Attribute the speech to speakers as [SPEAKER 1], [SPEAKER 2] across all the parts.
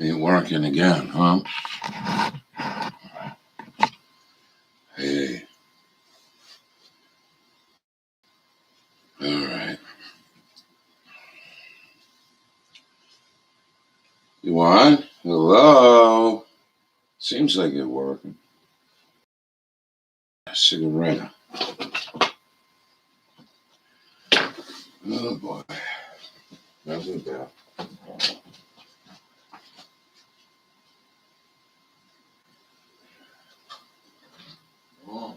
[SPEAKER 1] Ain't working again, huh? Hey, all right. You on? Hello? Seems like it's working. Cigarette. Oh boy. Nothing bad. Oh.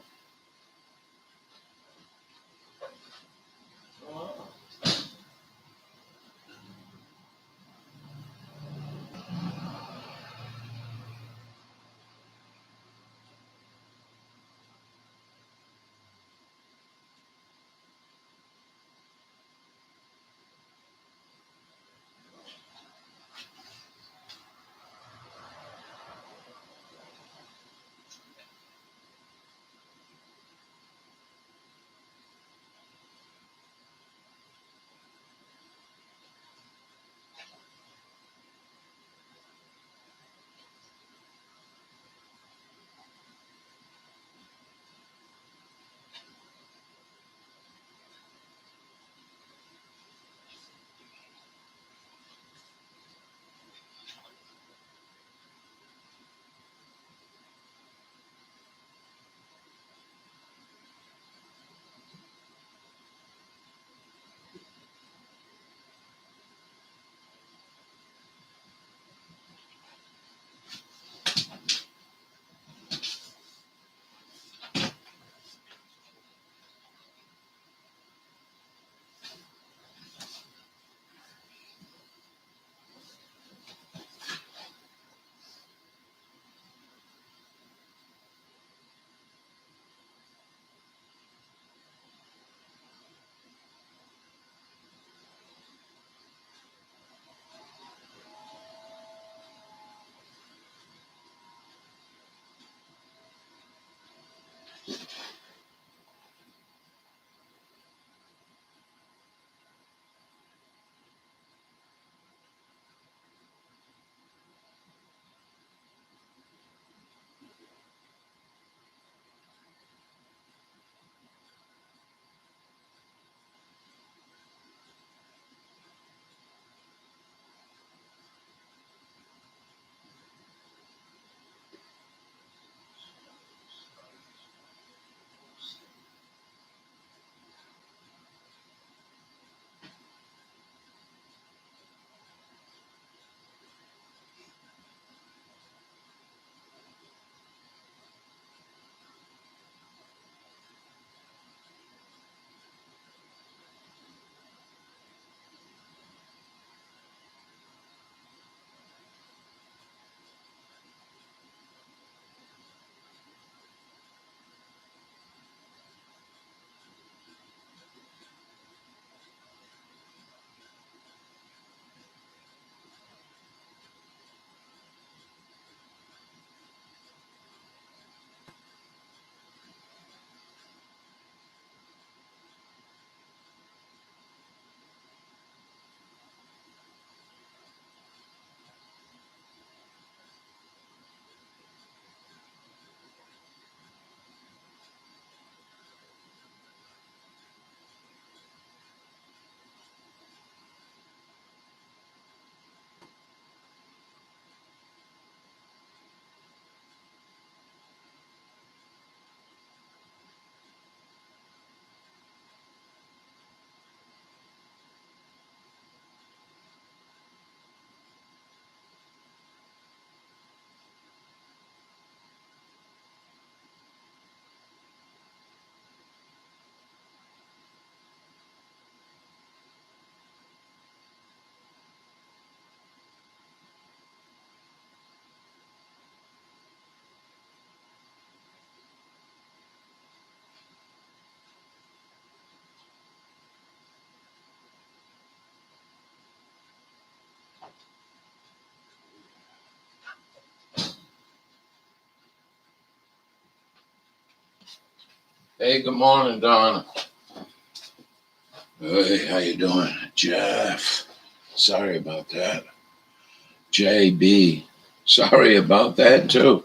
[SPEAKER 1] Hey, good morning, Donna. Hey, how you doing? Jeff. Sorry about that. JB. Sorry about that, too.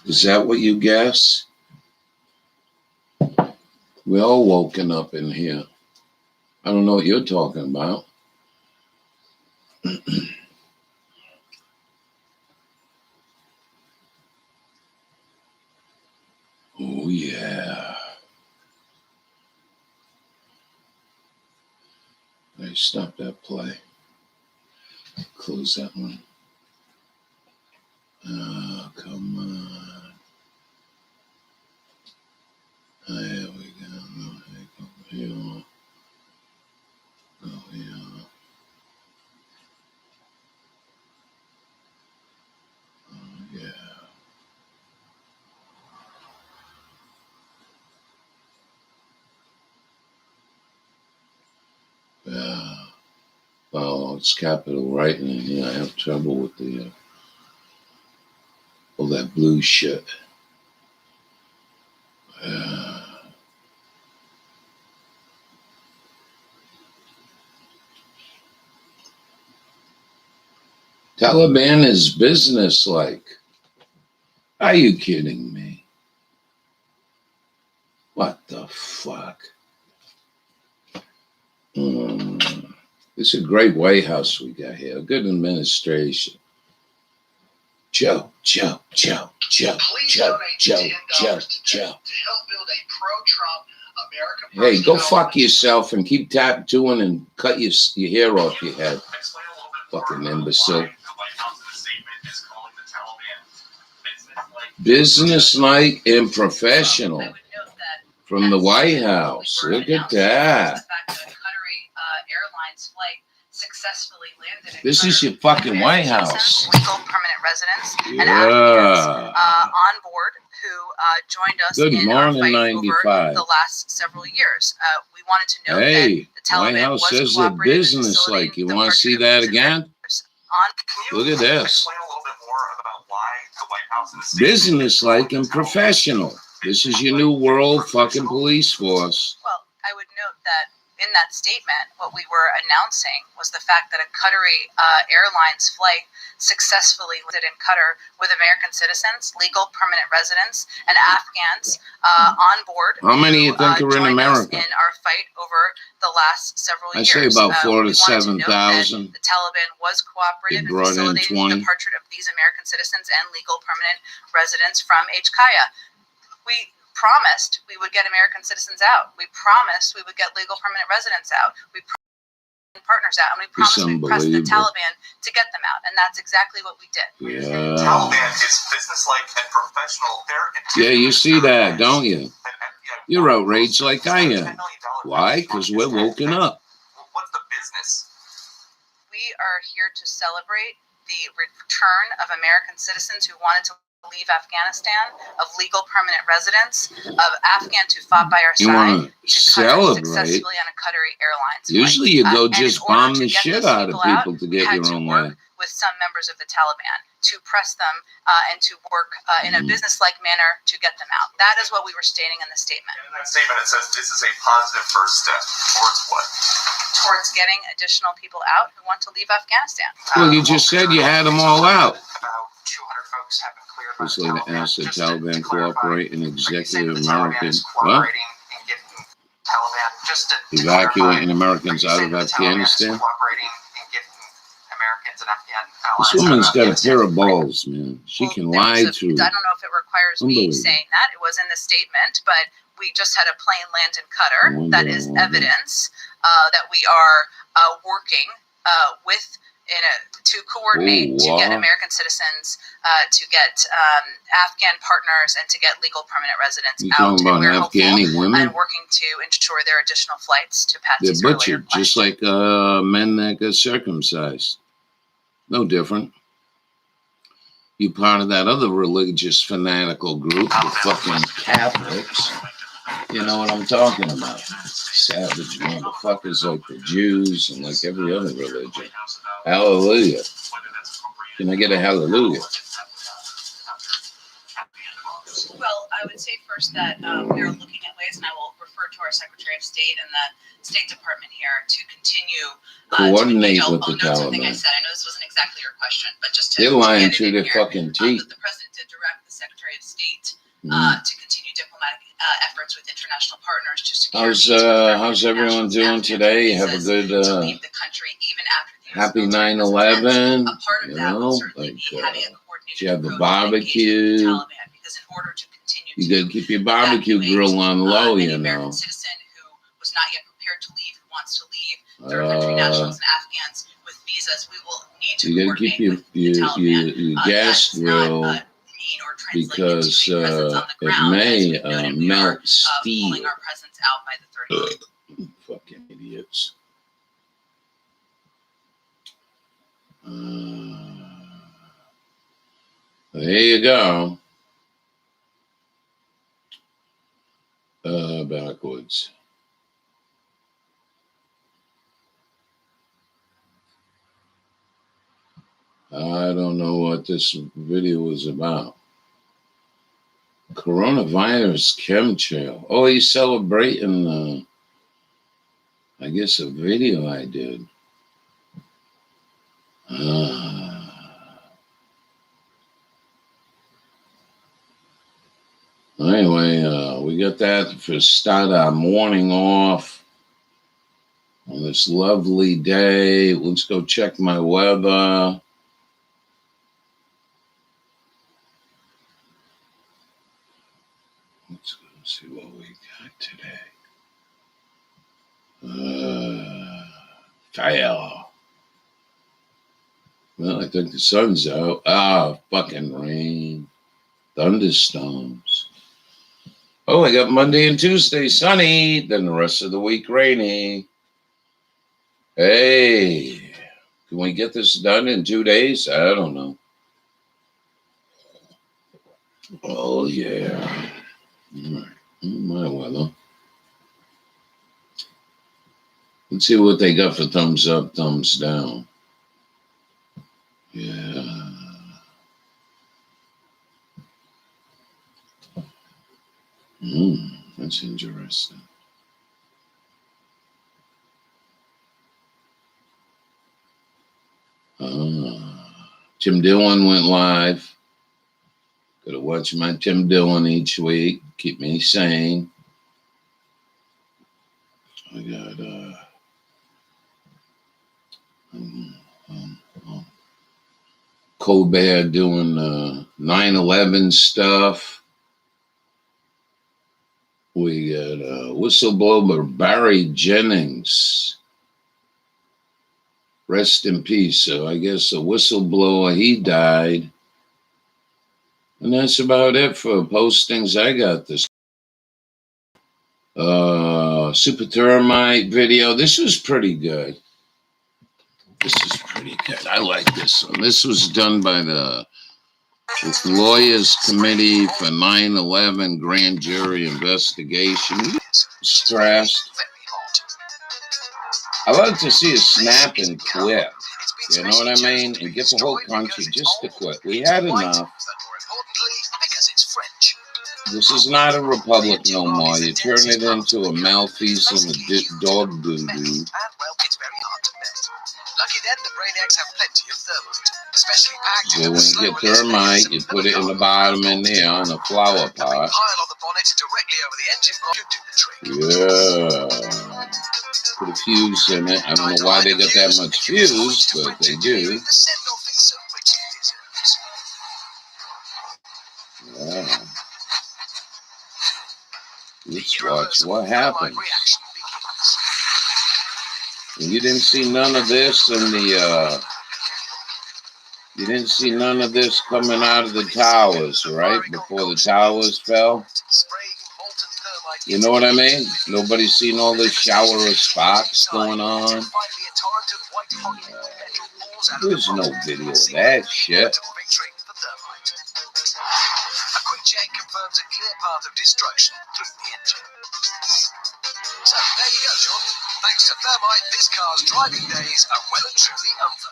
[SPEAKER 1] Is that what you guess? We're all woken up in here. I don't know what you're talking about. Oh, yeah. Hey, stop that play. Close that one. Oh, come on. There we go. Go here. Go here. Oh, yeah. Yeah. Oh, it's capital writing in here. I have trouble with the all that blue shit. Taliban is businesslike. Are you kidding me? What the fuck? It's a great White House we got here. A good administration. Joe.
[SPEAKER 2] Please donate $10 to help build a pro-Trump America.
[SPEAKER 1] Hey, go fuck yourself and keep tattooing and cut your hair off your head. Fucking imbecile. Business-like and professional. From the White House. Look at that. This is your fucking White House.
[SPEAKER 3] Legal permanent residents and Afghans on board who joined us in our fight over the last several years. We wanted to note that the Taliban
[SPEAKER 1] White House
[SPEAKER 3] was
[SPEAKER 1] says they're business-like. You want to see that again? Look at this. Business-like and professional. This is your new world fucking police force.
[SPEAKER 3] Well, I would note that in that statement, what we were announcing was the fact that a Qatari Airlines flight successfully landed in Qatar with American citizens, legal permanent residents, and Afghans on board.
[SPEAKER 1] How many you think are in America?
[SPEAKER 3] In our fight over the last several years.
[SPEAKER 1] I say about 4,000 to 7,000.
[SPEAKER 3] The Taliban was cooperative in facilitating the departure of these American citizens and legal permanent residents from HKIA. We promised we would get American citizens out. We promised we would get legal permanent residents out. We promised partners out, and we promised we'd press the Taliban to get them out, and that's exactly what we did.
[SPEAKER 1] Yeah.
[SPEAKER 2] Taliban is business-like and professional.
[SPEAKER 1] Yeah, you see that, don't you? You're outraged like I am. Why? Because we're woken up.
[SPEAKER 2] What's the business?
[SPEAKER 3] We are here to celebrate the return of American citizens who wanted to leave Afghanistan, of legal permanent residents, of Afghans who fought by our side,
[SPEAKER 1] to celebrate
[SPEAKER 3] successfully on a Qatari Airlines flight.
[SPEAKER 1] Usually you go just bomb the shit out of people to get your own way.
[SPEAKER 3] With some members of the Taliban to press them and to work in a business-like manner to get them out. That is what we were stating in the statement.
[SPEAKER 2] And in that statement it says this is a positive first step towards what?
[SPEAKER 3] Towards getting additional people out who want to leave Afghanistan.
[SPEAKER 1] Well, you just said you had them all out.
[SPEAKER 2] About 200 folks have been cleared by
[SPEAKER 1] Just
[SPEAKER 2] the
[SPEAKER 1] like to ask the Taliban cooperate and executive American evacuating Americans out of Afghanistan. This woman's got a pair of balls, man. She can lie through.
[SPEAKER 3] I don't know if it requires me saying that. It was in the statement, but we just had a plane land in Qatar. That is evidence that we are working with to coordinate to get American citizens, to get Afghan partners, and to get legal permanent residents out.
[SPEAKER 1] Talking about Afghani women?
[SPEAKER 3] And working to ensure there are additional flights to pass.
[SPEAKER 1] They're butchered, just like men that get circumcised. No different. You part of that other religious fanatical group, the fucking Catholics. You know what I'm talking about. Savage motherfuckers like the Jews and like every other religion. Hallelujah. Can I get a hallelujah?
[SPEAKER 3] Well, I would say first that we are looking at ways, and I will refer refer to our Secretary of State and the State Department here to continue
[SPEAKER 1] coordinate
[SPEAKER 3] to
[SPEAKER 1] with the
[SPEAKER 3] something I
[SPEAKER 1] Taliban.
[SPEAKER 3] said. I know this wasn't exactly your question, but just to
[SPEAKER 1] They're lying
[SPEAKER 3] get it
[SPEAKER 1] through
[SPEAKER 3] in
[SPEAKER 1] their
[SPEAKER 3] here,
[SPEAKER 1] fucking teeth.
[SPEAKER 3] that the president did direct the Secretary of State
[SPEAKER 1] Mm.
[SPEAKER 3] to continue diplomatic efforts with international partners to secure
[SPEAKER 1] How's everyone doing today? Have a good
[SPEAKER 3] to leave the country even after the
[SPEAKER 1] happy 9/11.
[SPEAKER 3] A part of
[SPEAKER 1] You
[SPEAKER 3] that
[SPEAKER 1] know,
[SPEAKER 3] will certainly
[SPEAKER 1] like
[SPEAKER 3] be having a coordinated
[SPEAKER 1] you have the
[SPEAKER 3] approach to engage with the
[SPEAKER 1] barbecue.
[SPEAKER 3] Taliban, because in order to continue
[SPEAKER 1] You gotta keep your barbecue grill on low,
[SPEAKER 3] any
[SPEAKER 1] you
[SPEAKER 3] American
[SPEAKER 1] know.
[SPEAKER 3] citizen who was not yet prepared to leave, who wants to leave, third country nationals and Afghans with visas, we will need to
[SPEAKER 1] you gotta keep your gas grill because it may melt steel.
[SPEAKER 3] Pulling our presence out by the 30th.
[SPEAKER 1] Fucking idiots. There you go. Backwards. I don't know what this video was about. Coronavirus chemtrail. Oh, he's celebrating I guess a video I did. Anyway, we got that to start our morning off on this lovely day. Let's go check my weather. Let's go see what we got today. Fire. Well, I think the sun's out. Fucking rain. Thunderstorms. Oh, I got Monday and Tuesday sunny. Then the rest of the week rainy. Hey, can we get this done in 2 days? I don't know. Oh, yeah. All right. My weather. Let's see what they got for thumbs up, thumbs down. Yeah. That's interesting. Tim Dillon went live. Gotta watch my Tim Dillon each week. Keep me sane. I got Colbert doing 9/11 stuff. We got whistleblower Barry Jennings. Rest in peace. So I guess a whistleblower, he died. And that's about it for postings I got this. Super Thermite video. This was pretty good. I like this one. This was done by the Lawyers Committee for 9/11 Grand Jury Investigation. Stressed. I like to see a snap and quit. You know what I mean? And get the whole country just to quit. We had enough. This is not a republic no more. You turn it into a malfeasance and a dog doo-doo. So when you get thermite, you put it in the bottom in there on a flower pot. Yeah. Put a fuse in it. I don't know why they got that much fuse, but they do. Yeah. Let's watch what happens. And you didn't see none of this in the you didn't see none of this coming out of the towers, right? Before the towers fell. You know what I mean? Nobody's seen all this shower of sparks going on. There's no video of that shit.
[SPEAKER 2] A quick check confirms a clear path of destruction through the engine. So, there you go, Sean. Thanks to thermite, this car's driving days are well and truly over.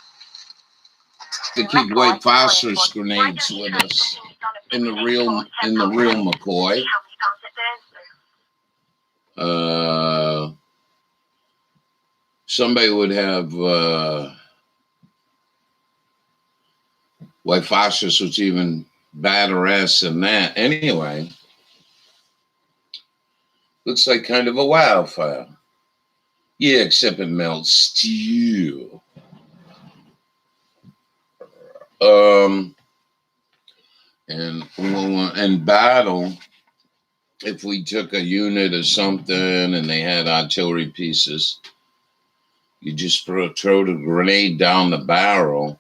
[SPEAKER 1] They keep white phosphorus grenades with us in the real McCoy. Somebody would have white phosphorus, was even badder ass than that. Anyway, looks like kind of a wildfire. Yeah, except it melts steel. And battle, if we took a unit or something and they had artillery pieces, you just throw the grenade down the barrel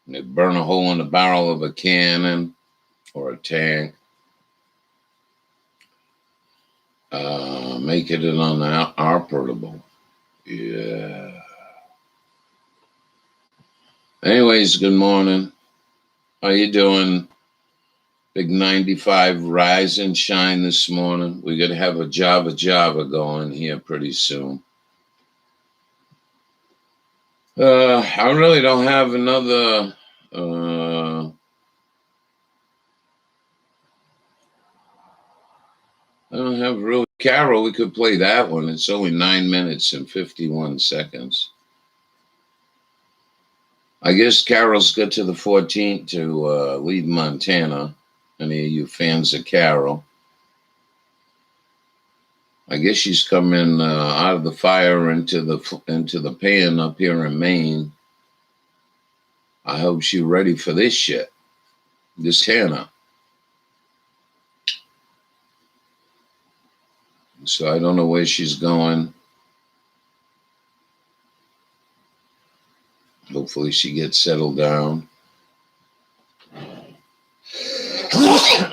[SPEAKER 1] and it burn a hole in the barrel of a cannon or a tank. Make it unoperable. Yeah. Anyways, good morning. How you doing? Big 95 rise and shine this morning. We're going to have a Java going here pretty soon. I really don't have another... I don't have really... Carol, we could play that one. It's only 9 minutes and 51 seconds. I guess Carol's got to the 14th to leave Montana. Any of you fans of Carol? I guess she's coming out of the fire into the pan up here in Maine. I hope she's ready for this shit. This Hannah. So I don't know where she's going. Hopefully she gets settled down.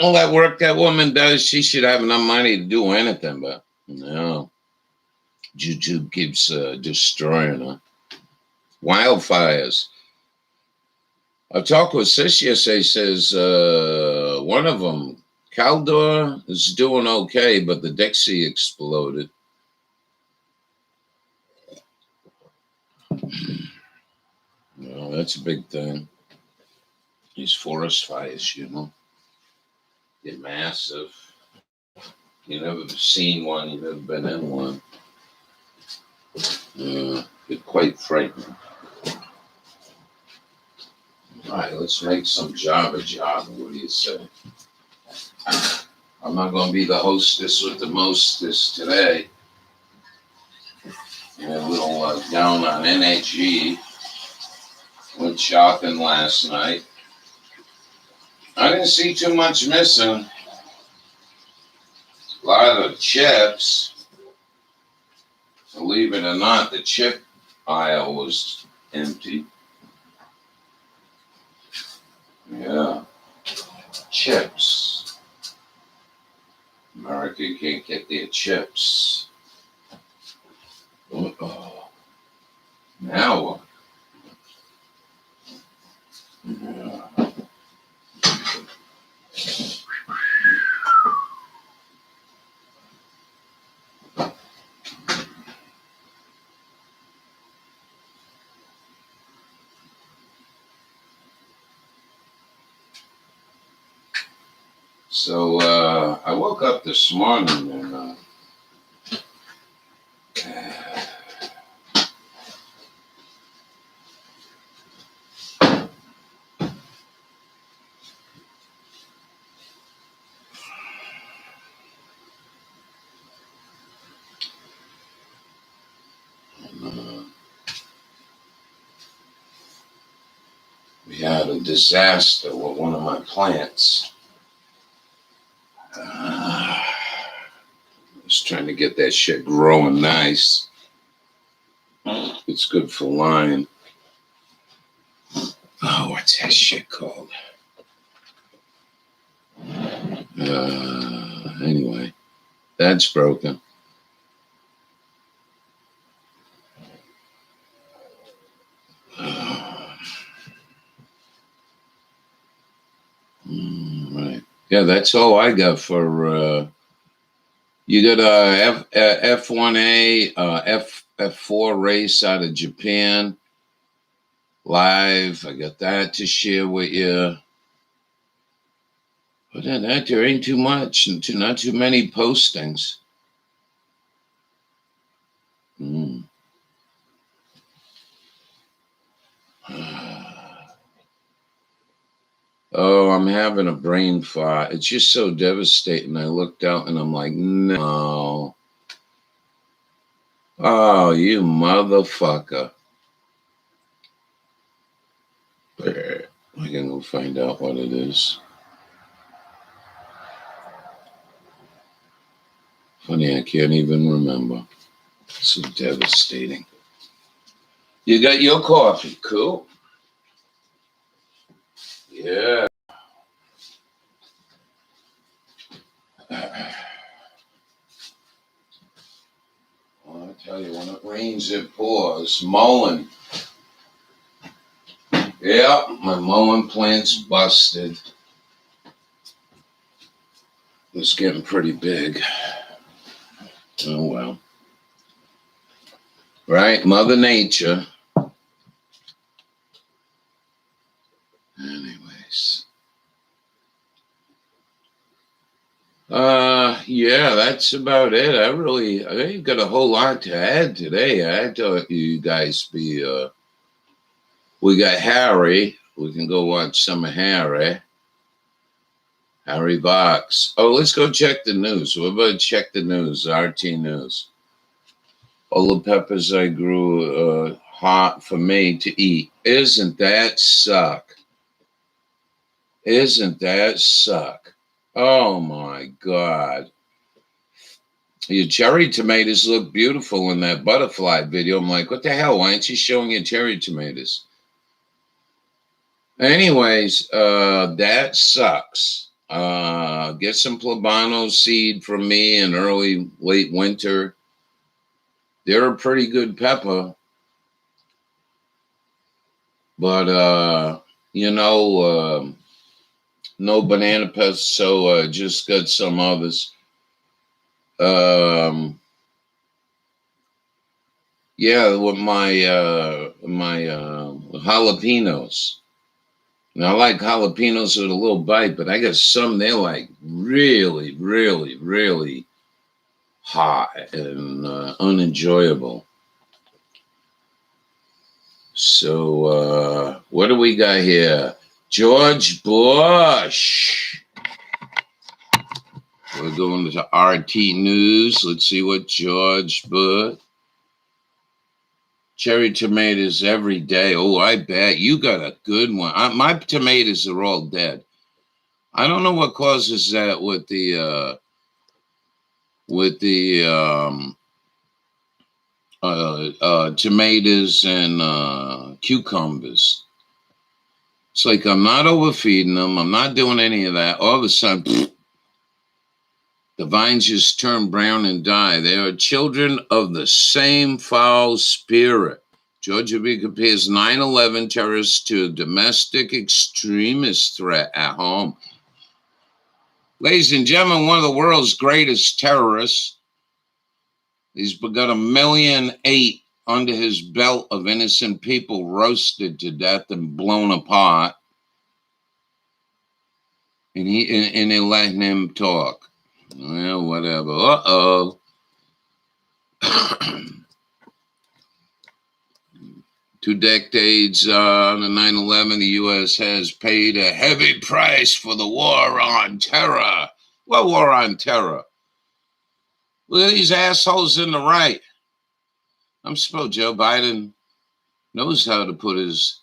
[SPEAKER 1] All that work that woman does, she should have enough money to do anything, but no. YouTube keeps destroying her. Wildfires. I talked with Sis yesterday, says one of them, Caldor, is doing okay, but the Dixie exploded. No, that's a big thing. These forest fires, you know. They're massive. You've never seen one, you've never been in one. They're quite frightening. All right, let's make some Java. What do you say? I'm not going to be the hostess with the mostest today. And a little down on NHG. Went shopping last night. I didn't see too much missing. A lot of chips. Believe it or not, the chip aisle was empty. Yeah. Chips. America can't get their chips. Uh-oh. Now what? Yeah. So I woke up this morning and we had a disaster with one of my plants. Just trying to get that shit growing nice. It's good for line. Oh, what's that shit called? Anyway, that's broken. Right. Yeah, that's all I got for. You got a F1A, F4 race out of Japan. Live. I got that to share with you. But then that there ain't too much and not too many postings. Mm. Oh, I'm having a brain fart. It's just so devastating. I looked out and I'm like, no. Oh, you motherfucker. I can go find out what it is. Funny, I can't even remember. So devastating. You got your coffee. Cool. Yeah. Well, I tell you, when it rains, it pours. Mowing. Yeah, my mowing plant's busted. It's getting pretty big. Oh, well. Right, Mother Nature. Anyways. Yeah, that's about it. I ain't got a whole lot to add today. I thought you guys be, we got Harry. We can go watch some of Harry. Harry Box. Oh, let's go check the news. We're about to check the news, RT News. All the peppers I grew hot for me to eat. Isn't that suck? Isn't that suck? Oh my God. Your cherry tomatoes look beautiful in that butterfly video. I'm like, what the hell? Why aren't you showing your cherry tomatoes? Anyways, that sucks. Get some Plebano seed from me in late winter. They're a pretty good pepper. But, no banana pests, so just got some others. Yeah, with my jalapenos. Now, I like jalapenos with a little bite, but I got some, they're like really, really, really hot and unenjoyable. So, what do we got here? George Bush. We're going to RT News. Let's see what George Bush. Cherry tomatoes every day. Oh, I bet you got a good one. My tomatoes are all dead. I don't know what causes that with the tomatoes and cucumbers. It's like I'm not overfeeding them. I'm not doing any of that. All of a sudden, the vines just turn brown and die. They are children of the same foul spirit. Georgia B compares 9/11 terrorists to a domestic extremist threat at home. Ladies and gentlemen, one of the world's greatest terrorists. He's got 1.8 million under his belt of innocent people roasted to death and blown apart. And they're letting him talk. Well, whatever. Uh-oh. 2 decades on 9/11, the U.S. has paid a heavy price for the war on terror. What war on terror? Look at these assholes in the right. I'm supposed Joe Biden knows how to put his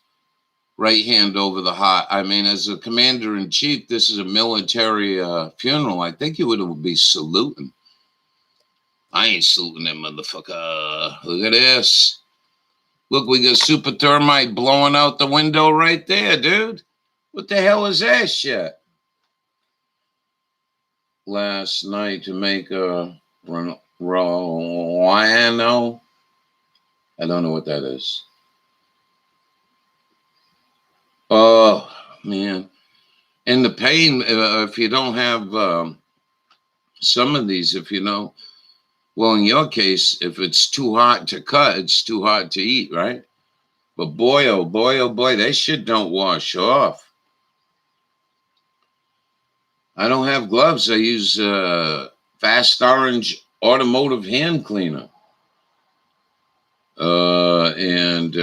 [SPEAKER 1] right hand over the heart. I mean, as a commander-in-chief, this is a military funeral. I think you would be saluting. I ain't saluting that motherfucker. Look at this. Look, we got super thermite blowing out the window right there, dude. What the hell is that shit? Last night to make a Rolano. I don't know what that is. Oh, man. And the pain, if you don't have some of these, if you know, well, in your case, if it's too hot to cut, it's too hot to eat, right? But boy, oh boy, oh boy, that shit don't wash off. I don't have gloves. I use Fast Orange automotive hand cleaner. And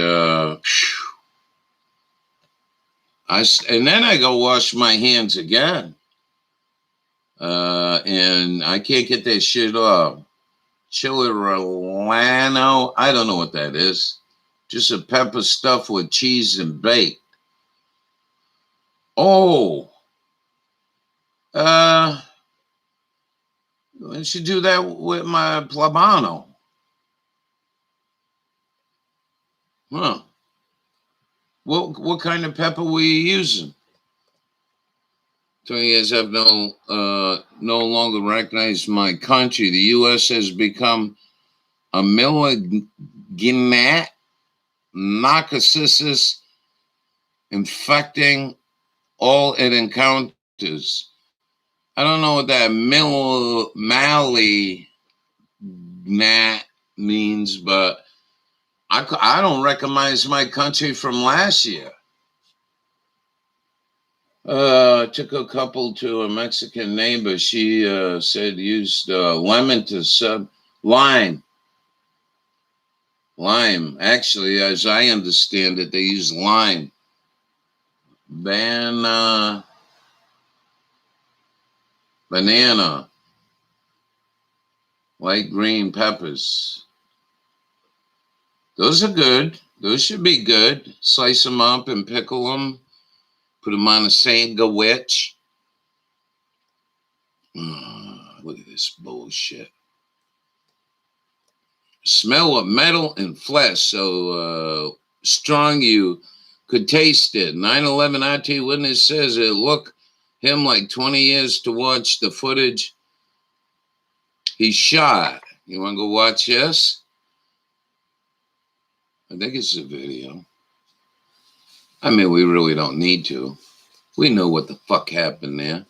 [SPEAKER 1] then I go wash my hands again. And I can't get that shit off. Chillerano, I don't know what that is. Just a pepper stuffed with cheese and baked. Oh, I should do that with my Plabano. Huh. What kind of pepper were you using? So you guys have no longer recognized my country. The U.S. has become a malignant narcissus infecting all it encounters. I don't know what that malignant means, but I don't recognize my country from last year. Took a couple to a Mexican neighbor. She said used lemon to sub lime. Lime. Actually, as I understand it, they use lime. Banana. Light green peppers. Those are good. Those should be good. Slice them up and pickle them. Put them on a sandwich. Look at this bullshit. Smell of metal and flesh so strong you could taste it. 9/11 RT witness says it took him like 20 years to watch the footage he shot. You want to go watch this? I think it's a video. I mean, we really don't need to. We know what the fuck happened there.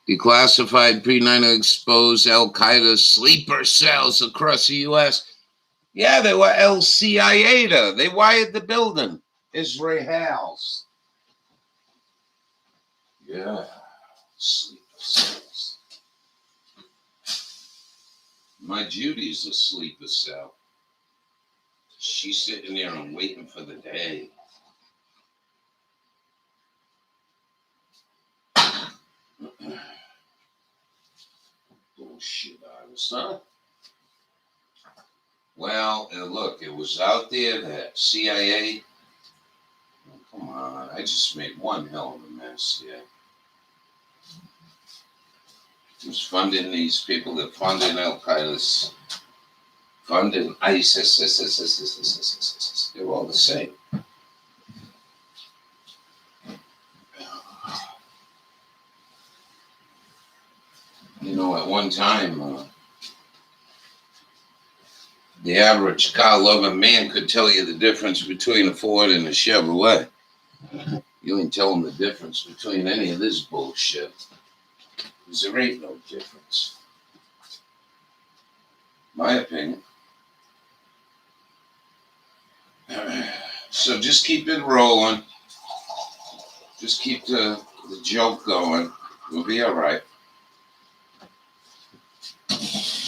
[SPEAKER 1] Declassified pre-9 exposed Al-Qaeda sleeper cells across the U.S. Yeah, they were El-CIA. They wired the building. Israel's. Yeah. Sleeper cells. My Judy's a sleeper cell. She's sitting there and waiting for the day. Bullshit artist, huh? Well, look, it was out there that CIA. Oh, come on, I just made one hell of a mess here. It was funding these people that funded Al-Qaeda, funding ISIS. They were all the same. You know, at one time, the average car-loving man could tell you the difference between a Ford and a Chevrolet. You ain't tell him the difference between any of this bullshit. Because there ain't no difference. My opinion. So just keep it rolling. Just keep the joke going. We'll be all right.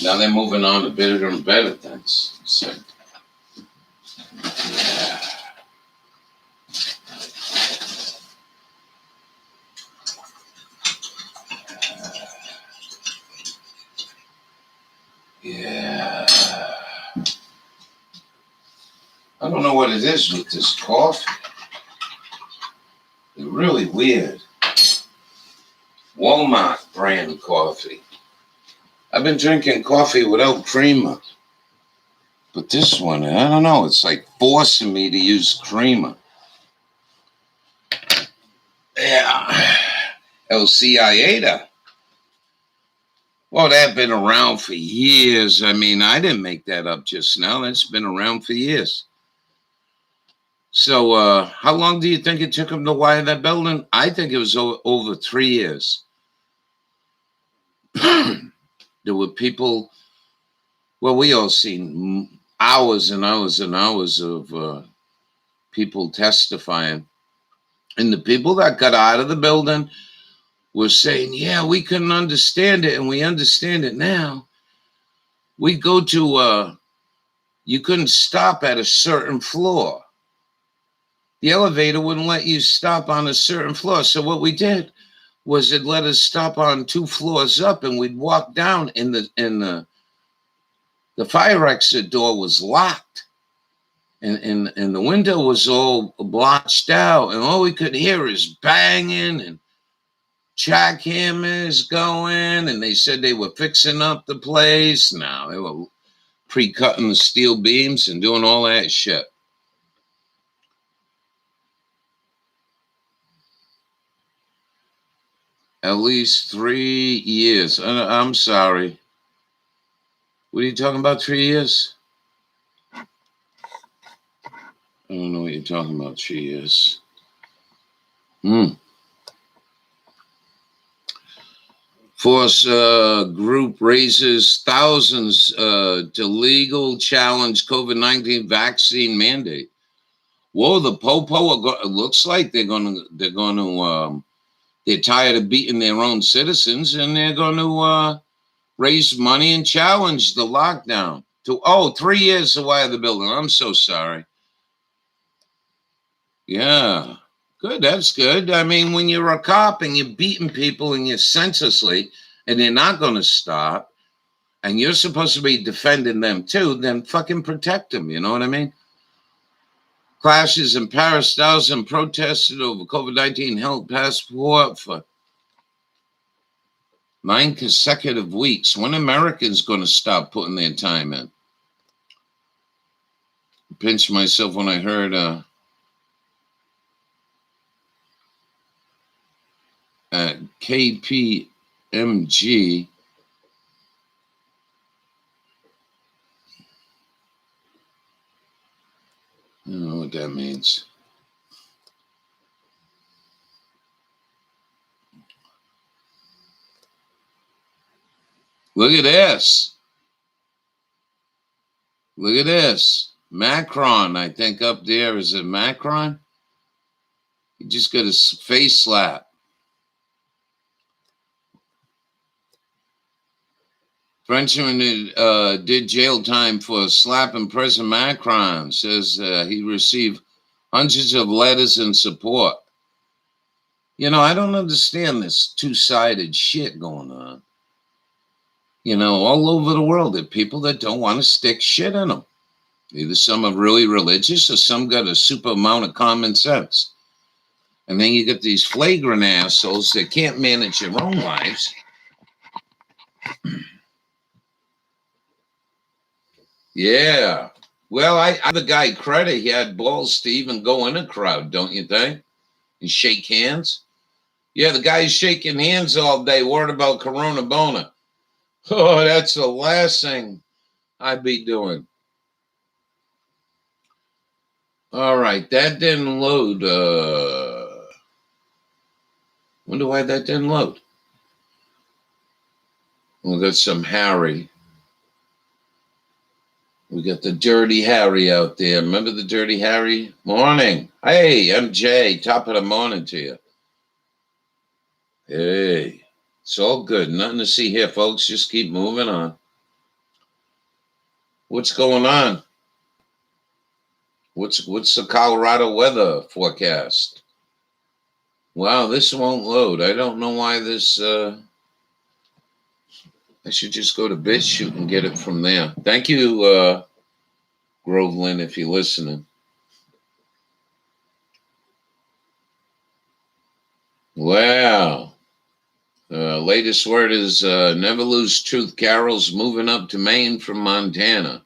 [SPEAKER 1] Now they're moving on to bigger and better things. So, yeah. I don't know what it is with this coffee. It's really weird. Walmart brand coffee. I've been drinking coffee without creamer. But this one, I don't know, it's like forcing me to use creamer. Yeah. El-CIA. Well, they've been around for years. I mean, I didn't make that up just now. That's been around for years. So how long do you think it took them to wire that building? I think it was over 3 years. There were people, well, we all seen hours and hours and hours of people testifying. And the people that got out of the building were saying, yeah, we couldn't understand it, and we understand it now. We go to you couldn't stop at a certain floor. The elevator wouldn't let you stop on a certain floor. So what we did was it let us stop on 2 floors up, and we'd walk down, and the fire exit door was locked. And the window was all blotched out, and all we could hear is banging and jackhammers going, and they said they were fixing up the place. No, they were pre-cutting the steel beams and doing all that shit. At least 3 years. I'm sorry. What are you talking about, 3 years? I don't know what you're talking about, 3 years. Force group raises thousands to legal challenge COVID-19 vaccine mandate. Whoa, the Popo it looks like they're tired of beating their own citizens, and they're going to raise money and challenge the lockdown. 3 years away of the building. I'm so sorry. Yeah. Good, that's good. I mean, when you're a cop and you're beating people and you're senselessly, and they're not going to stop, and you're supposed to be defending them too, then fucking protect them, you know what I mean? Clashes in Paris, thousands protested over COVID-19 health passport for 9 consecutive weeks. When Americans going to stop putting their time in? I pinched myself when I heard at KPMG. I don't know what that means. Look at this. Look at this. Macron, I think up there. Is it Macron? He just got his face slapped. Frenchman did jail time for slapping President Macron. Says he received hundreds of letters in support. You know, I don't understand this two-sided shit going on. You know, all over the world, there are people that don't want to stick shit in them. Either some are really religious or some got a super amount of common sense. And then you get these flagrant assholes that can't manage their own lives. Yeah. Well, I give the guy credit. He had balls to even go in a crowd, don't you think? And shake hands. Yeah, the guy's shaking hands all day, worried about Corona Bona. Oh, that's the last thing I'd be doing. All right, that didn't load. Wonder why that didn't load. We got some Harry. We got the Dirty Harry out there. Remember the Dirty Harry? Morning. Hey, I'm Jay. Top of the morning to you. Hey, it's all good. Nothing to see here, folks. Just keep moving on. What's going on? What's the Colorado weather forecast? Wow, this won't load. I don't know why this. I should just go to BitChute and get it from there. Thank you, Groveland, if you're listening. Wow. Latest word is never lose truth. Carol's moving up to Maine from Montana.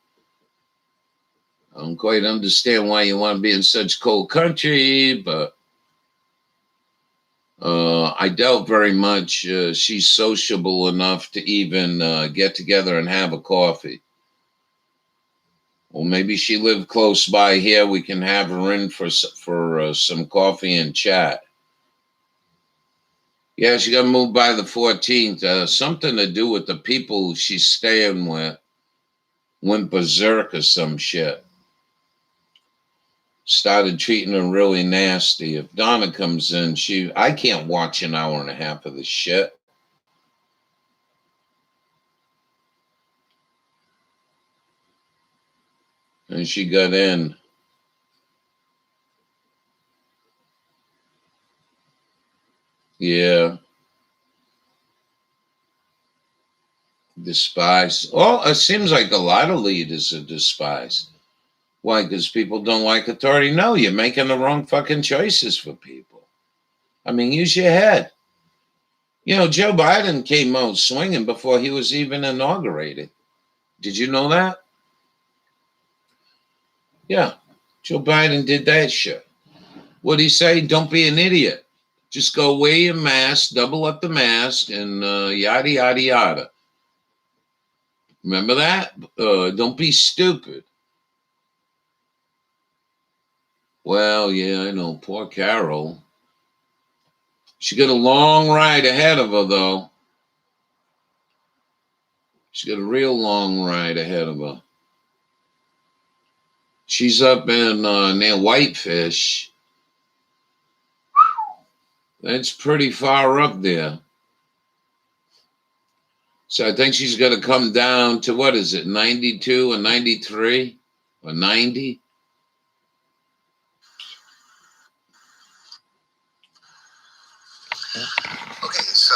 [SPEAKER 1] I don't quite understand why you want to be in such cold country, but I doubt very much she's sociable enough to even get together and have a coffee. Well, maybe she lived close by here. We can have her in for some coffee and chat. Yeah, she got moved by the 14th. Something to do with the people she's staying with went berserk or some shit. Started treating her really nasty. If Donna comes in, I can't watch an hour and a half of this shit. And she got in. Yeah. Despised. Well, it seems like a lot of leaders are despised. Why? Because people don't like authority? No, you're making the wrong fucking choices for people. I mean, use your head. You know, Joe Biden came out swinging before he was even inaugurated. Did you know that? Yeah. Joe Biden did that shit. What'd he say? Don't be an idiot. Just go wear your mask, double up the mask, and yada, yada, yada. Remember that? Don't be stupid. Well, yeah, I know. Poor Carol. She got a long ride ahead of her, though. She got a real long ride ahead of her. She's up in near Whitefish. That's pretty far up there. So I think she's going to come down to, what is it, 92 or 93 or 90?
[SPEAKER 2] Okay, so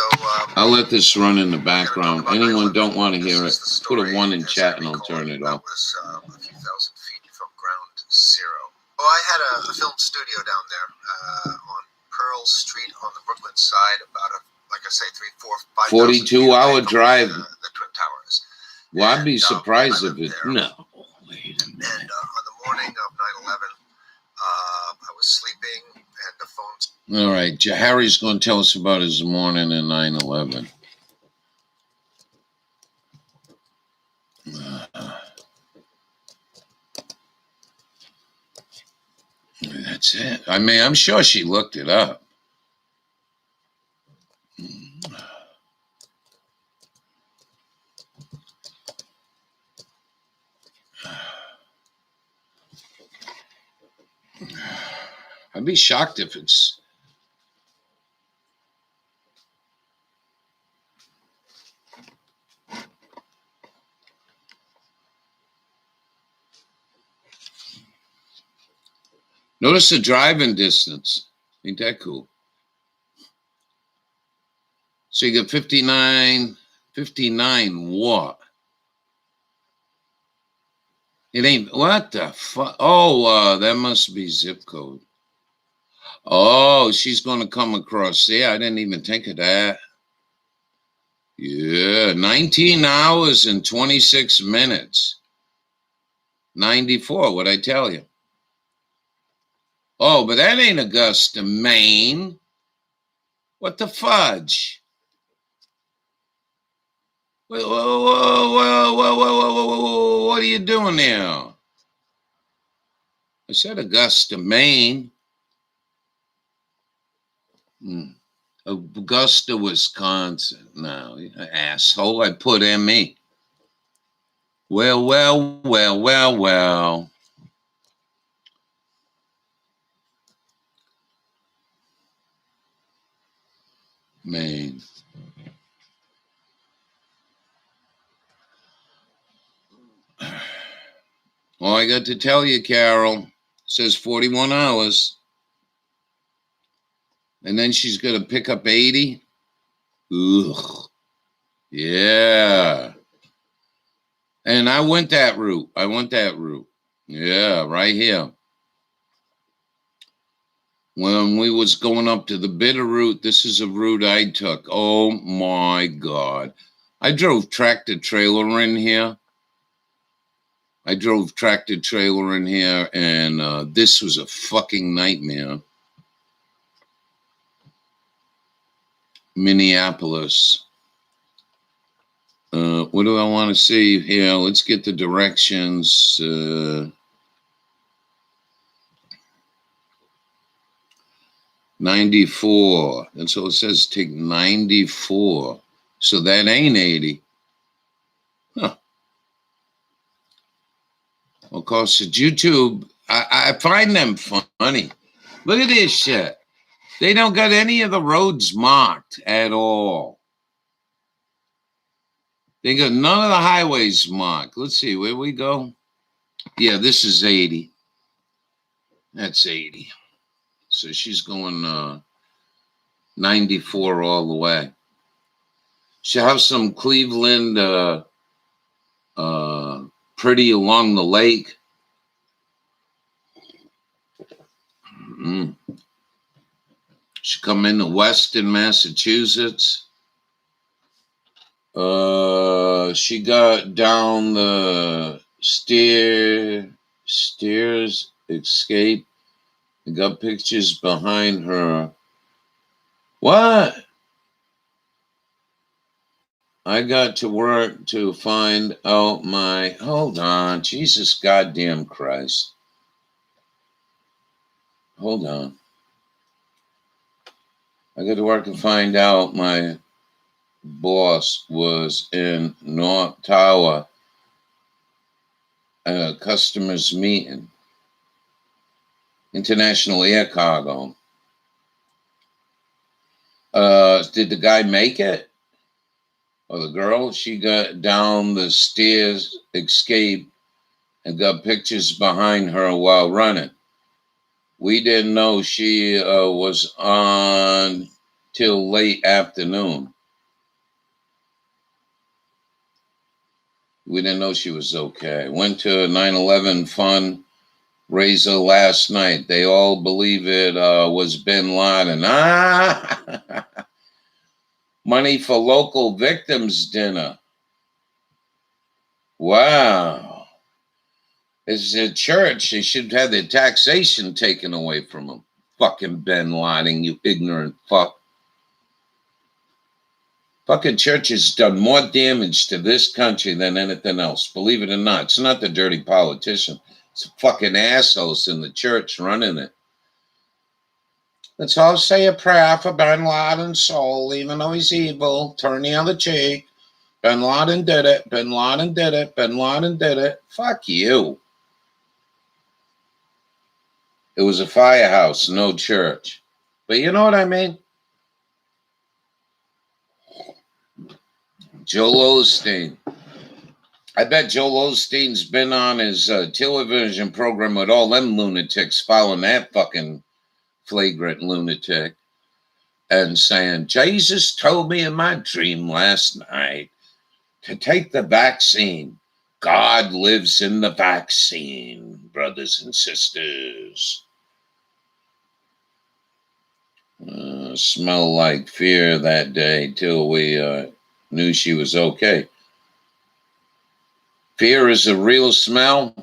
[SPEAKER 1] I'll let this run in the background. Anyone don't want to hear it, put a 1 in chat and I'll turn it off.
[SPEAKER 2] That was a few thousand feet from ground zero. Oh, I had a film studio down there on Pearl Street on the Brooklyn side, about like I say, 3, 4, 5
[SPEAKER 1] 42-hour drive.
[SPEAKER 2] The Twin Towers.
[SPEAKER 1] Well, I'd be surprised if it. No, wait a minute.
[SPEAKER 2] And on the morning of 9/11, I was sleeping, and the phone's.
[SPEAKER 1] All right, Harry's going to tell us about his morning in 9/11. That's it. I mean, I'm sure she looked it up. I'd be shocked if it's. Notice the driving distance. Ain't that cool? So you got 59 what? It ain't, what the fuck? Oh, that must be zip code. Oh, she's going to come across there. I didn't even think of that. Yeah, 19 hours and 26 minutes. 94, what'd I tell you? Oh, but that ain't Augusta, Maine. What the fudge? Whoa, what are you doing there? I said Augusta, Maine. Augusta, Wisconsin. No, asshole, I put ME. Well. Maine. All I got to tell you, Carol, it says 41 hours. And then she's going to pick up 80. Ugh. Yeah. And I went that route. Yeah, right here. When we was going up to the Bitter route, this is a route I took. Oh, my God. I drove tractor trailer in here. And this was a fucking nightmare. Minneapolis. What do I want to see here? Let's get the directions. 94. And so it says take 94. So that ain't 80. Huh. Of course, at YouTube, I find them funny. Look at this shit. They don't got any of the roads marked at all. They got none of the highways marked. Let's see, where we go? Yeah, this is 80. That's 80. So she's going 94 all the way. She'll have some Cleveland pretty along the lake. She come into Weston, Massachusetts. She got down the stairs, escape. I got pictures behind her. What? I got to work to find out my... Hold on. Jesus goddamn Christ. Hold on. I got to work to find out my boss was in North Tower at a customer's meeting. International air cargo. Did the guy make it? Or the girl? She got down the stairs, escaped, and got pictures behind her while running. We didn't know she was on till late afternoon. We didn't know she was okay. Went to a 9/11 fundraiser last night. They all believe it was bin Laden. Money for local victims dinner. Wow. It's a church. They should have their taxation taken away from them. Fucking bin Laden, you ignorant fuck. Fucking church has done more damage to this country than anything else. Believe it or not. It's not the dirty politician. It's fucking assholes in the church running it. Let's all say a prayer for bin Laden's soul, even though he's evil. Turn the other cheek. Bin Laden did it. Bin Laden did it. Bin Laden did it. Fuck you. It was a firehouse, no church. But you know what I mean? Joel Osteen. I bet Joel Osteen's been on his television program with all them lunatics following that fucking flagrant lunatic and saying, Jesus told me in my dream last night to take the vaccine. God lives in the vaccine, brothers and sisters. Smelled like fear that day till we knew she was okay. Fear is a real smell.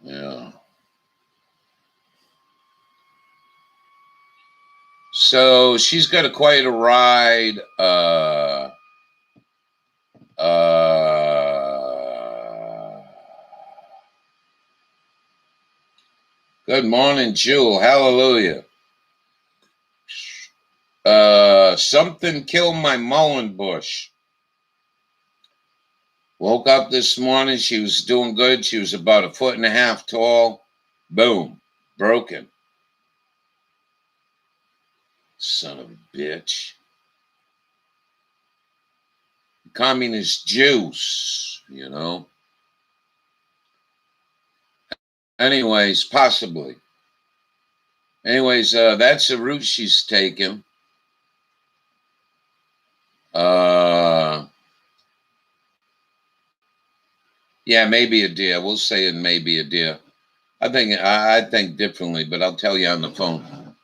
[SPEAKER 1] Yeah. So she's got quite a ride. Good morning, Jewel. Hallelujah. Something killed my mullein bush. Woke up this morning. She was doing good. She was about 1.5 feet tall. Boom. Broken. Son of a bitch. Communist juice, you know. Anyways, possibly. Anyways, that's the route she's taken. Yeah, maybe a deer. We'll say it may be a deer. I think differently, but I'll tell you on the phone.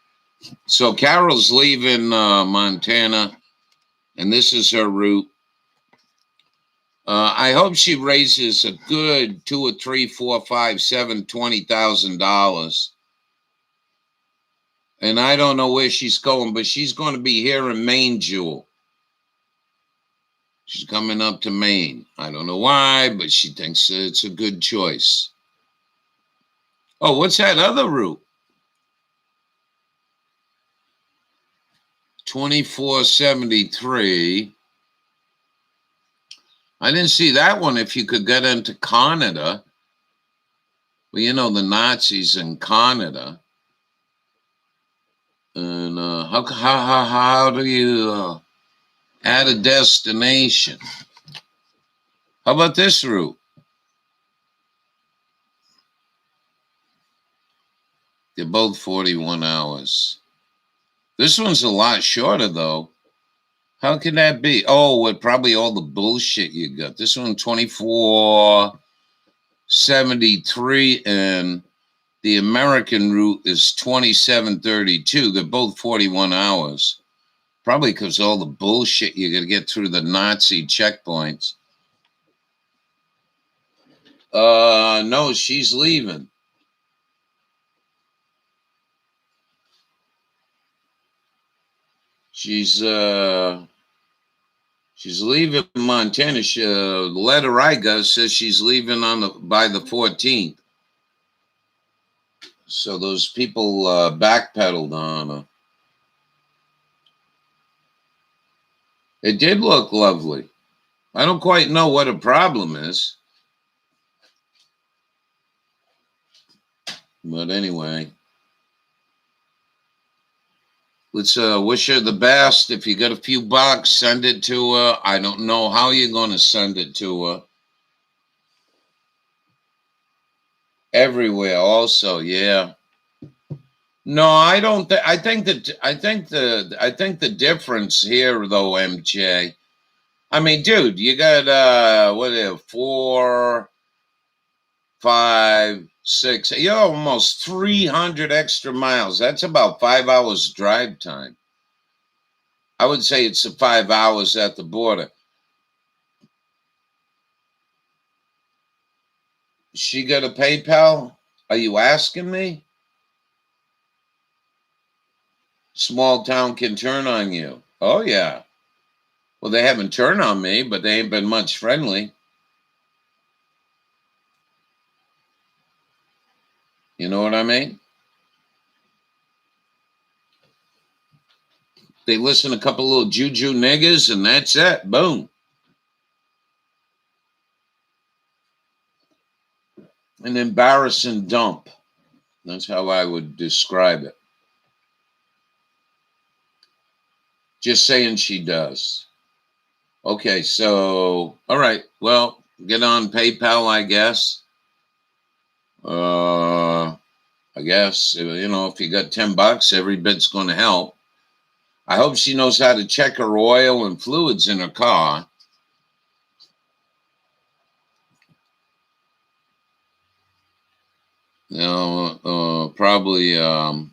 [SPEAKER 1] So Carol's leaving Montana, and this is her route. I hope she raises a good $2 or $3, $4, $5, $7, $20,000. And I don't know where she's going, but she's going to be here in Maine, Jewel. She's coming up to Maine. I don't know why, but she thinks it's a good choice. Oh, what's that other route? 2473. I didn't see that one. If you could get into Canada. Well, you know, the Nazis in Canada. And how do you add a destination? How about this route? They're both 41 hours. This one's a lot shorter, though. How can that be? Oh, with probably all the bullshit you got. This one, 24.73, and the American route is 27.32. They're both 41 hours. Probably because all the bullshit you got to get through the Nazi checkpoints. No, she's leaving. She's leaving Montana. The letter I got says she's leaving by the 14th. So those people backpedaled on her. It did look lovely. I don't quite know what a problem is. But anyway, let's wish her the best. If you got a few bucks, send it to her. I don't know how you're going to send it to her. Everywhere also, yeah. No, I don't. I think the difference here, though, MJ. I mean, dude, you got what is it, 4, 5, 6. You're almost 300 extra miles. That's about 5 hours drive time. I would say it's 5 hours at the border. She got a PayPal? Are you asking me? Small town can turn on you. Oh, yeah. Well, they haven't turned on me, but they ain't been much friendly. You know what I mean? They listen to a couple little juju niggas, and that's it. Boom. An embarrassing dump. That's how I would describe it. Just saying she does. Okay, so, all right. Well, get on PayPal, I guess. I guess, you know, if you got $10, every bit's going to help. I hope she knows how to check her oil and fluids in her car. You know, probably.
[SPEAKER 2] Started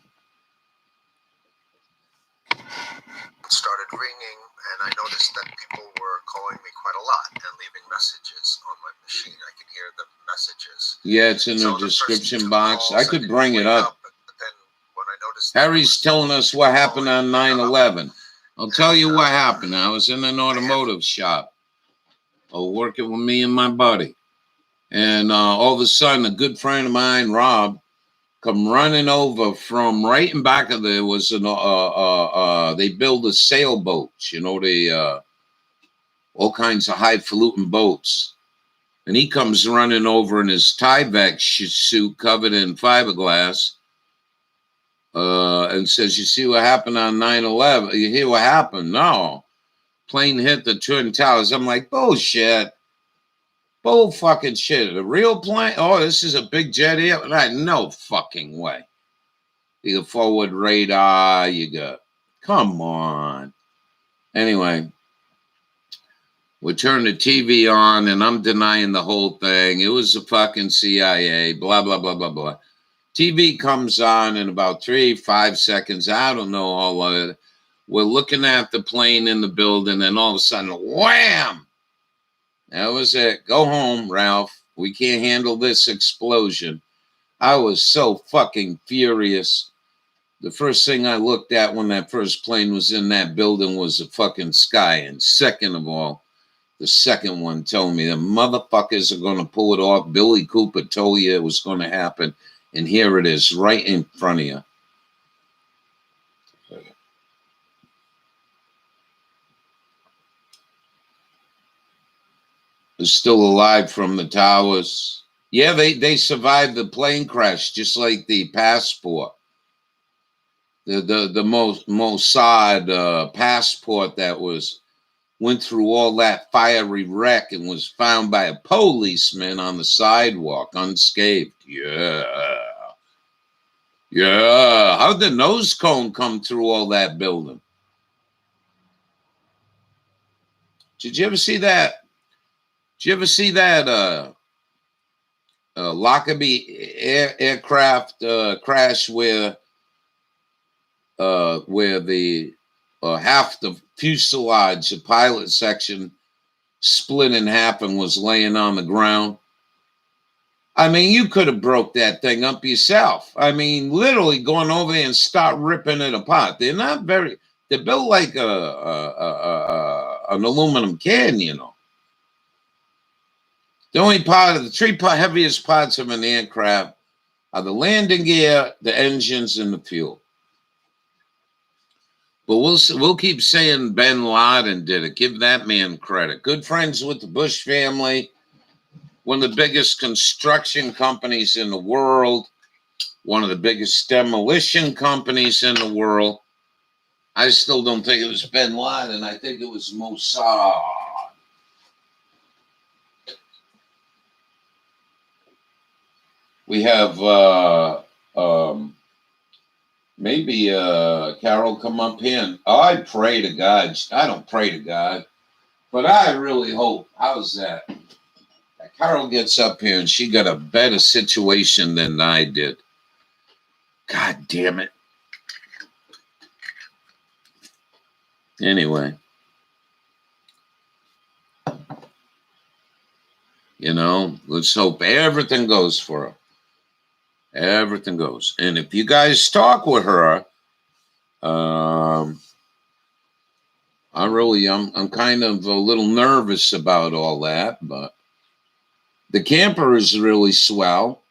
[SPEAKER 2] ringing, and I noticed that people were calling me quite a lot and leaving messages on my machine. I could hear the messages.
[SPEAKER 1] Yeah, it's in the description box. I could bring it up.
[SPEAKER 2] But then when I noticed
[SPEAKER 1] Harry's telling us what happened on 9/11. I'll tell you what happened. I was in an automotive shop, working with me and my buddy, and all of a sudden, a good friend of mine, Rob, come running over from right in back of there was an they build a sailboats, you know, they all kinds of highfalutin boats, and he comes running over in his Tyvek suit covered in fiberglass, and says, "You see what happened on 9/11? You hear what happened?" "No, plane hit the Twin Towers." I'm like, bullshit. Bull fucking shit. A real plane? Oh, this is a big jet here? No fucking way. You got forward radar, you got... Come on. Anyway, we turned the TV on, and I'm denying the whole thing. It was the fucking CIA, blah, blah, blah, blah, blah. TV comes on in about 3-5 seconds. I don't know all of it. We're looking at the plane in the building, and all of a sudden, wham! That was it. Go home, Ralph. We can't handle this explosion. I was so fucking furious. The first thing I looked at when that first plane was in that building was the fucking sky. And second of all, the second one told me the motherfuckers are going to pull it off. Billy Cooper told you it was going to happen. And here it is right in front of you. Is still alive from the towers. Yeah, they survived the plane crash, just like the passport. The Mossad passport that was went through all that fiery wreck and was found by a policeman on the sidewalk unscathed. Yeah. Yeah. How'd the nose cone come through all that building? Did you ever see that? Did you ever see that Lockerbie aircraft crash where the half the fuselage, the pilot section, split in half and was laying on the ground? I mean, you could have broke that thing up yourself. I mean, literally going over there and start ripping it apart. They're not very. They're built like an aluminum can, you know. The only part of the three heaviest parts of an aircraft are the landing gear, the engines, and the fuel. But we'll keep saying bin Laden did it. Give that man credit. Good friends with the Bush family. One of the biggest construction companies in the world. One of the biggest demolition companies in the world. I still don't think it was bin Laden. I think it was Mossad. We have maybe Carol come up here. And I pray to God. I don't pray to God, but I really hope. How's that? Carol gets up here and she got a better situation than I did. God damn it. Anyway. You know, let's hope everything goes for her. Everything goes. And if you guys talk with her, I'm kind of a little nervous about all that, but the camper is really swell.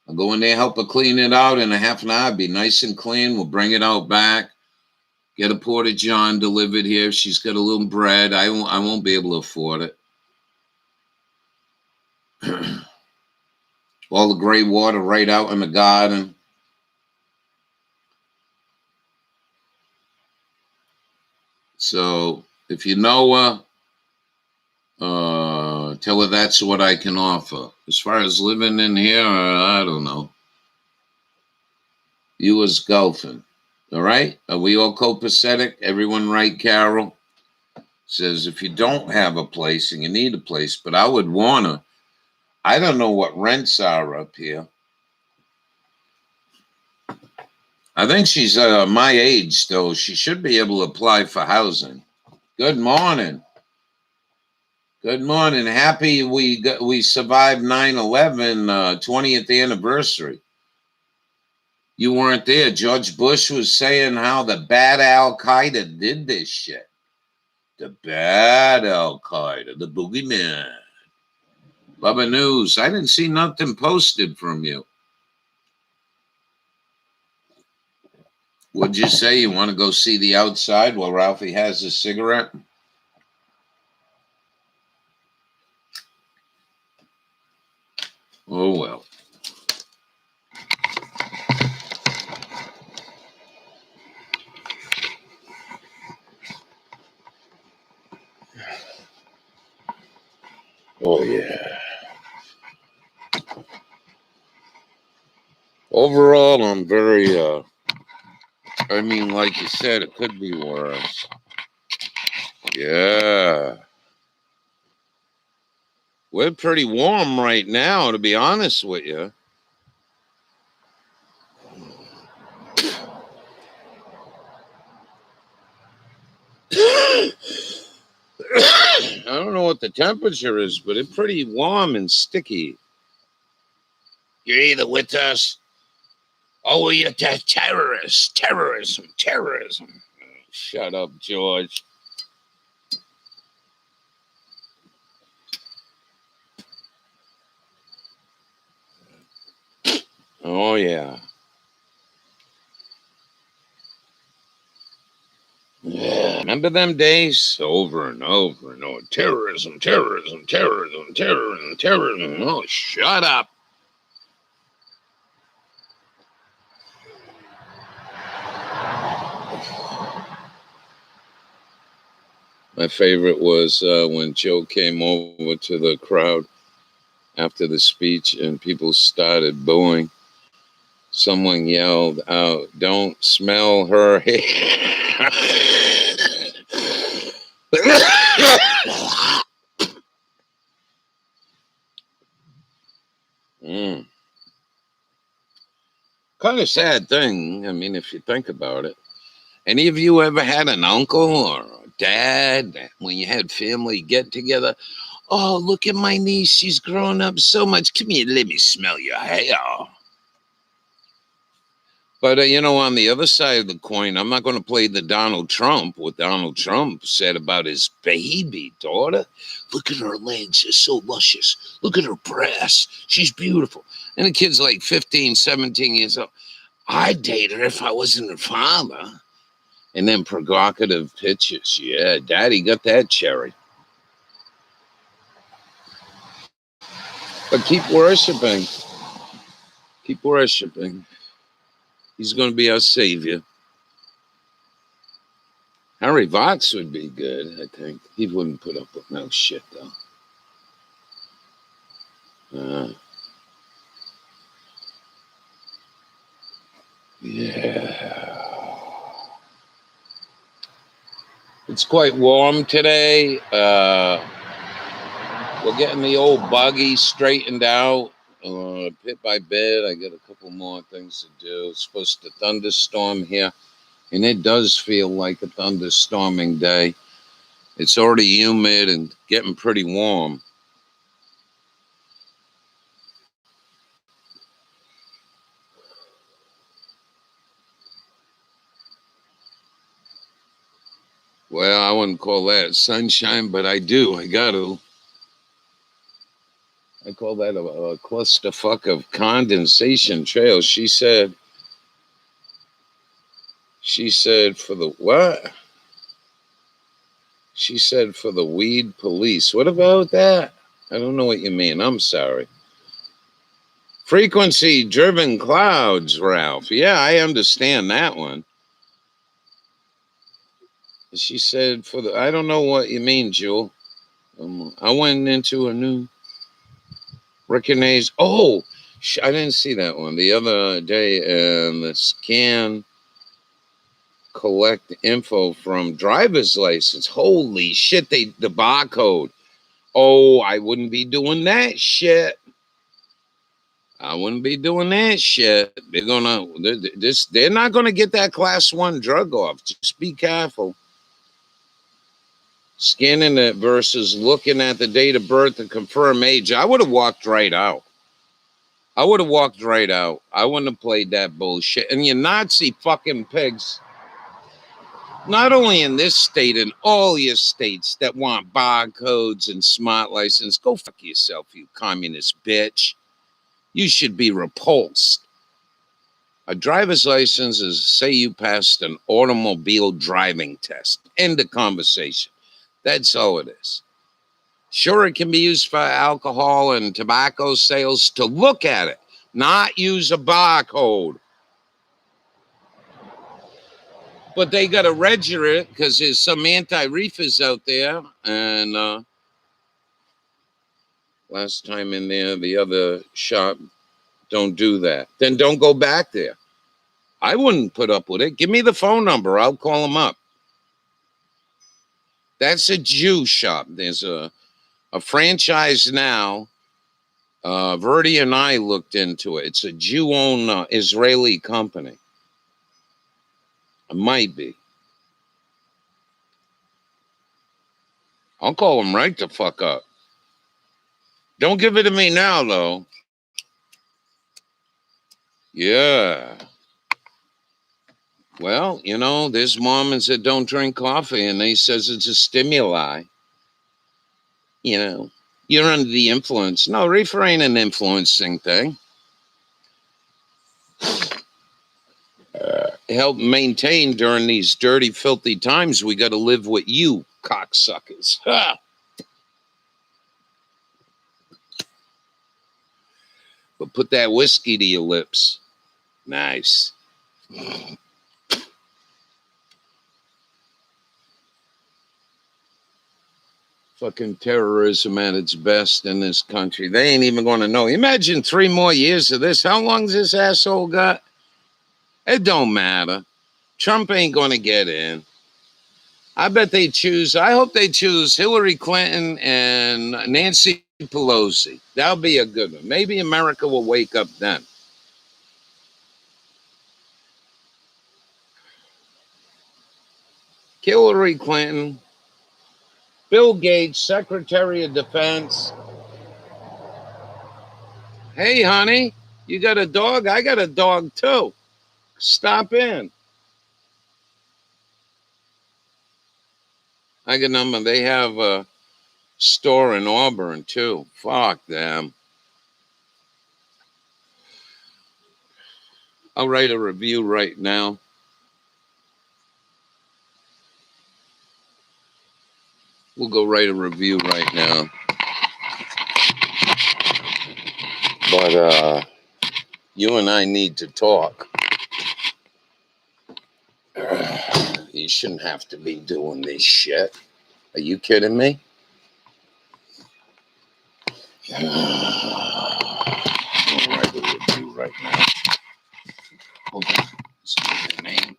[SPEAKER 1] I'll go in there, help her clean it out in a half an hour, be nice and clean. We'll bring it out back, get a Porta-John delivered here. She's got a little bread. I won't be able to afford it. All the gray water right out in the garden. So if you know her, tell her that's what I can offer. As far as living in here, I don't know. You was golfing. All right? Are we all copacetic? Everyone right, Carol? Says if you don't have a place and you need a place, but I would want to. I don't know what rents are up here. I think she's my age, though. She should be able to apply for housing. Good morning. Good morning. Happy we survived 9/11, 20th anniversary. You weren't there. George Bush was saying how the bad Al-Qaeda did this shit. The bad Al-Qaeda, the boogeyman. Bubba News. I didn't see nothing posted from you. What'd you say? You want to go see the outside while Ralphie has his cigarette? Oh, well. Oh, yeah. Overall, I'm very, I mean, like you said, it could be worse. Yeah. We're pretty warm right now, to be honest with you. I don't know what the temperature is, but it's pretty warm and sticky. You're either with us or you're terrorists. Terrorism. Shut up, George. Oh, yeah. Yeah. Remember them days? Over and over and over. Terrorism. Oh, shut up. My favorite was when Joe came over to the crowd after the speech and people started booing. Someone yelled out, "Don't smell her hair." Kind of sad thing. I mean, if you think about it. Any of you ever had an uncle or a dad when you had family get together? Oh, look at my niece. She's grown up so much. Come here, let me smell your hair. But, on the other side of the coin, I'm not going to play the Donald Trump, what Donald Trump said about his baby daughter. Look at her legs. They're so luscious. Look at her breasts. She's beautiful. And the kid's like 15, 17 years old. I'd date her if I wasn't her father. And then provocative pictures. Yeah, Daddy got that cherry. But keep worshiping. Keep worshiping. He's going to be our savior. Harry Vox would be good, I think. He wouldn't put up with no shit, though. Yeah. It's quite warm today. We're getting the old buggy straightened out. Bit by bit, I got a couple more things to do. It's supposed to thunderstorm here. And it does feel like a thunderstorming day. It's already humid and getting pretty warm. Well, I wouldn't call that sunshine, but I do. I got to. I call that a clusterfuck of condensation trails. She said for the what? She said for the weed police. What about that? I don't know what you mean. I'm sorry. Frequency driven clouds, Ralph. Yeah, I understand that one. She said for the, I don't know what you mean, Jewel. I went into a new recognize. Oh, I didn't see that one the other day. And the scan collect info from driver's license. Holy shit! The barcode. Oh, I wouldn't be doing that shit. I wouldn't be doing that shit. They're not gonna get that class 1 drug off. Just be careful. Scanning it versus looking at the date of birth to confirm age. I would have walked right out. I wouldn't have played that bullshit. And you Nazi fucking pigs, not only in this state, in all your states that want barcodes and smart license, go fuck yourself, you communist bitch. You should be repulsed. A driver's license is, say you passed an automobile driving test. End of conversation. That's all it is. Sure, it can be used for alcohol and tobacco sales to look at it, not use a barcode. But they got to register it because there's some anti-reefers out there. And last time in there, the other shop, don't do that. Then don't go back there. I wouldn't put up with it. Give me the phone number. I'll call them up. That's a Jew shop. There's a franchise now. Verdi and I looked into it. It's a Jew-owned Israeli company. It might be. I'll call them right the fuck up. Don't give it to me now, though. Yeah. Well, there's Mormons that don't drink coffee, and they says it's a stimuli. You're under the influence. No, reefer ain't an influencing thing. Help maintain during these dirty, filthy times. We got to live with you, cocksuckers. Ha! But put that whiskey to your lips. Nice. Fucking terrorism at its best in this country. They ain't even going to know. Imagine 3 more years of this. How long's this asshole got? It don't matter. Trump ain't going to get in. I bet they choose. I hope they choose Hillary Clinton and Nancy Pelosi. That'll be a good one. Maybe America will wake up then. Hillary Clinton, Bill Gates, Secretary of Defense. Hey, honey, you got a dog? I got a dog too. Stop in. I got a number. They have a store in Auburn too. Fuck them. I'll write a review right now. We'll go write a review right now. But you and I need to talk. You shouldn't have to be doing this shit. Are you kidding me? I'll write a review right now. Hold on. Let's give it a name.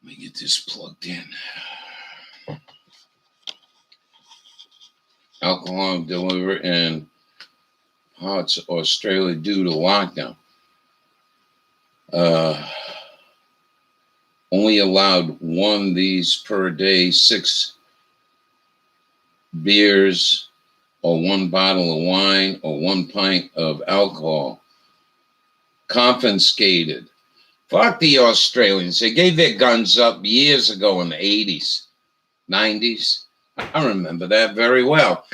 [SPEAKER 1] Let me get this plugged in. Alcohol delivered in parts of Australia due to lockdown. Only allowed one these per day, 6 beers or 1 bottle of wine or 1 pint of alcohol. Confiscated. Fuck the Australians. They gave their guns up years ago in the 80s, 90s. I remember that very well.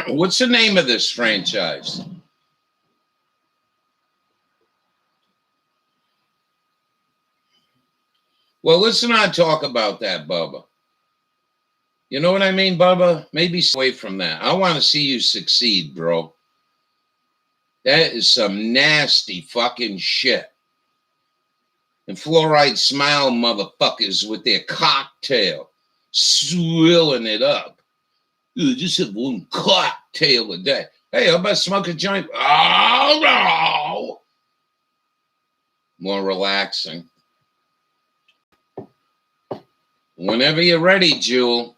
[SPEAKER 1] What's the name of this franchise? Well, let's not talk about that, Bubba. You know what I mean, Bubba? Maybe stay away from that. I want to see you succeed, bro. That is some nasty fucking shit. And Fluoride Smile motherfuckers with their cocktail, swilling it up. You just have 1 cocktail a day. Hey, how about smoke a joint? Oh, no. More relaxing. Whenever you're ready, Jewel.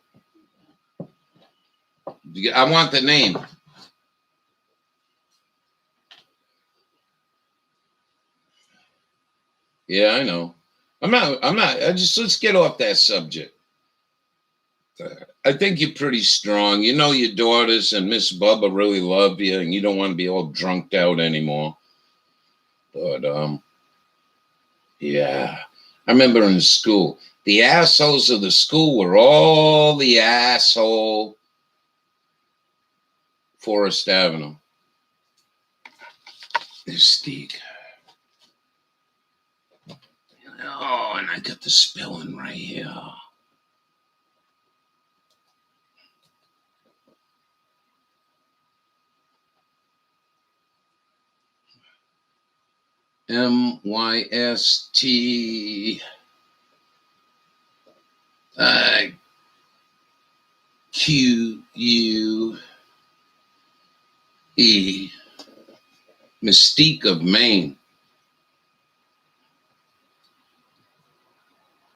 [SPEAKER 1] I want the name. Yeah, I know. Let's get off that subject. I think you're pretty strong. You know your daughters and Miss Bubba really love you, and you don't want to be all drunked out anymore. But, yeah. I remember in school, the assholes of the school were all the asshole Forest Avenue. There's steak. Oh, and I got the spilling right here. MYST QUE. Mystique of Maine.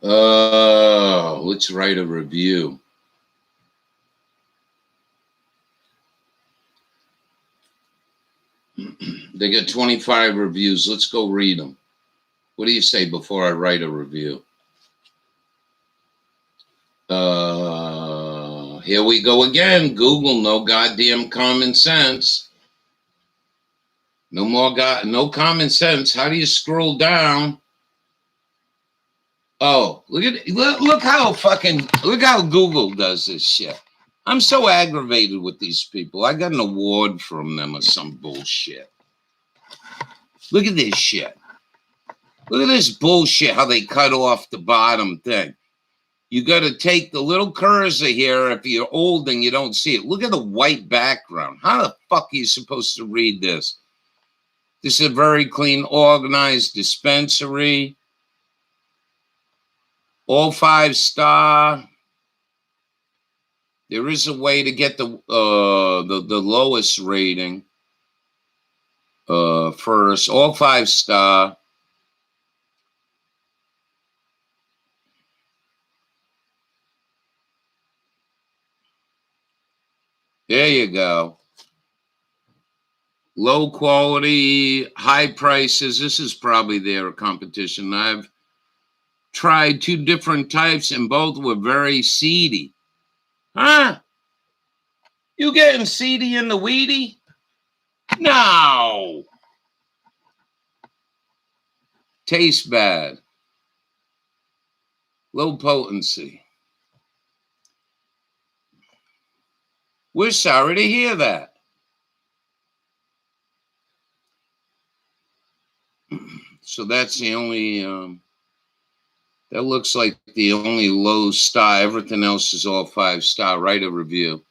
[SPEAKER 1] Let's write a review. They got 25 reviews. Let's go read them. What do you say before I write a review? Here we go again. Google, no goddamn common sense. No common sense. How do you scroll down? Oh, look how Google does this shit. I'm so aggravated with these people. I got an award from them or some bullshit. Look at this shit. Look at this bullshit, how they cut off the bottom thing. You got to take the little cursor here if you're old and you don't see it. Look at the white background. How the fuck are you supposed to read this? This is a very clean, organized dispensary. All 5-star. There is a way to get the lowest rating first. All 5-star. There you go. Low quality, high prices. This is probably their competition. I've tried 2 different types and both were very seedy. Huh? You getting seedy in the weedy? No. Tastes bad. Low potency. We're sorry to hear that. So that's the only, that looks like the only low star. Everything else is all 5-star. Write a review.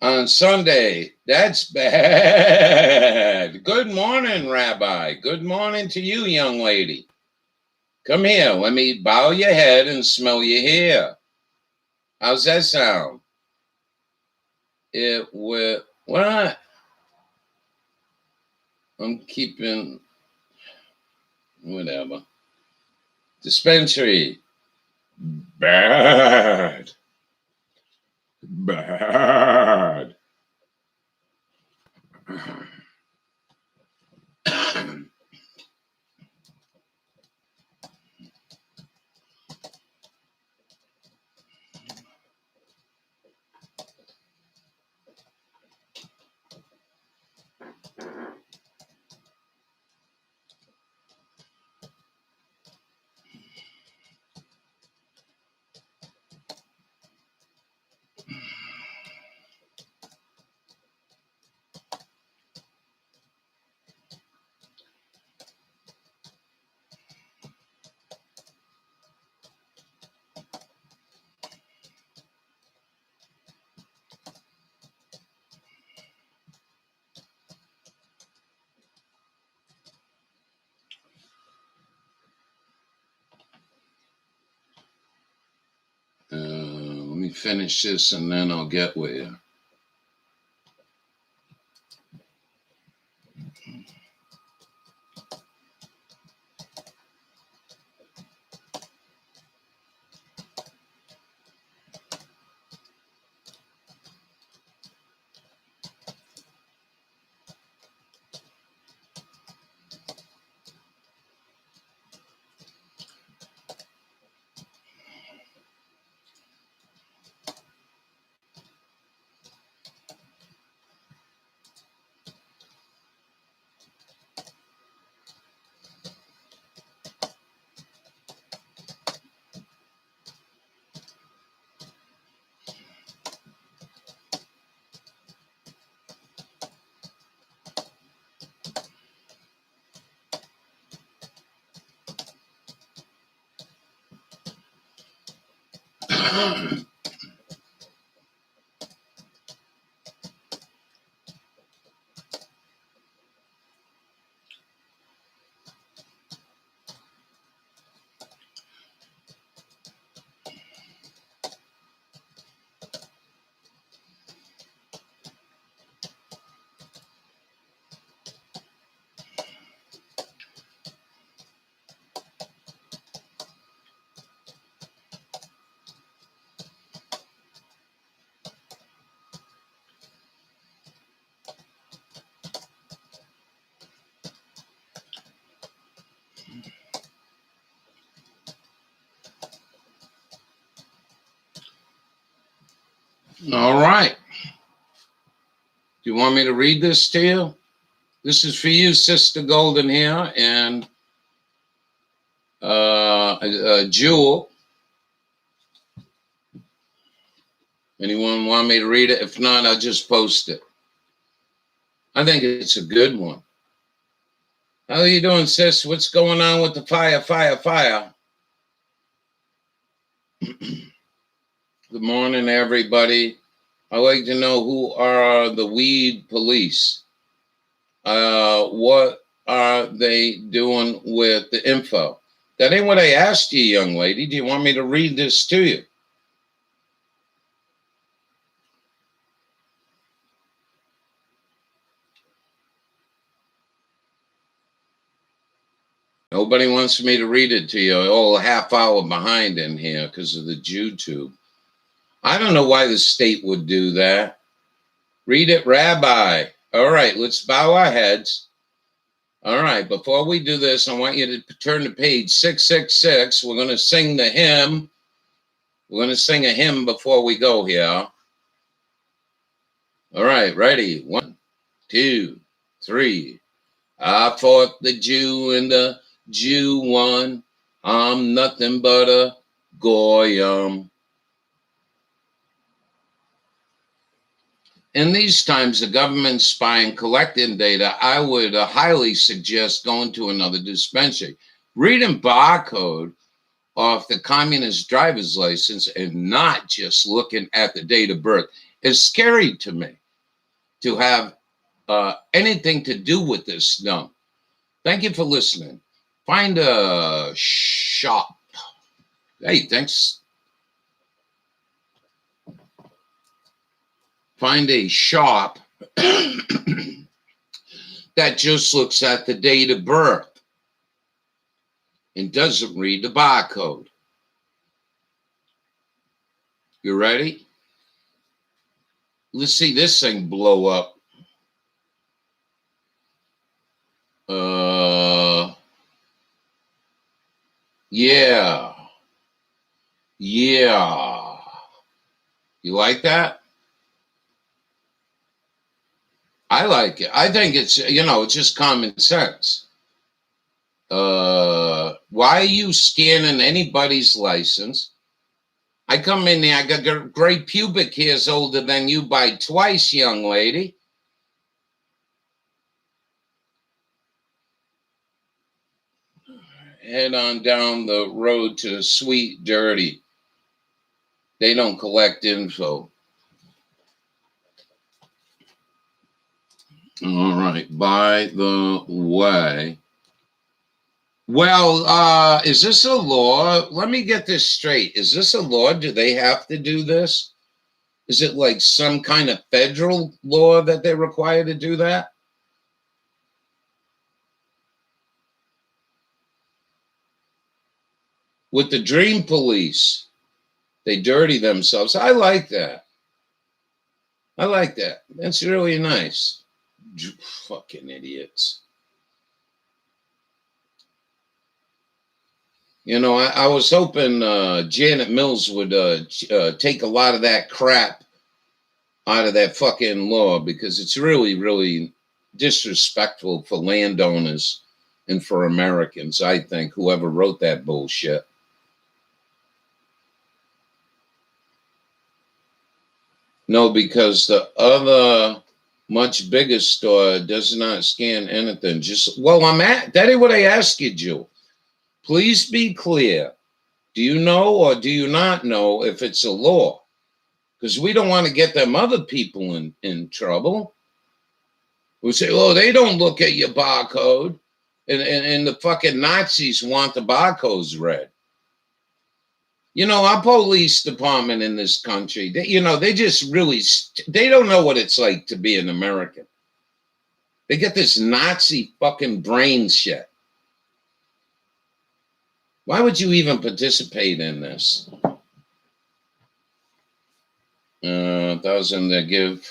[SPEAKER 1] On Sunday, that's bad. Good morning, Rabbi. Good morning to you, young lady. Come here. Let me bow your head and smell your hair. How's that sound? It will. What? I'm keeping. Whatever. Dispensary. Bad. Bad. Let me finish this and then I'll get with you. All right. Do you want me to read this to you? This is for you, Sister Golden here, and Jewel. Anyone want me to read it? If not, I'll just post it. I think it's a good one. How are you doing, sis? What's going on with the fire? Good morning, everybody. I'd like to know who are the weed police. What are they doing with the info? That ain't what I asked you, young lady. Do you want me to read this to you? Nobody wants me to read it to you. Oh, a half hour behind in here because of the YouTube. I don't know why the state would do that. Read it, Rabbi. All right, let's bow our heads. All right, before we do this, I want you to turn to page 666. We're going to sing the hymn. We're going to sing a hymn before we go here. All right, ready? 1, 2, 3. I fought the Jew and the Jew won. I'm nothing but a goyim. In these times, the government spying, collecting data, I would highly suggest going to another dispensary. Reading barcode off the communist driver's license and not just looking at the date of birth is scary to me to have anything to do with this dump. Thank you for listening. Find a shop. Hey, thanks. Find a shop that just looks at the date of birth and doesn't read the barcode. You ready? Let's see this thing blow up. Yeah. Yeah. You like that? I like it. I think it's, it's just common sense. Why are you scanning anybody's license? I come in there, I got great pubic hairs older than you by twice, young lady. Head on down the road to Sweet Dirty. They don't collect info. All right. By the way, well, is this a law? Let me get this straight. Is this a law? Do they have to do this? Is it like some kind of federal law that they're required to do that? With the Dream Police, they dirty themselves. I like that. I like that. That's really nice. Fucking idiots. I was hoping Janet Mills would take a lot of that crap out of that fucking law because it's really, really disrespectful for landowners and for Americans, I think, whoever wrote that bullshit. No, because the other much bigger store does not scan anything. That ain't what I asked you, Jill. Please be clear. Do you know or do you not know if it's a law? Because we don't want to get them other people in trouble. We say, oh, they don't look at your barcode. And the fucking Nazis want the barcodes read. Our police department in this country, they just really, they don't know what it's like to be an American. They get this Nazi fucking brain shit. Why would you even participate in this? 1,000 they give.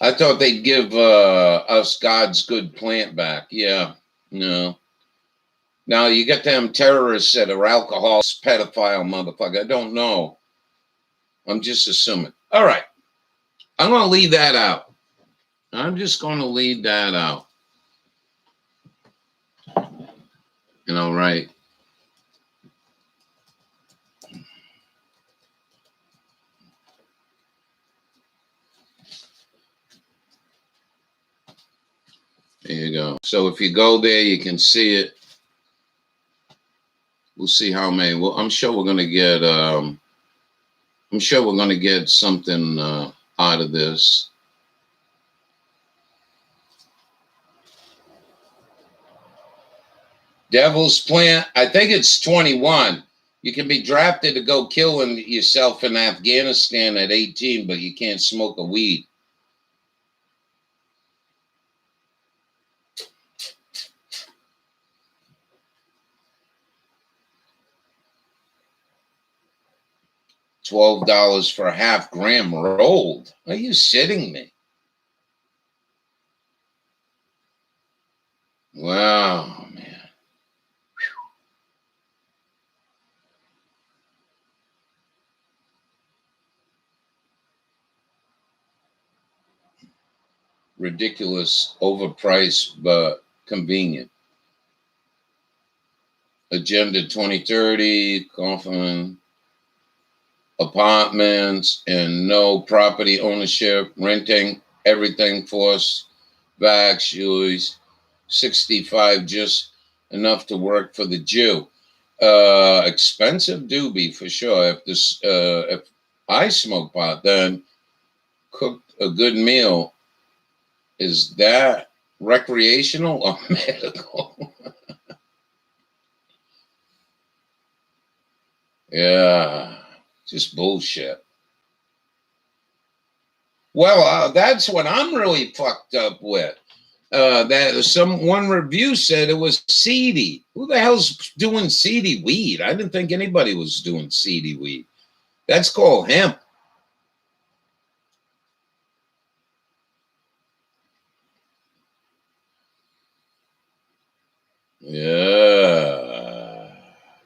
[SPEAKER 1] I thought they'd give us God's good plant back. Yeah, no. Now you get them terrorists that are alcoholics, pedophile motherfucker. I don't know. I'm just assuming. All right. I'm going to leave that out. I'm just going to leave that out. Right. There you go. So if you go there, you can see it. We'll see how many. Well, I'm sure we're going to get. Something out of this. Devil's Plant, I think it's 21. You can be drafted to go killing yourself in Afghanistan at 18, but you can't smoke a weed. $12 for a half gram rolled. Are you shitting me? Wow, man. Ridiculous, overpriced, but convenient. Agenda 2030, Coffin, apartments, and no property ownership, renting, everything forced, vax, shoes, 65, just enough to work for the Jew. Expensive doobie for sure. If I smoke pot, then cooked a good meal. Is that recreational or medical? Yeah, just bullshit. Well, that's what I'm really fucked up with. That one review said it was seedy. Who the hell's doing seedy weed? I didn't think anybody was doing seedy weed. That's called hemp. Yeah.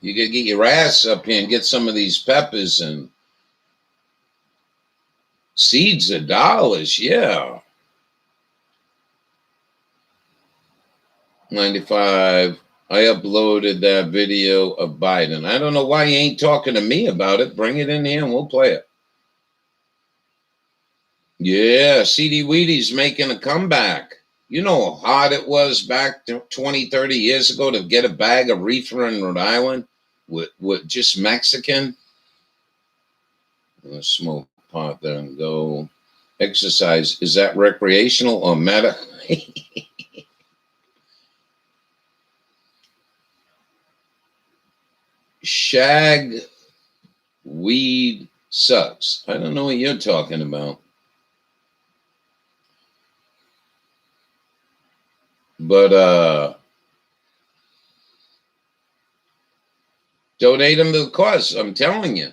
[SPEAKER 1] You gotta get your ass up here and get some of these peppers and seeds of dollars. Yeah. 95. I uploaded that video of Biden. I don't know why you ain't talking to me about it. Bring it in here and we'll play it. Yeah, CD Weedy's making a comeback. You know how hard it was back 20, 30 years ago to get a bag of reefer in Rhode Island with just Mexican? Let's smoke pot then go. Exercise, is that recreational or meta? Shag weed sucks. I don't know what you're talking about. But donate them to the cause. I'm telling you.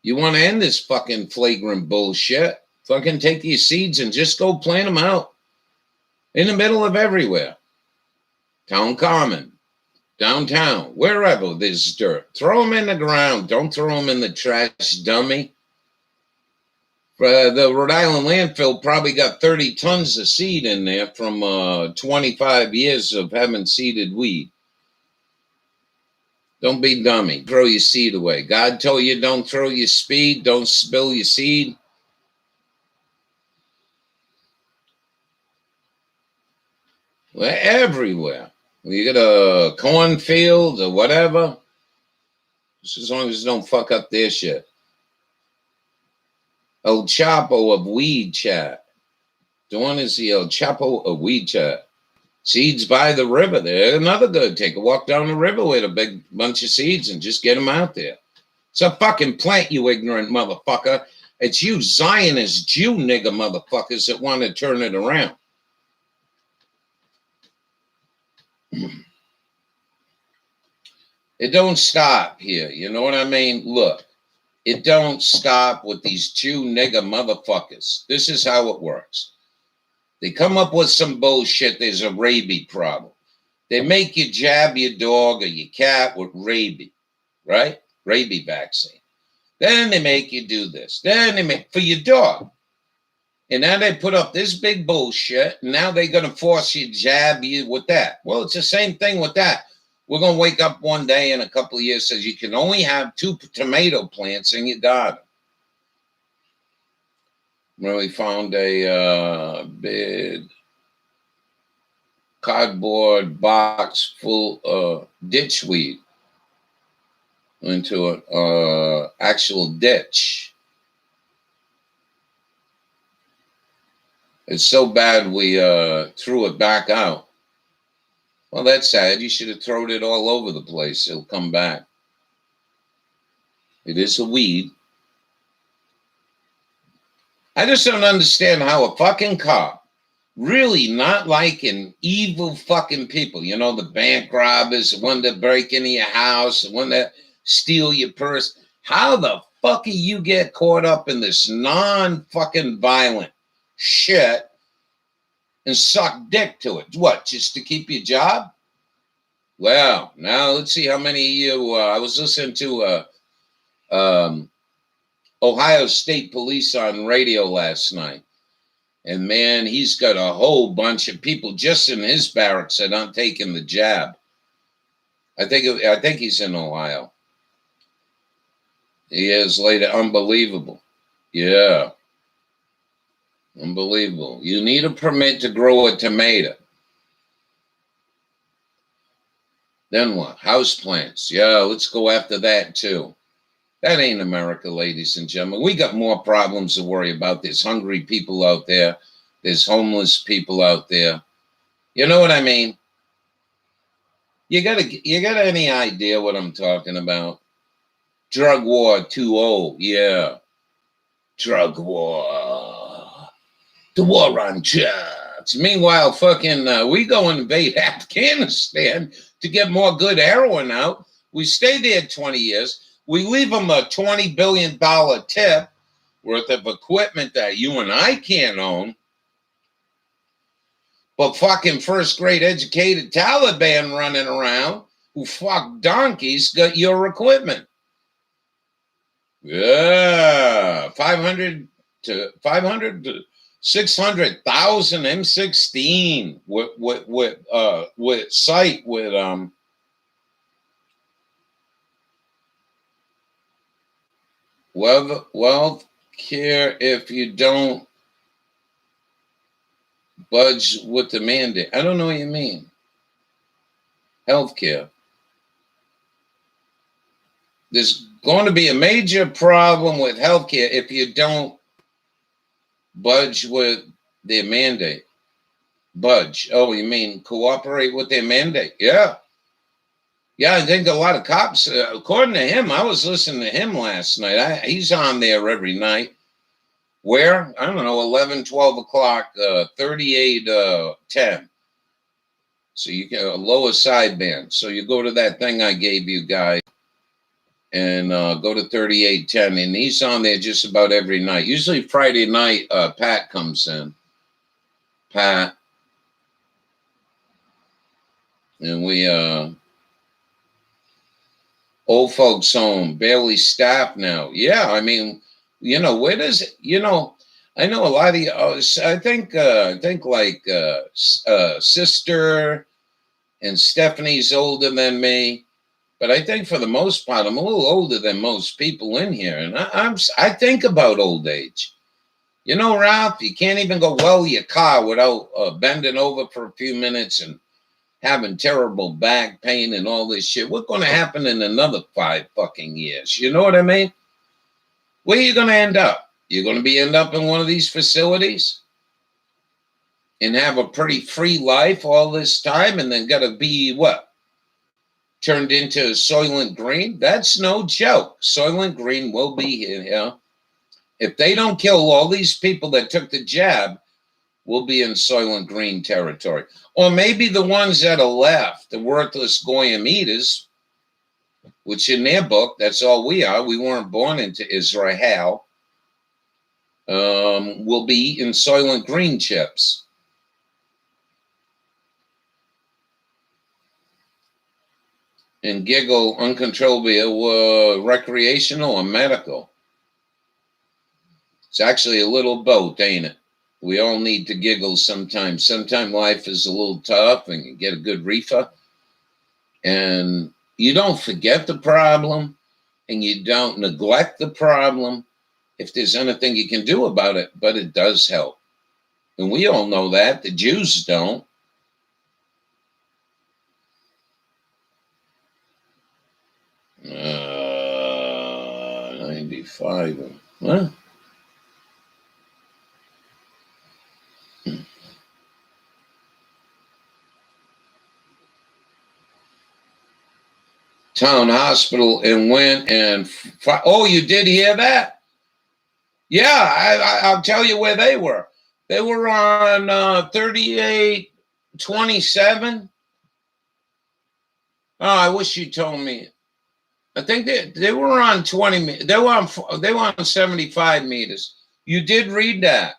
[SPEAKER 1] You want to end this fucking flagrant bullshit? Fucking take these seeds and just go plant them out in the middle of everywhere. Town Common, downtown, wherever there's dirt. Throw them in the ground. Don't throw them in the trash, dummy. The Rhode Island landfill probably got 30 tons of seed in there from 25 years of having seeded weed. Don't be dummy. Throw your seed away. God told you don't throw your seed. Don't spill your seed. We're everywhere. You got a cornfield or whatever. Just as long as you don't fuck up their shit. El Chapo of weed chat. Dawn is the El Chapo of weed chat. Seeds by the river. They're another good. Take a walk down the river with a big bunch of seeds and just get them out there. It's a fucking plant, you ignorant motherfucker. It's you Zionist Jew nigger motherfuckers that want to turn it around. It don't stop here. You know what I mean? Look, it don't stop with these Jew nigger motherfuckers. This is how it works. They come up with some bullshit. There's a rabies problem. They make you jab your dog or your cat with rabies, right? Rabies vaccine. Then they make you do this. Then they make for your dog. And now they put up this big bullshit. And now they're going to force you to jab you with that. Well, it's the same thing with that. We're going to wake up one day in a couple of years says you can only have 2 tomato plants in your garden. Really found a big cardboard box full of ditchweed into an actual ditch. It's so bad we threw it back out. Well, that's sad. You should have thrown it all over the place. It'll come back. It is a weed. I just don't understand how a fucking cop, really not liking evil fucking people, you know, the bank robbers, the one that break into your house, the one that steal your purse. How the fuck do you get caught up in this non-fucking violent shit and suck dick to it? What, just to keep your job? Well, now let's see how many of you, I was listening to Ohio State Police on radio last night. And man, he's got a whole bunch of people just in his barracks that aren't taking the jab. I think he's in Ohio. He is later. Unbelievable. Yeah. Unbelievable. You need a permit to grow a tomato. Then what? House plants. Yeah, let's go after that too. That ain't America, ladies and gentlemen. We got more problems to worry about. There's hungry people out there. There's homeless people out there. You know what I mean? You got any idea what I'm talking about? Drug war 2.0. Yeah. Drug war. The war on drugs. Meanwhile, fucking, we go invade Afghanistan to get more good heroin out. We stay there 20 years. We leave them a $20 billion tip worth of equipment that you and I can't own. But fucking first grade educated Taliban running around who fuck donkeys got your equipment. Yeah, 500 to 600,000 M16 with sight with wealth care if you don't budge with the mandate. I don't know what you mean. Healthcare. There's going to be a major problem with healthcare if you don't budge with their mandate. Budge. Oh, you mean cooperate with their mandate? Yeah. Yeah, I think a lot of cops, according to him, I was listening to him last night. He's on there every night. Where? I don't know, 11, 12 o'clock, 3810. So you get a lower sideband. So you go to that thing I gave you guys and go to 3810. And he's on there just about every night. Usually Friday night, Pat comes in. Pat. And we, old folks home, barely staffed now. Yeah, I mean, you know, where does it, you know, I know a lot of you, I think like Sister and Stephanie's older than me, but I think for the most part, I'm a little older than most people in here. And I think about old age. You know, Ralph, you can't even go well your car without bending over for a few minutes and having terrible back pain and all this shit. What's going to happen in another 5 fucking years? You know what I mean? Where are you going to end up? You're going to end up in one of these facilities and have a pretty free life all this time and then got to be what? Turned into Soylent Green? That's no joke. Soylent Green will be here. If they don't kill all these people that took the jab, we'll be in Soylent Green territory. Or maybe the ones that are left, the worthless Goyim eaters, which in their book, that's all we are. We weren't born into Israel. Will be eating Soylent Green chips. And giggle uncontrollably, recreational or medical. It's actually a little both, ain't it? We all need to giggle sometimes. Sometimes life is a little tough and you get a good reefer. And you don't forget the problem and you don't neglect the problem if there's anything you can do about it, but it does help. And we all know that. The Jews don't. Uh, 95. What? town hospital and went and oh, you did hear that? Yeah, I'll tell you where they were. They were on 3827. Oh, I wish you told me. I think they were on 20. They were on 75 meters. You did read that.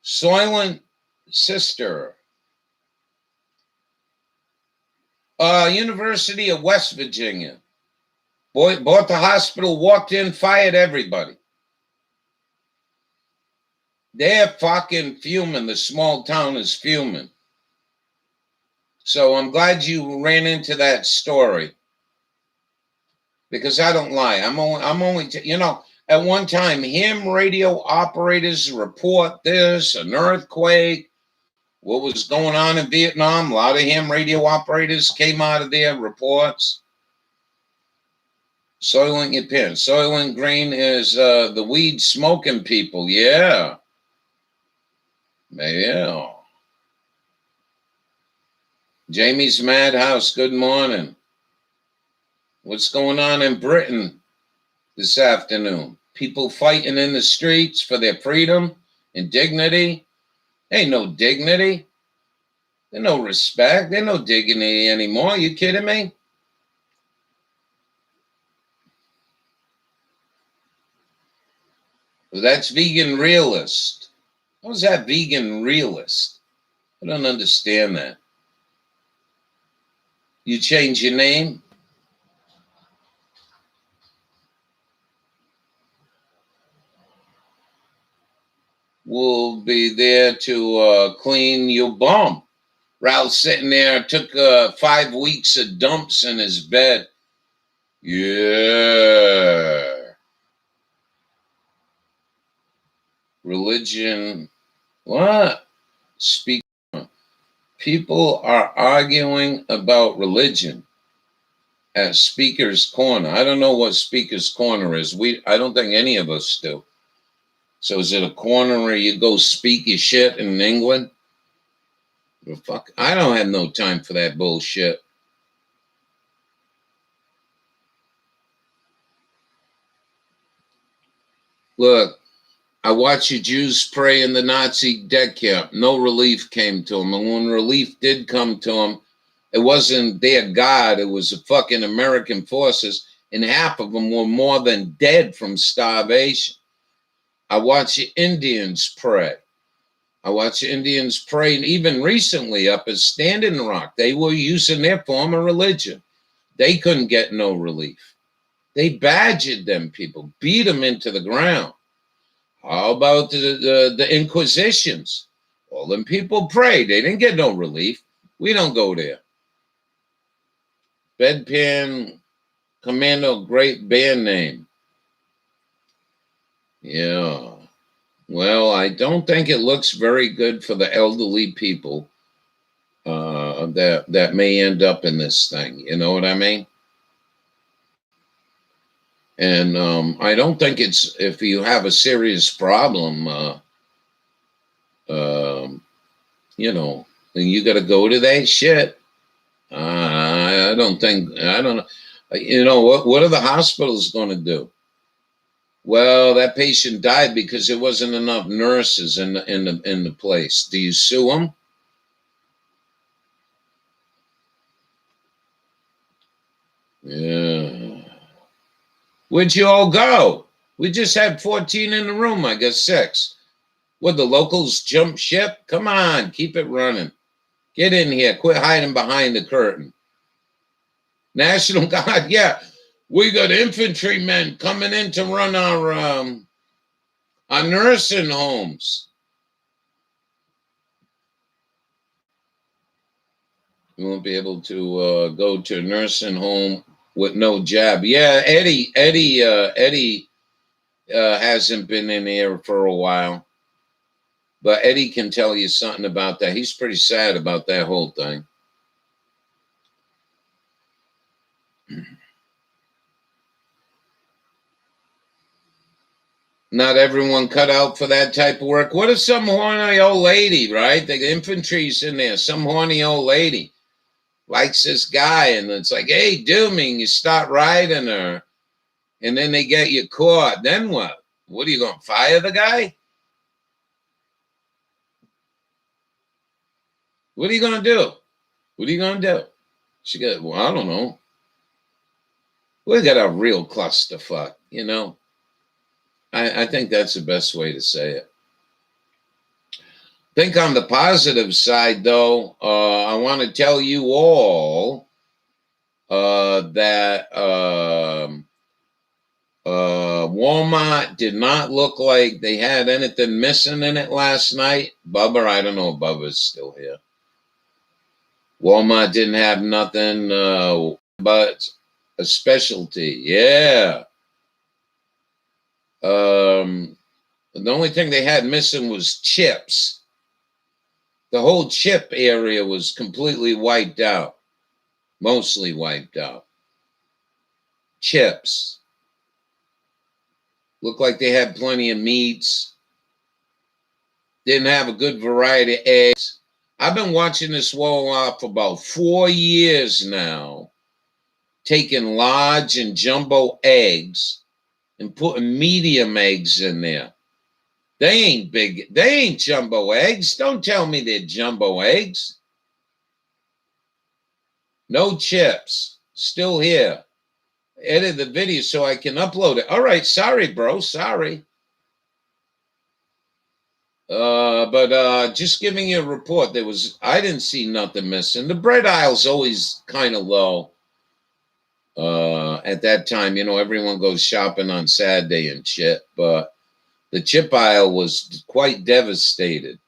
[SPEAKER 1] Soylent sister. University of West Virginia. Boy, bought the hospital, walked in, fired everybody. They're fucking fuming. The small town is fuming. So I'm glad you ran into that story. Because I don't lie. I'm only at one time, ham radio operators report this, an earthquake, what was going on in Vietnam. A lot of ham radio operators came out of their reports. Soylent your pin. Soylent Green is the weed smoking people. Yeah. Yeah. Jamie's Madhouse, good morning. What's going on in Britain this afternoon? People fighting in the streets for their freedom and dignity. Ain't no dignity. There's no respect. There's no dignity anymore. You kidding me? Well, that's vegan realist. How's that vegan realist? I don't understand that. You change your name? We'll be there to clean your bum. Ralph's sitting there, took 5 weeks of dumps in his bed. Yeah. Religion. What? Speak. People are arguing about religion at Speaker's Corner. I don't know what Speaker's Corner is. I don't think any of us do. So is it a corner where you go speak your shit in England? Well, fuck, I don't have no time for that bullshit. Look, I watched the Jews pray in the Nazi death camp. No relief came to them. And when relief did come to them, it wasn't their God. It was the fucking American forces. And half of them were more than dead from starvation. I watched the Indians pray. I watched the Indians pray, and even recently up at Standing Rock, they were using their form of religion. They couldn't get no relief. They badgered them people, beat them into the ground. How about the Inquisitions? All them people prayed. They didn't get no relief. We don't go there. Bedpan Commando, great band name. Yeah. Well, I don't think it looks very good for the elderly people that may end up in this thing. You know what I mean? And I don't think it's, if you have a serious problem, you know, then you got to go to that shit. I don't know. You know, what are the hospitals going to do? Well, that patient died because there wasn't enough nurses in the place. Do you sue them? Yeah. Where'd you all go? We just had 14 in the room. I guess 6. Would the locals jump ship? Come on, keep it running. Get in here. Quit hiding behind the curtain. National Guard, yeah. We got infantrymen coming in to run our nursing homes. You won't be able to go to a nursing home with no jab. Yeah, Eddie hasn't been in here for a while. But Eddie can tell you something about that. He's pretty sad about that whole thing. Not everyone cut out for that type of work. What if some horny old lady, right? The infantry's in there, some horny old lady. likes this guy, and it's like, hey, do me, and you start riding her, and then they get you caught. Then what? What are you going to fire the guy? What are you going to do? What are you going to do? She goes, well, I don't know. We got a real clusterfuck, you know. I think that's the best way to say it. I think on the positive side, though, I want to tell you all that Walmart did not look like they had anything missing in it last night. Bubba, I don't know if Bubba's still here. Walmart didn't have nothing but a specialty. Yeah. The only thing they had missing was chips. The whole chip area was completely wiped out. Mostly wiped out. Chips. Looked like they had plenty of meats. Didn't have a good variety of eggs. I've been watching this Walmart for about 4 years now, taking large and jumbo eggs and putting medium eggs in there. They ain't big. They ain't jumbo eggs. Don't tell me they're jumbo eggs. No chips. Still here. Edit the video so I can upload it. All right. Sorry, bro. Sorry. But just giving you a report. I didn't see nothing missing. The bread aisle's always kind of low. At that time, you know, everyone goes shopping on Saturday and shit, but the chip aisle was quite devastated.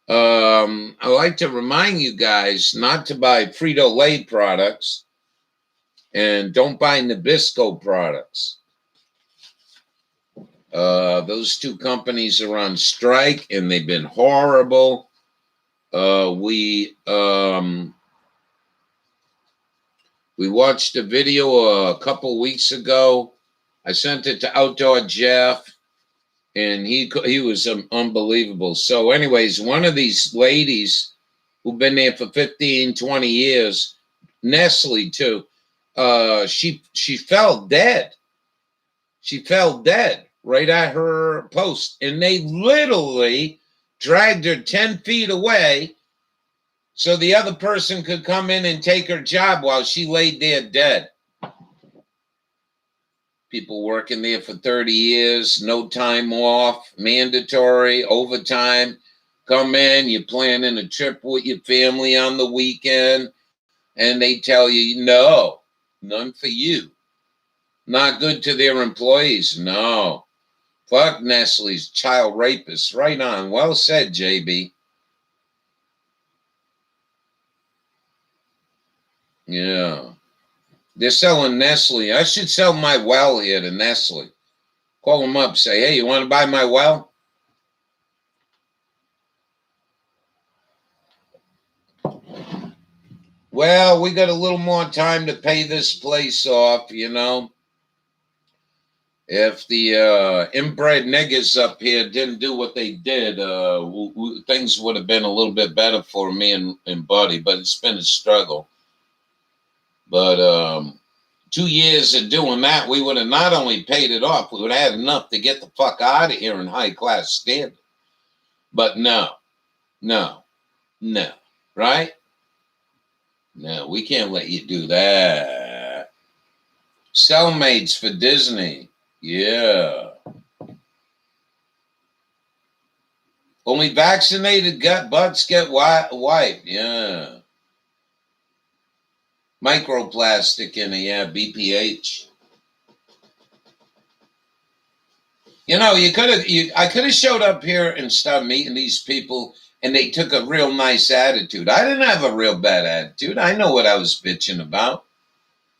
[SPEAKER 1] I like to remind you guys not to buy Frito-Lay products and don't buy Nabisco products. Those two companies are on strike and they've been horrible. We watched a video a couple weeks ago. I sent it to Outdoor Jeff, and he was unbelievable. So anyways, one of these ladies who've been there for 15, 20 years, Nestle too, she fell dead. She fell dead right at her post. And they literally dragged her 10 feet away so the other person could come in and take her job while she laid there dead. People working there for 30 years, no time off, mandatory, overtime. Come in, you're planning a trip with your family on the weekend, and they tell you, no, none for you. Not good to their employees, no. Fuck Nestle's child rapists. Right on. Well said, JB. Yeah. They're selling Nestle. I should sell my well here to Nestle. Call them up, say, hey, you want to buy my well? Well, we got a little more time to pay this place off, you know. If the inbred niggas up here didn't do what they did, things would have been a little bit better for me and Buddy, but it's been a struggle. But 2 years of doing that, we would have not only paid it off, we would have had enough to get the fuck out of here in high class standard. But no, right? No, we can't let you do that. Cellmates for Disney. Yeah. Only vaccinated butts get wiped. Yeah. Microplastic in it, yeah, BPH. You know, I could have showed up here and started meeting these people, and they took a real nice attitude. I didn't have a real bad attitude. I know what I was bitching about.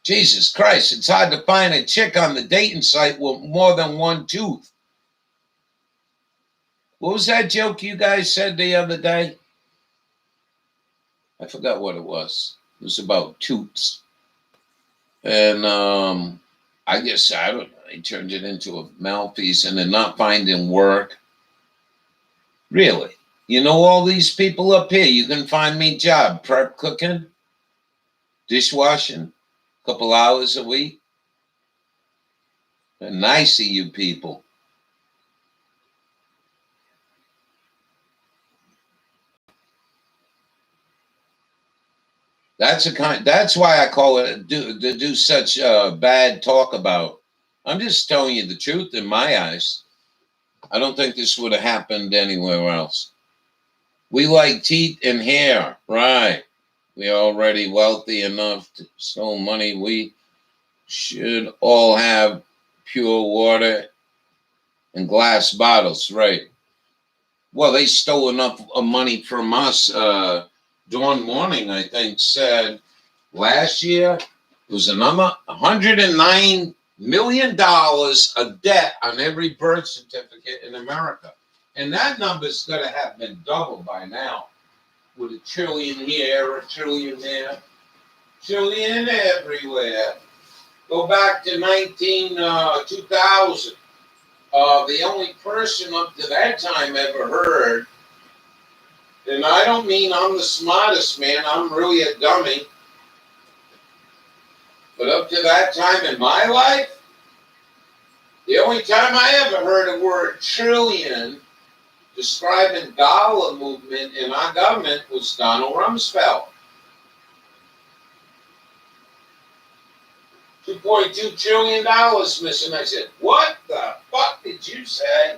[SPEAKER 1] Jesus Christ, it's hard to find a chick on the dating site with more than one tooth. What was that joke you guys said the other day? I forgot what it was. It was about tooths. And I guess, I don't know, they turned it into a mouthpiece and they're not finding work. Really? You know all these people up here, you can find me job, prep cooking? Dishwashing, a couple hours a week. Nice of you people. That's why I call it do such bad talk about. I'm just telling you the truth in my eyes. I don't think this would have happened anywhere else. We like teeth and hair, right? We're already wealthy enough to steal money. We should all have pure water and glass bottles, right? Well, they stole enough money from us. Dawn Morning, I think, said last year it was another $109 million of debt on every birth certificate in America. And that number's got to have been doubled by now. With a trillion here, a trillion there, trillion everywhere. Go back to 2000. The only person up to that time ever heard, and I don't mean I'm the smartest man, I'm really a dummy, but up to that time in my life, the only time I ever heard the word trillion describing dollar movement in our government was Donald Rumsfeld. $2.2 trillion missing. I said, what the fuck did you say?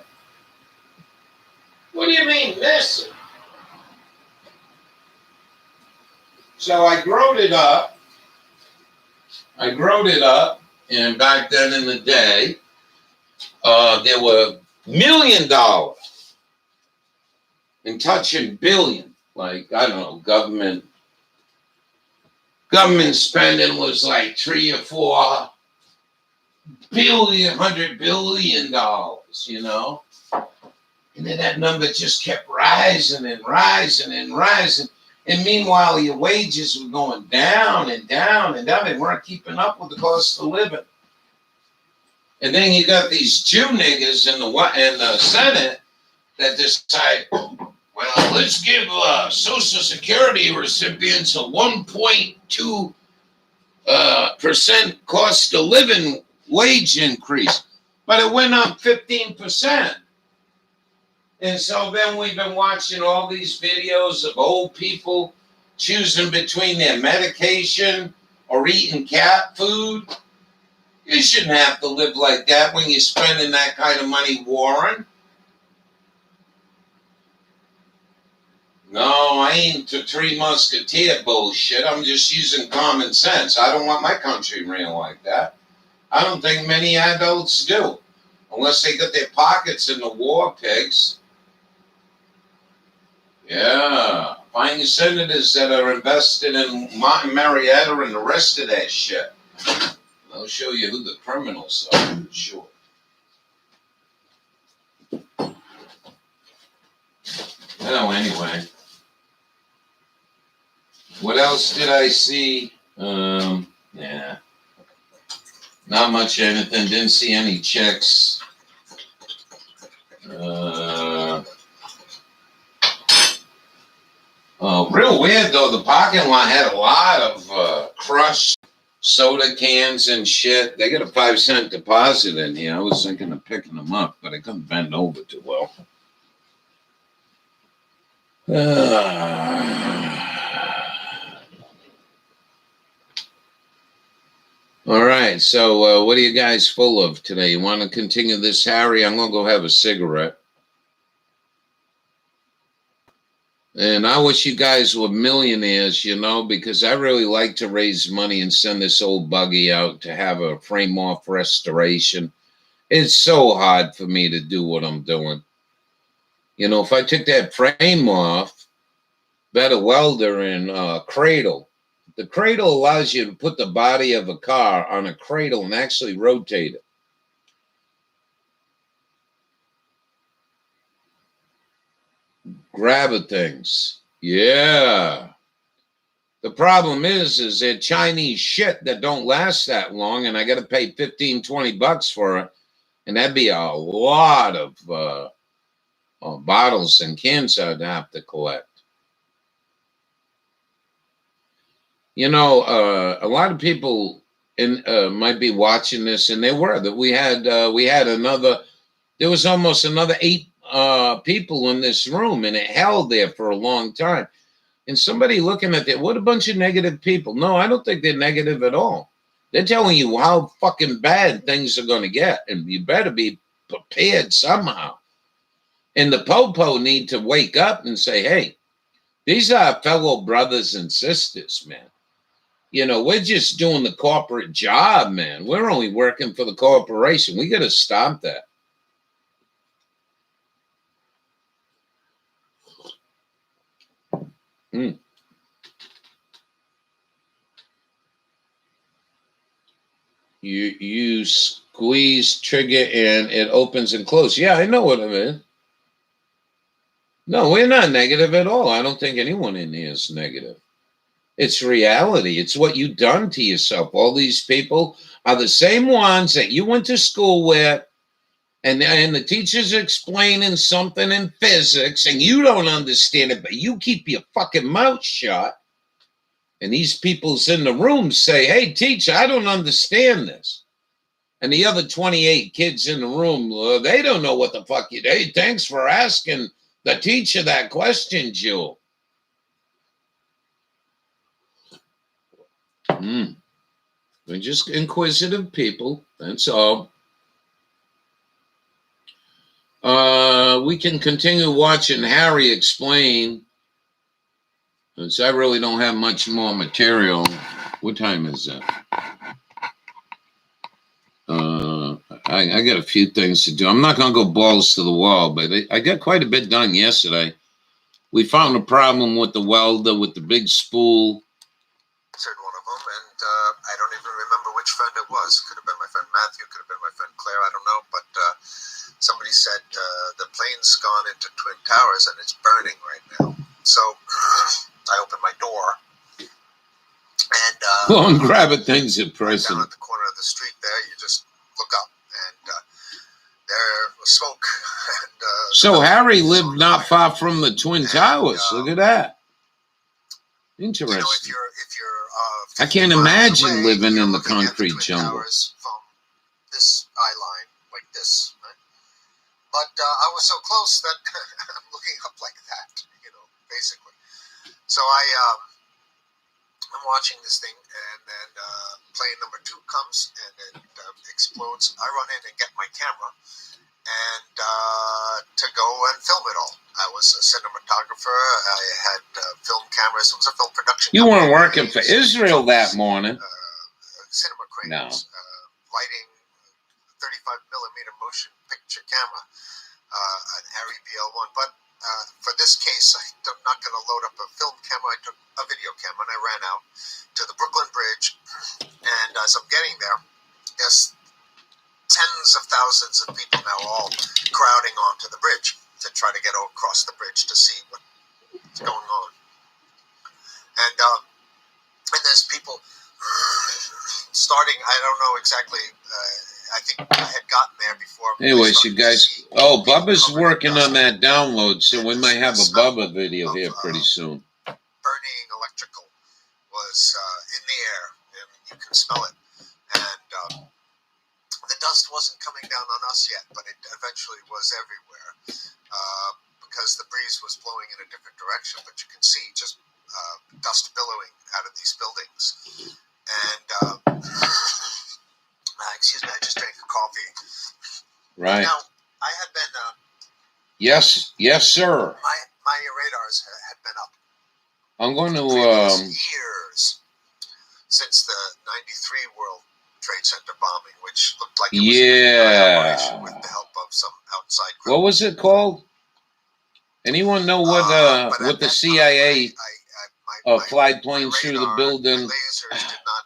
[SPEAKER 1] What do you mean missing? So I growed it up. And back then in the day, there were $1 million and touching billion. Like, I don't know, government spending was like $3 or $4 billion, $100 billion, you know? And then that number just kept rising and rising and rising. And meanwhile, your wages were going down and down and down. They weren't keeping up with the cost of living. And then you got these Jew niggas in the Senate that decide, well, let's give Social Security recipients a 1.2% cost of living wage increase. But it went up 15%. And so then we've been watching all these videos of old people choosing between their medication or eating cat food. You shouldn't have to live like that when you're spending that kind of money, Warren. No, I ain't to Three Musketeer bullshit. I'm just using common sense. I don't want my country ran like that. I don't think many adults do. Unless they got their pockets in the war pigs. Yeah. Find your senators that are invested in Martin Marietta and the rest of that shit. I'll show you who the criminals are, sure. Oh, anyway. What else did I see? Yeah. Not much of anything. Didn't see any checks. Real weird, though. The parking lot had a lot of crushed soda cans and shit. They got a 5-cent deposit in here. I was thinking of picking them up, but I couldn't bend over too well. All right, so what are you guys full of today? You want to continue this, Harry? I'm going to go have a cigarette. And I wish you guys were millionaires, you know, because I really like to raise money and send this old buggy out to have a frame-off restoration. It's so hard for me to do what I'm doing. You know, if I took that frame off, better welder and cradle. The cradle allows you to put the body of a car on a cradle and actually rotate it. Grab things. Yeah. The problem is that Chinese shit that don't last that long, and I got to pay $15-20 for it, and that'd be a lot of bottles and cans I'd have to collect. You know, a lot of people might be watching this, and they were that we had another. There was almost another 8 people in this room, and it held there for a long time. And somebody looking at it, what a bunch of negative people. No, I don't think they're negative at all. They're telling you how fucking bad things are going to get, and you better be prepared somehow. And the popo need to wake up and say, hey, these are fellow brothers and sisters, man. You know, we're just doing the corporate job, man. We're only working for the corporation. We got to stop that. You squeeze trigger and it opens and closes. Yeah, I know what it is. No, we're not negative at all. I don't think anyone in here is negative. It's reality. It's what you've done to yourself. All these people are the same ones that you went to school with, and the teacher's explaining something in physics, and you don't understand it, but you keep your fucking mouth shut. And these people's in the room say, hey, teacher, I don't understand this. And the other 28 kids in the room, they don't know what the fuck you do. Hey, thanks for asking the teacher that question, Jewel. We're just inquisitive people. That's all. We can continue watching Harry explain. Since I really don't have much more material. What time is that? I got a few things to do. I'm not going to go balls to the wall, but I got quite a bit done yesterday. We found a problem with the welder with the big spool.
[SPEAKER 2] Answered one of them, and I don't even remember which friend it was. Could have been my friend Matthew, could have been my friend Claire, I don't know. But somebody said the plane's gone into Twin Towers and it's burning right now. So I opened my door. And
[SPEAKER 1] long grab at things at present.
[SPEAKER 2] Down at the corner of the street there, you just look up, and there was smoke. And,
[SPEAKER 1] so Harry lived not far from the Twin Towers. Look at that. Interesting.
[SPEAKER 2] You know, if you're
[SPEAKER 1] I can't imagine living in the concrete jungle.
[SPEAKER 2] From this eye line, like this, right? But I was so close that I'm looking up like that, you know, basically. So I'm watching this thing, and then plane number 2 comes, and it explodes. I run in and get my camera, and to go and film it all. I was a cinematographer. I had film cameras. It was a film production.
[SPEAKER 1] You weren't working for Israel that morning.
[SPEAKER 2] Cinema cranes,
[SPEAKER 1] no.
[SPEAKER 2] Lighting, 35mm motion picture camera, an Arri BL1. But for this case, I'm not going to load up a film camera. I took a video camera, and I ran out to the Brooklyn Bridge. And as I'm getting there, there's tens of thousands of people now all crowding onto the bridge to try to get across the bridge to see what's going on. And there's people starting, I don't know exactly, I think I had gotten there before.
[SPEAKER 1] Anyways, you guys, Bubba's working on that download, so we might have a Bubba video here pretty soon.
[SPEAKER 2] Burning electrical was in the air, and you can smell it. And the dust wasn't coming down on us yet, but it eventually was everywhere because the breeze was blowing in a different direction. But you can see just dust billowing out of these buildings. And excuse me, I just drank a coffee.
[SPEAKER 1] Right.
[SPEAKER 2] Now, I had been.
[SPEAKER 1] Yes, sir.
[SPEAKER 2] My radars had been up.
[SPEAKER 1] I'm going to.
[SPEAKER 2] Years since the '93 World Trade Center bombing, which looked like it was an operation with the help of some outside group.
[SPEAKER 1] What was it called? Anyone know what the CIA fly planes through the building?
[SPEAKER 2] My lasers did not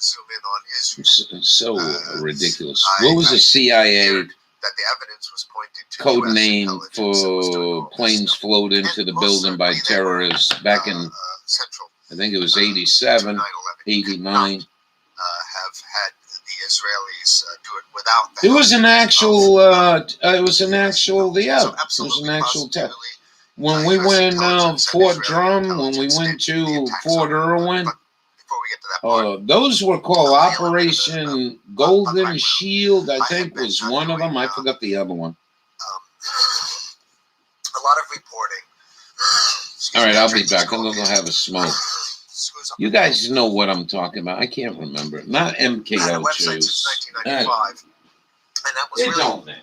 [SPEAKER 2] zoom in on Israel.
[SPEAKER 1] So ridiculous. What was the CIA
[SPEAKER 2] that the evidence was pointing to
[SPEAKER 1] code name for planes flown into the building by terrorists back in, I think it was 87, 89.
[SPEAKER 2] Have had the Israelis do it without
[SPEAKER 1] the It was an actual test. When we went Fort Drum, when we went to Fort Irwin,
[SPEAKER 2] we get to that part.
[SPEAKER 1] Those were called Operation Golden Shield, I think was one of them. I forgot the other one.
[SPEAKER 2] A lot of reporting.
[SPEAKER 1] All right, I'll be back. I'm going to have a smoke. You guys know what I'm talking about. I can't remember. Not MKO shoes.
[SPEAKER 2] And that was really
[SPEAKER 1] don't matter.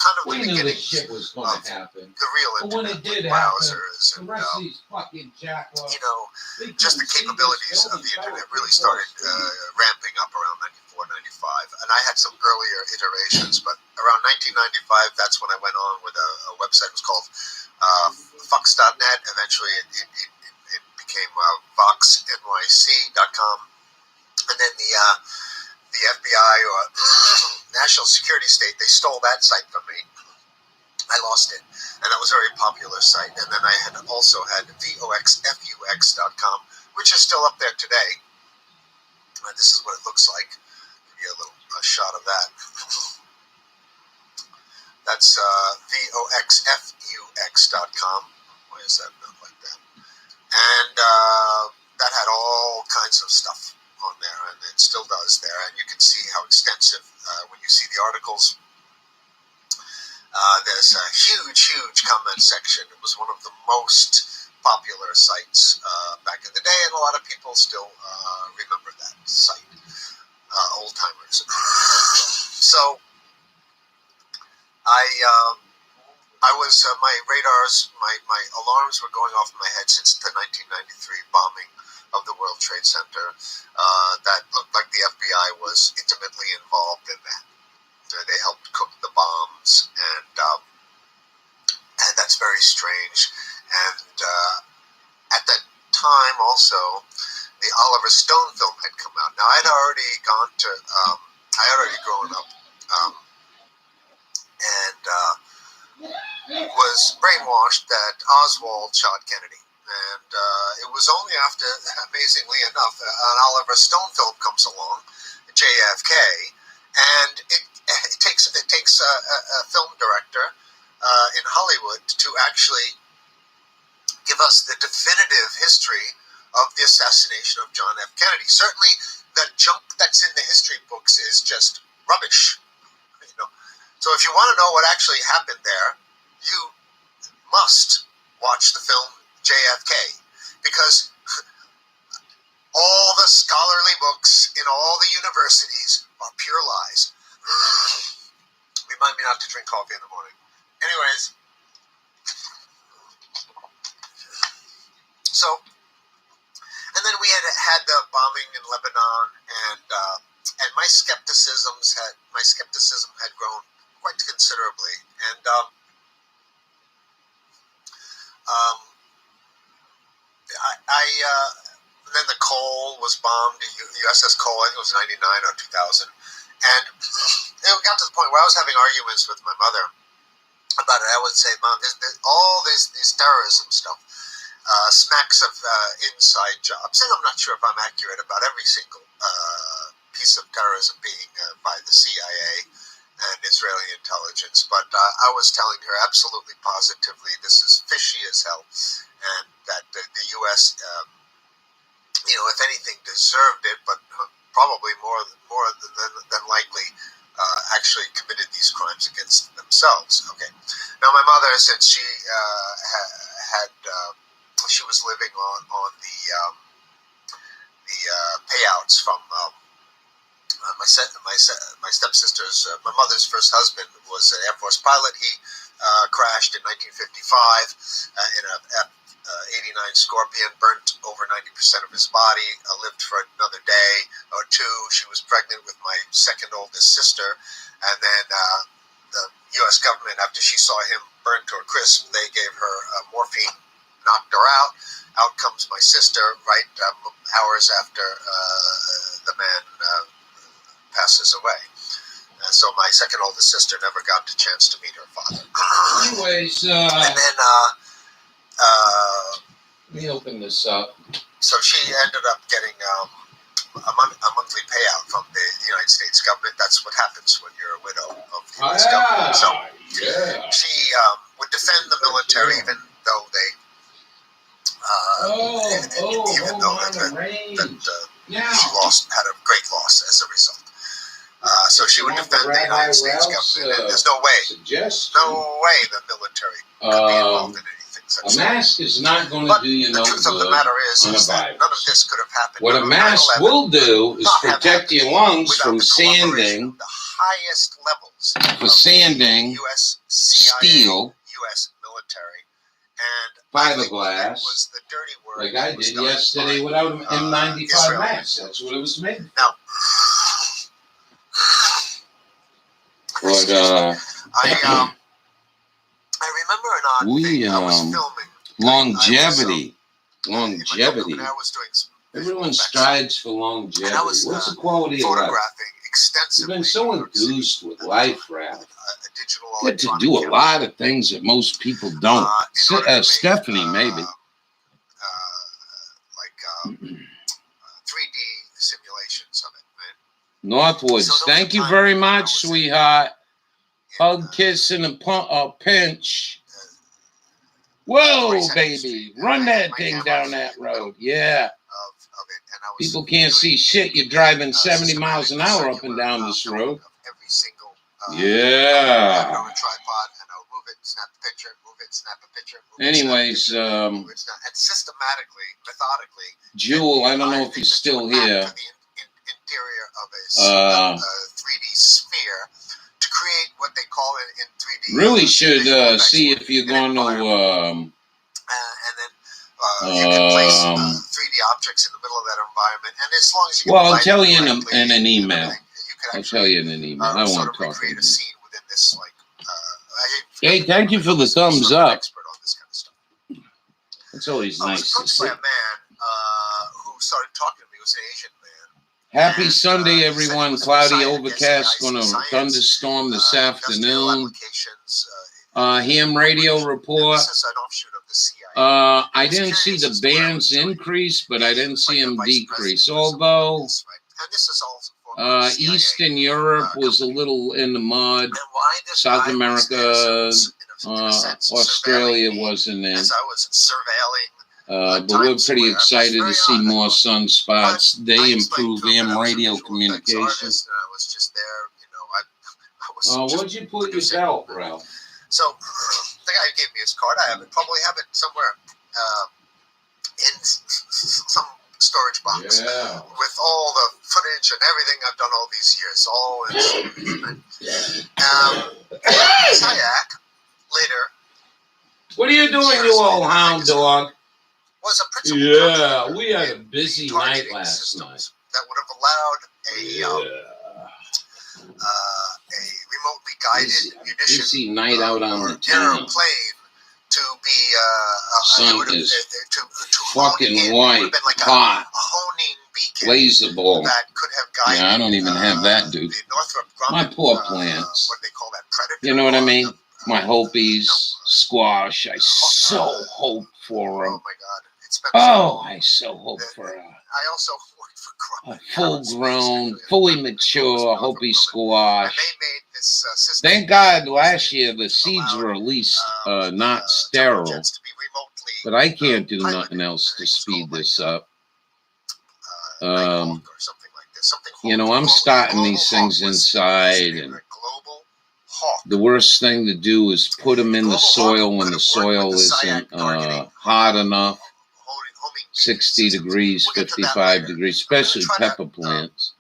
[SPEAKER 2] kind of
[SPEAKER 1] We
[SPEAKER 2] the
[SPEAKER 1] knew
[SPEAKER 2] beginning
[SPEAKER 1] this shit was going to happen.
[SPEAKER 2] the real
[SPEAKER 1] But when
[SPEAKER 2] internet
[SPEAKER 1] it did
[SPEAKER 2] with
[SPEAKER 1] happen,
[SPEAKER 2] browsers
[SPEAKER 1] the
[SPEAKER 2] and
[SPEAKER 1] rest of these fucking jackoffs,
[SPEAKER 2] you know, just the capabilities of the internet really started ramping up around 94, 95. And I had some earlier iterations, but around 1995, that's when I went on with a website. It was called Fox.net. Eventually, it became VoxNYC.com. And then the FBI or National Security State, they stole that site from me. I lost it, and that was a very popular site. And then I had also had VOXFUX.com, which is still up there today. This is what it looks like. Give you a shot of that. That's VOXFUX.com. Why is that not like that? And that had all kinds of stuff on there, and it still does there. And you can see how extensive, when you see the articles, there's a huge comment section. It was one of the most popular sites back in the day, and a lot of people still remember that site, old timers. So I was my radars, my alarms were going off in my head since the 1993 bombing of the World Trade Center. That looked like the FBI was intimately involved in that. They helped cook the bombs, and that's very strange. And at that time, also, the Oliver Stone film had come out. Now, I'd already gone to, I had already grown up, and was brainwashed that Oswald shot Kennedy. And it was only after, amazingly enough, an Oliver Stone film comes along, JFK, and it takes a film director in Hollywood to actually give us the definitive history of the assassination of John F. Kennedy. Certainly, the junk that's in the history books is just rubbish. You know, so if you want to know what actually happened there, you must watch the film JFK, because all the scholarly books in all the universities are pure lies. Remind me not to drink coffee in the morning. Anyways, so, and then we had the bombing in Lebanon, and my skepticism had grown quite considerably, and then the Cole was bombed, USS Cole, I think it was 99 or 2000, and it got to the point where I was having arguments with my mother about it. I would say, Mom, all this terrorism stuff smacks of inside jobs, and I'm not sure if I'm accurate about every single piece of terrorism being by the CIA and Israeli intelligence, but I was telling her absolutely positively this is fishy as hell, and that the U.S., if anything, deserved it, but probably more than likely actually committed these crimes against themselves. Okay. Now, my mother, since she she was living on the payouts from my stepsister's, my mother's first husband was an Air Force pilot. He crashed in 1955 in a F-89 Scorpion, burnt over 90% of his body, lived for another day or two. She was pregnant with my second oldest sister, and then the U.S. government, after she saw him burnt to a crisp, they gave her morphine, knocked her out. Out comes my sister, right hours after the man passes away. So my second oldest sister never got the chance to meet her father.
[SPEAKER 1] Anyways,
[SPEAKER 2] and then
[SPEAKER 1] let me open this up.
[SPEAKER 2] So she ended up getting a monthly payout from the United States government. That's what happens when you're a widow of the U.S. government. So she would defend the military, even though they,
[SPEAKER 1] Yeah.
[SPEAKER 2] She had a great loss as a result. So she would defend the United States government. And there's no way the military could be involved in anything such.
[SPEAKER 1] A mask is not going to do you no good.
[SPEAKER 2] The truth of the matter is that none of this could have happened.
[SPEAKER 1] What a mask will do is protect your lungs from sanding.
[SPEAKER 2] The highest levels
[SPEAKER 1] for sanding
[SPEAKER 2] U.S.
[SPEAKER 1] steel,
[SPEAKER 2] U.S. military, and
[SPEAKER 1] fiberglass,
[SPEAKER 2] was the dirty work
[SPEAKER 1] like I did yesterday without an N95 mask. That's what it was made for.
[SPEAKER 2] Now,
[SPEAKER 1] but
[SPEAKER 2] I remember an odd thing. I was filming.
[SPEAKER 1] Longevity.
[SPEAKER 2] I was doing some
[SPEAKER 1] Everyone strives for longevity. What's the quality of life? You've been so enthused with life, Ralph. Get to do a lot of things that most people don't. Stephanie, maybe.
[SPEAKER 2] Like 3D simulations of it, right?
[SPEAKER 1] Northwoods, thank you very much, sweetheart. Hug, kiss, and a pinch. Whoa, baby. Run that thing down that road. Yeah. People can't see shit. You're driving 70 miles an hour up and down this road.
[SPEAKER 2] Every single
[SPEAKER 1] yeah.
[SPEAKER 2] on a tripod, and I'll move it, snap a picture, move it, snap a picture.
[SPEAKER 1] Anyways,
[SPEAKER 2] and systematically, methodically.
[SPEAKER 1] Jewel, I don't know if he's still here.
[SPEAKER 2] The interior of a 3D sphere to create what they call it in 3D.
[SPEAKER 1] Really should see if you're going to.
[SPEAKER 2] And then you can place 3D objects in the middle of that environment, and as long as you
[SPEAKER 1] well, I'll tell you in an email. I'll tell you in an email. I won't talk.
[SPEAKER 2] Create a scene within this, like.
[SPEAKER 1] Hey, thank you for the thumbs up.
[SPEAKER 2] Expert on this kind of stuff.
[SPEAKER 1] It's always nice to see.
[SPEAKER 2] By a man who started talking to me. He was an Asian man.
[SPEAKER 1] Happy Sunday, everyone. Cloudy, overcast, going to thunderstorm this afternoon. Ham radio report.
[SPEAKER 2] This is an offshoot of the CIA.
[SPEAKER 1] I didn't see the bands increase, but I didn't see them decrease. Although Eastern Europe was a little in the mud. South America, Australia wasn't in.
[SPEAKER 2] As I was surveilling.
[SPEAKER 1] But we're pretty excited to see more sunspots. They improve ham radio communication.
[SPEAKER 2] I was just there,
[SPEAKER 1] what'd you put your belt, Ralph?
[SPEAKER 2] So the guy gave me his card. I probably have it somewhere in some storage box with all the footage and everything I've done all these years. All in Kayak later.
[SPEAKER 1] What are you doing, you old hound dog?
[SPEAKER 2] Was a principal
[SPEAKER 1] we had a busy night last night.
[SPEAKER 2] That would have allowed a remotely guided munition
[SPEAKER 1] busy night out on the town.
[SPEAKER 2] Airplane to be
[SPEAKER 1] sun is fucking white,
[SPEAKER 2] like
[SPEAKER 1] hot,
[SPEAKER 2] a honing beacon
[SPEAKER 1] laser ball.
[SPEAKER 2] That could have guided.
[SPEAKER 1] Yeah, I don't even have that, dude. My poor plants.
[SPEAKER 2] What they call that, predator.
[SPEAKER 1] You know what I mean? My Hopies, squash. I so hope for them.
[SPEAKER 2] Oh my God!
[SPEAKER 1] I so hope for
[SPEAKER 2] I also worked for
[SPEAKER 1] a full-grown, fully mature Hopi squash.
[SPEAKER 2] And they made this system.
[SPEAKER 1] Thank God last year the seeds were at least not sterile. But I can't do nothing else to speed this up. You know, I'm starting these things inside, and the worst thing to do is put them in the soil when the soil isn't hot enough. 60 degrees, 55 degrees, especially pepper plants.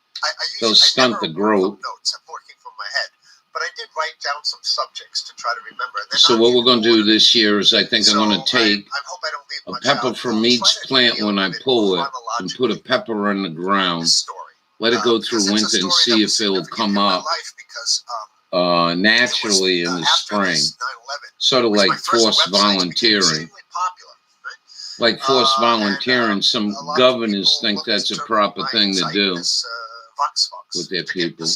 [SPEAKER 1] They'll stunt the growth.
[SPEAKER 2] I'm working from my head, but I did write down some subjects to try to remember.
[SPEAKER 1] So what we're going to do this year is I think I'm going to take a pepper from each plant when I pull it and put a pepper in the ground. Let it go through winter and see if it'll come up naturally in the spring. Sort of like forced volunteering. Like forced volunteering, some governors think that's a proper thing to do with their people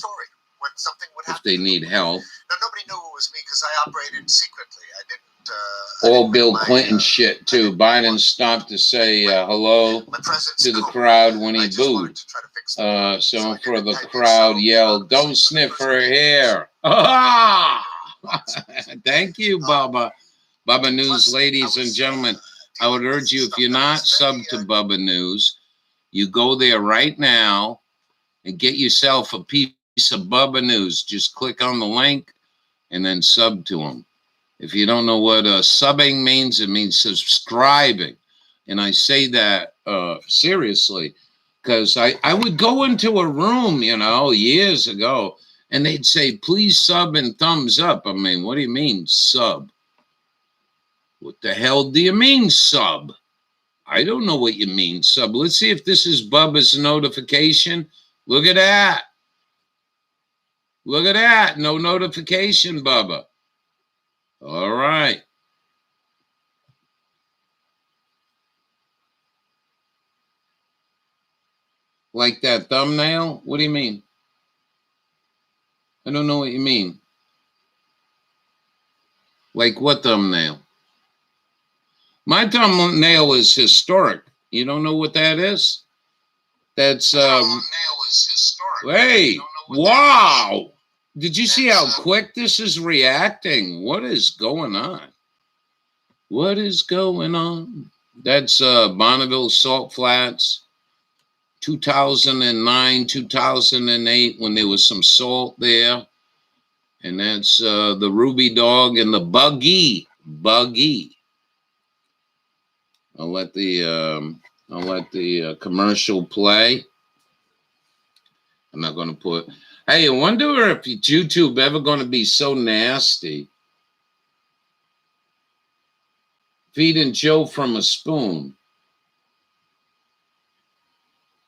[SPEAKER 1] if they need help.
[SPEAKER 2] Now, nobody knew it was me because I operated secretly. I didn't.
[SPEAKER 1] All Bill Clinton shit too. Biden stopped to say hello to the crowd when he booed. So for the crowd yelled, "Don't sniff her hair!" Thank you, Bubba. Bubba News, ladies and gentlemen. I would urge you, if you're not subbed to Bubba News, You go there right now and get yourself a piece of Bubba News. Just click on the link and then sub to them. If you don't know what subbing means, it means subscribing. And I say that seriously, because I would go into a room, years ago, and they'd say, please sub and thumbs up. I mean, what do you mean sub? What the hell do you mean sub? I don't know what you mean sub. Let's see if this is Bubba's notification. Look at that. Look at that. No notification, Bubba. All right. Like that thumbnail? What do you mean? I don't know what you mean. Like what thumbnail? My thumbnail is historic. You don't know what that is? That's thumbnail is historic. Hey, wow. Did you see how quick this is reacting? What is going on? What is going on? That's Bonneville Salt Flats, 2009, 2008, when there was some salt there. And that's the Ruby Dog and the Buggy. I'll let the commercial play. I'm not going to put. Hey, I wonder if YouTube ever going to be so nasty. Feeding Joe from a spoon.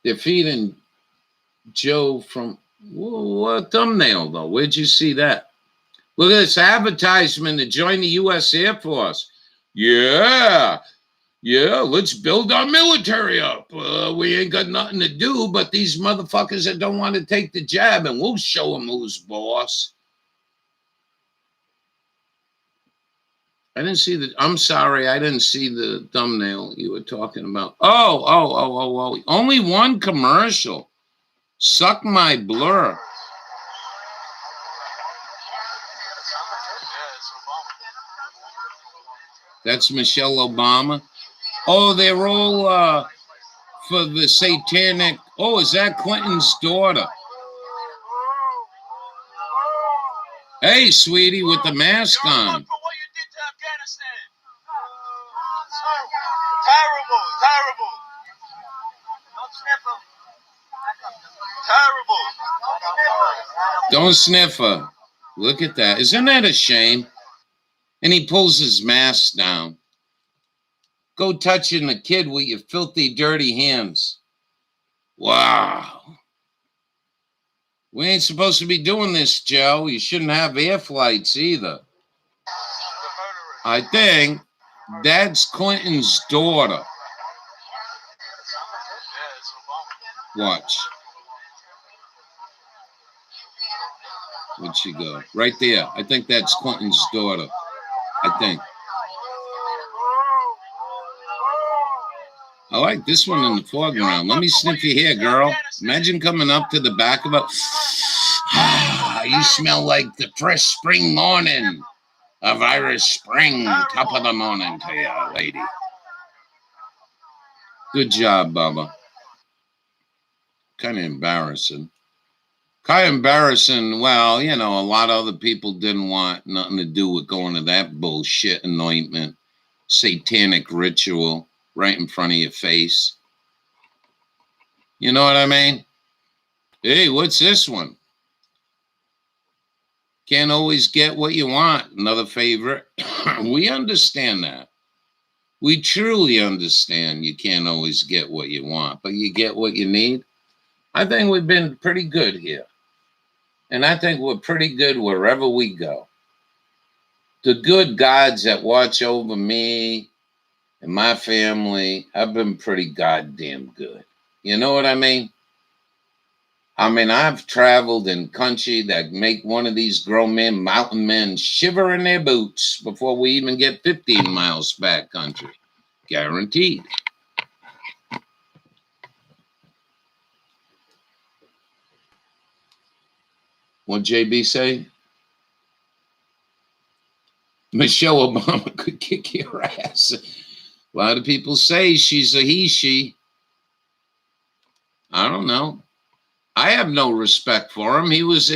[SPEAKER 1] They're feeding Joe from what thumbnail though? Where'd you see that? Look at this advertisement to join the U.S. Air Force. Yeah, let's build our military up. We ain't got nothing to do, but these motherfuckers that don't want to take the jab, and we'll show them who's boss. I'm sorry, I didn't see the thumbnail you were talking about. Oh. Only one commercial. Suck my blur. That's Michelle Obama. Oh, they're all for the satanic. Oh, is that Clinton's daughter? Hey, sweetie, with the mask on.
[SPEAKER 2] Terrible.
[SPEAKER 1] Don't sniff her. Look at that. Isn't that a shame? And he pulls his mask down. Go touching a kid with your filthy, dirty hands. Wow. We ain't supposed to be doing this, Joe. You shouldn't have air flights either. I think that's Clinton's daughter. Watch. Where'd she go? Right there. I think that's Clinton's daughter. I think. I like this one in the foreground. Let me sniff your hair, girl. Imagine coming up to the back of it. You smell like the fresh spring morning of Irish Spring. Top of the morning to you, lady. Good job, Bubba. Kind of embarrassing. Well, a lot of other people didn't want nothing to do with going to that bullshit anointment, satanic ritual right in front of your face. You know what I mean? Hey, what's this one? Can't always get what you want. Another favorite. We understand that. We truly understand you can't always get what you want, but you get what you need. I think we've been pretty good here. And I think we're pretty good wherever we go. The good gods that watch over me and my family have been pretty goddamn good. You know what I mean? I've traveled in country that make one of these grown men, mountain men, shiver in their boots before we even get 15 miles back country. Guaranteed. What JB say? Michelle Obama could kick your ass. A lot of people say she's a he, she. I don't know. I have no respect for him. He was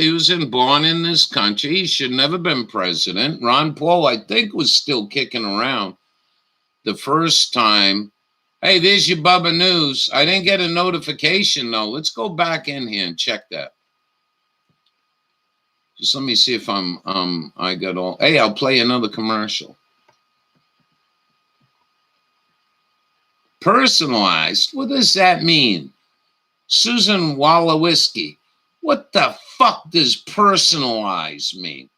[SPEAKER 1] born in this country. He should never been president. Ron Paul, I think, was still kicking around the first time. Hey, there's your Bubba News. I didn't get a notification, though. Let's go back in here and check that. Just let me see if I got all. Hey, I'll play another commercial. Personalized? What does that mean? Susan Wolowiski. What the fuck does personalized mean?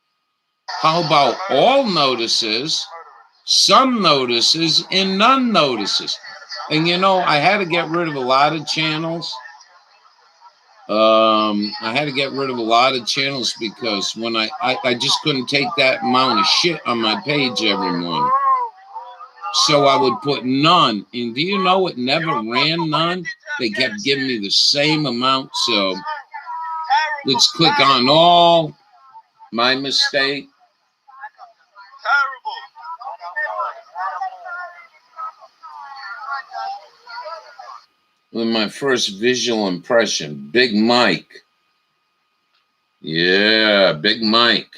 [SPEAKER 1] How about all notices, some notices, and none notices? And you know, I had to get rid of a lot of channels. I had to get rid of a lot of channels because when I just couldn't take that amount of shit on my page every morning. So I would put none. And do you know it never ran none? They kept giving me the same amount. So let's click on all. My mistake. With my first visual impression, Big Mike. Yeah, Big Mike.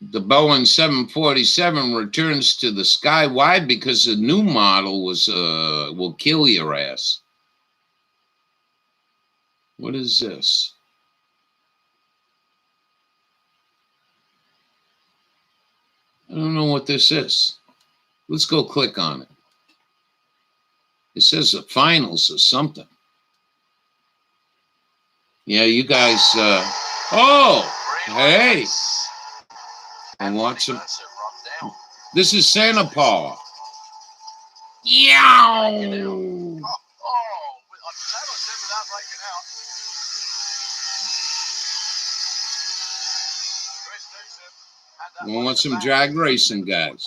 [SPEAKER 1] The Boeing 747 returns to the sky. Why? Because the new model was will kill your ass. What is this? I don't know what this is. Let's go click on it. It says the finals or something. Yeah, you guys. Oh, hey. And watch them. This is Santa Paula. Yow! We want some drag racing, guys.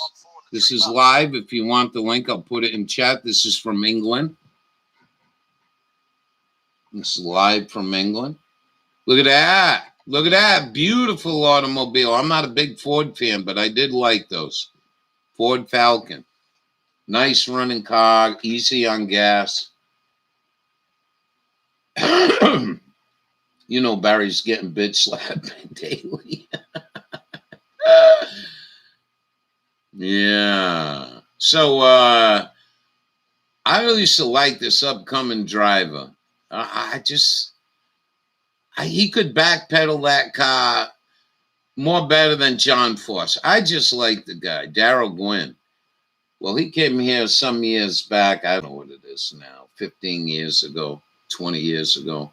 [SPEAKER 1] This is live. If you want the link, I'll put it in chat. This is from England. This is live from England. Look at that. Look at that beautiful automobile. I'm not a big Ford fan, but I did like those. Ford Falcon. Nice running car, easy on gas. You know Barry's getting bitch slapped daily. Yeah. So I used to like this upcoming driver. He could backpedal that car more better than John Foss. I just like the guy, Darryl Gwynn. Well, he came here some years back. I don't know what it is now, 15 years ago, 20 years ago.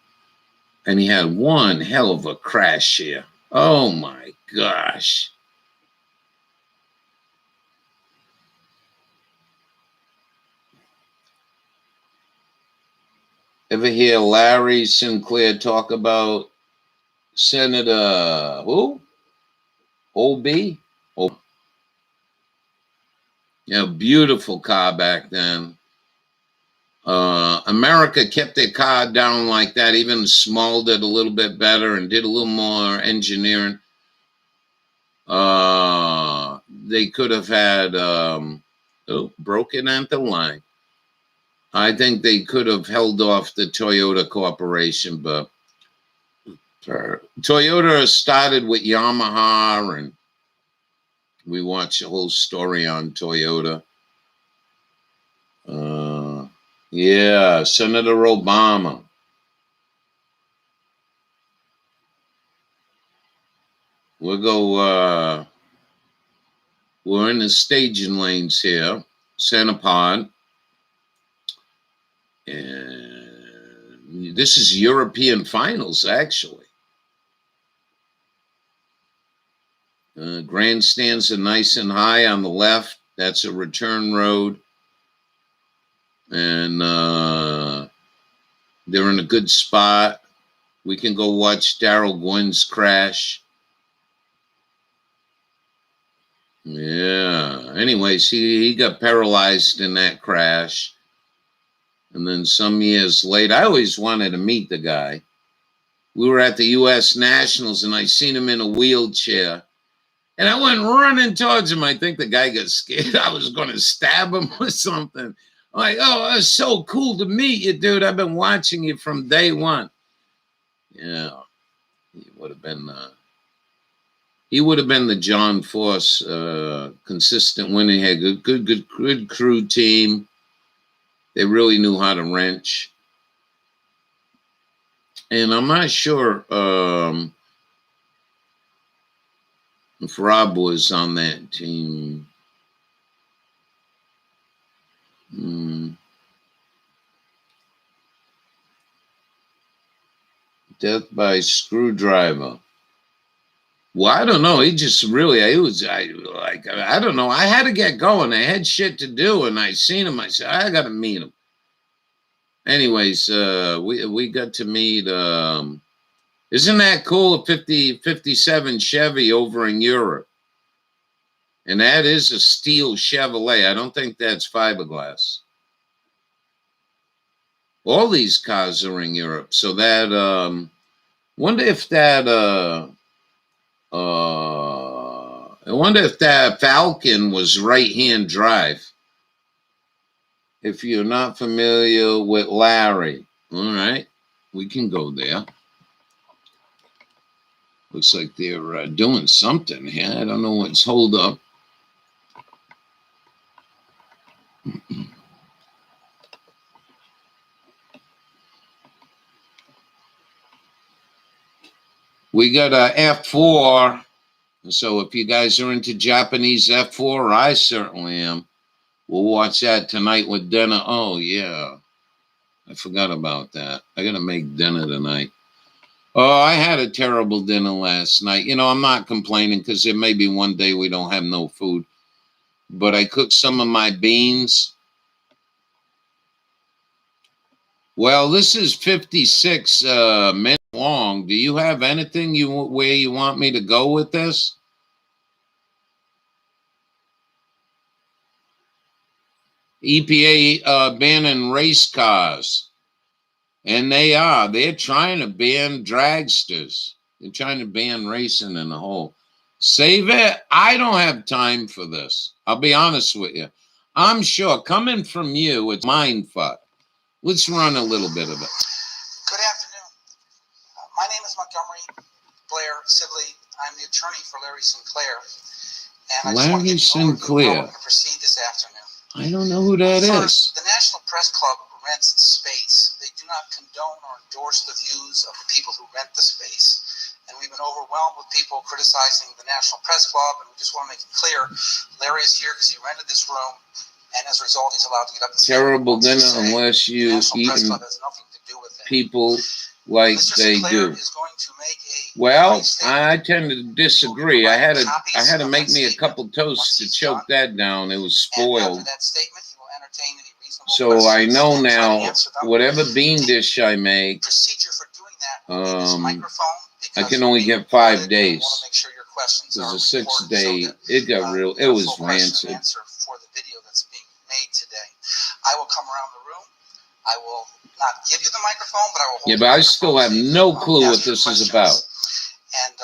[SPEAKER 1] And he had one hell of a crash here. Oh, my gosh. Ever hear Larry Sinclair talk about Senator who? O.B.? Oh. Yeah, beautiful car back then. America kept their car down like that, even smalled it a little bit better and did a little more engineering. They could have had, broken at the line. I think they could have held off the Toyota Corporation, but Toyota started with Yamaha, and we watched the whole story on Toyota. Yeah, Senator Obama. We'll go, we're in the staging lanes here, Santa Pod. And this is European finals, actually. Grandstands are nice and high on the left. That's a return road. And they're in a good spot. We can go watch Darryl Gwynn's crash. Yeah. Anyways, he got paralyzed in that crash. And then some years later, I always wanted to meet the guy. We were at the U.S. Nationals, and I seen him in a wheelchair. And I went running towards him. I think the guy got scared. I was going to stab him or something. I'm like, oh, it's so cool to meet you, dude. I've been watching you from day one. Yeah, he would have been the John Force, consistent winning. He had a good crew team. They really knew how to wrench. And I'm not sure if Rob was on that team. Death by screwdriver. Well, I don't know. He just really, I don't know. I had to get going. I had shit to do, and I seen him. I said, I got to meet him. Anyways, we got to meet. Isn't that cool? A 57 Chevy over in Europe, and that is a steel Chevrolet. I don't think that's fiberglass. All these cars are in Europe, so that wonder if that I wonder if that Falcon was right-hand drive. If you're not familiar with Larry, all right, we can go there. Looks like they're doing something here. I don't know what's hold up. We got a F4. So if you guys are into Japanese F4, I certainly am. We'll watch that tonight with dinner. Oh, yeah. I forgot about that. I got to make dinner tonight. Oh, I had a terrible dinner last night. You know, I'm not complaining because there may be one day we don't have no food. But I cooked some of my beans. Well, this is 56 minutes long. Do you have anything where you want me to go with this? EPA banning race cars. And they're trying to ban dragsters. They're trying to ban racing in the whole. Save it. I don't have time for this. I'll be honest with you. I'm sure coming from you, it's mindfuck. Let's run a little bit of it.
[SPEAKER 4] Good afternoon. My name is Montgomery Blair Sibley. I'm the attorney for Larry Sinclair. And I just want to get you over how we're going to proceed this afternoon.
[SPEAKER 1] I don't know who that is.
[SPEAKER 4] The National Press Club rents space. They do not condone or endorse the views of the people who rent the space. And we've been overwhelmed with people criticizing the National Press Club, and we just want to make it clear, Larry is here because he rented this room, and as a result, he's allowed to get up and
[SPEAKER 1] terrible dinner unless you eat people like they do. Well, I tend to disagree. I had to make me a couple toasts to choke that down. It was spoiled. So I know now, whatever bean dish I make, I can only get 5 days. There's a 6 day. It got real. It was rancid.
[SPEAKER 4] I will come around the room. I will not give you the microphone, but I will hold.
[SPEAKER 1] Yeah, but I still have no clue what this is about.
[SPEAKER 4] And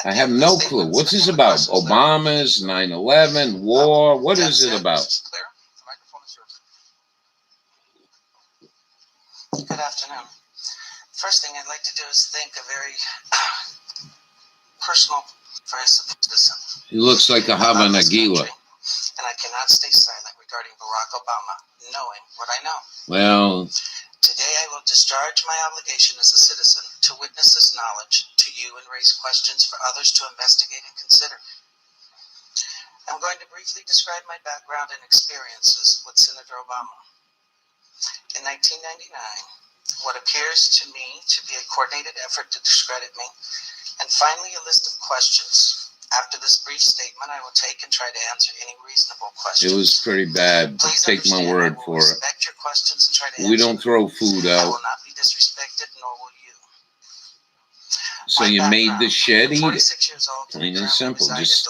[SPEAKER 1] I have no clue. What's this about? Obama's 9/11 war. What is it about?
[SPEAKER 4] Clear? The microphone is yours. Good afternoon. First thing I'd like to do is thank a very personal, very citizen.
[SPEAKER 1] He looks like a Havana Gila.
[SPEAKER 4] And I cannot stay silent regarding Barack Obama, knowing what I know.
[SPEAKER 1] Well,
[SPEAKER 4] today I will discharge my obligation as a citizen to witness this knowledge to you and raise questions for others to investigate and consider. I'm going to briefly describe my background and experiences with Senator Obama. In 1999, what appears to me to be a coordinated effort to discredit me, and finally a list of questions. After this brief statement, I will take and try to answer any reasonable questions.
[SPEAKER 1] It was pretty bad.
[SPEAKER 4] Please
[SPEAKER 1] take my word for it.
[SPEAKER 4] Respect your questions and try to
[SPEAKER 1] we don't throw food out.
[SPEAKER 4] I will not be disrespected, nor will you.
[SPEAKER 1] So you made the shed, eat it. Plain and simple. Just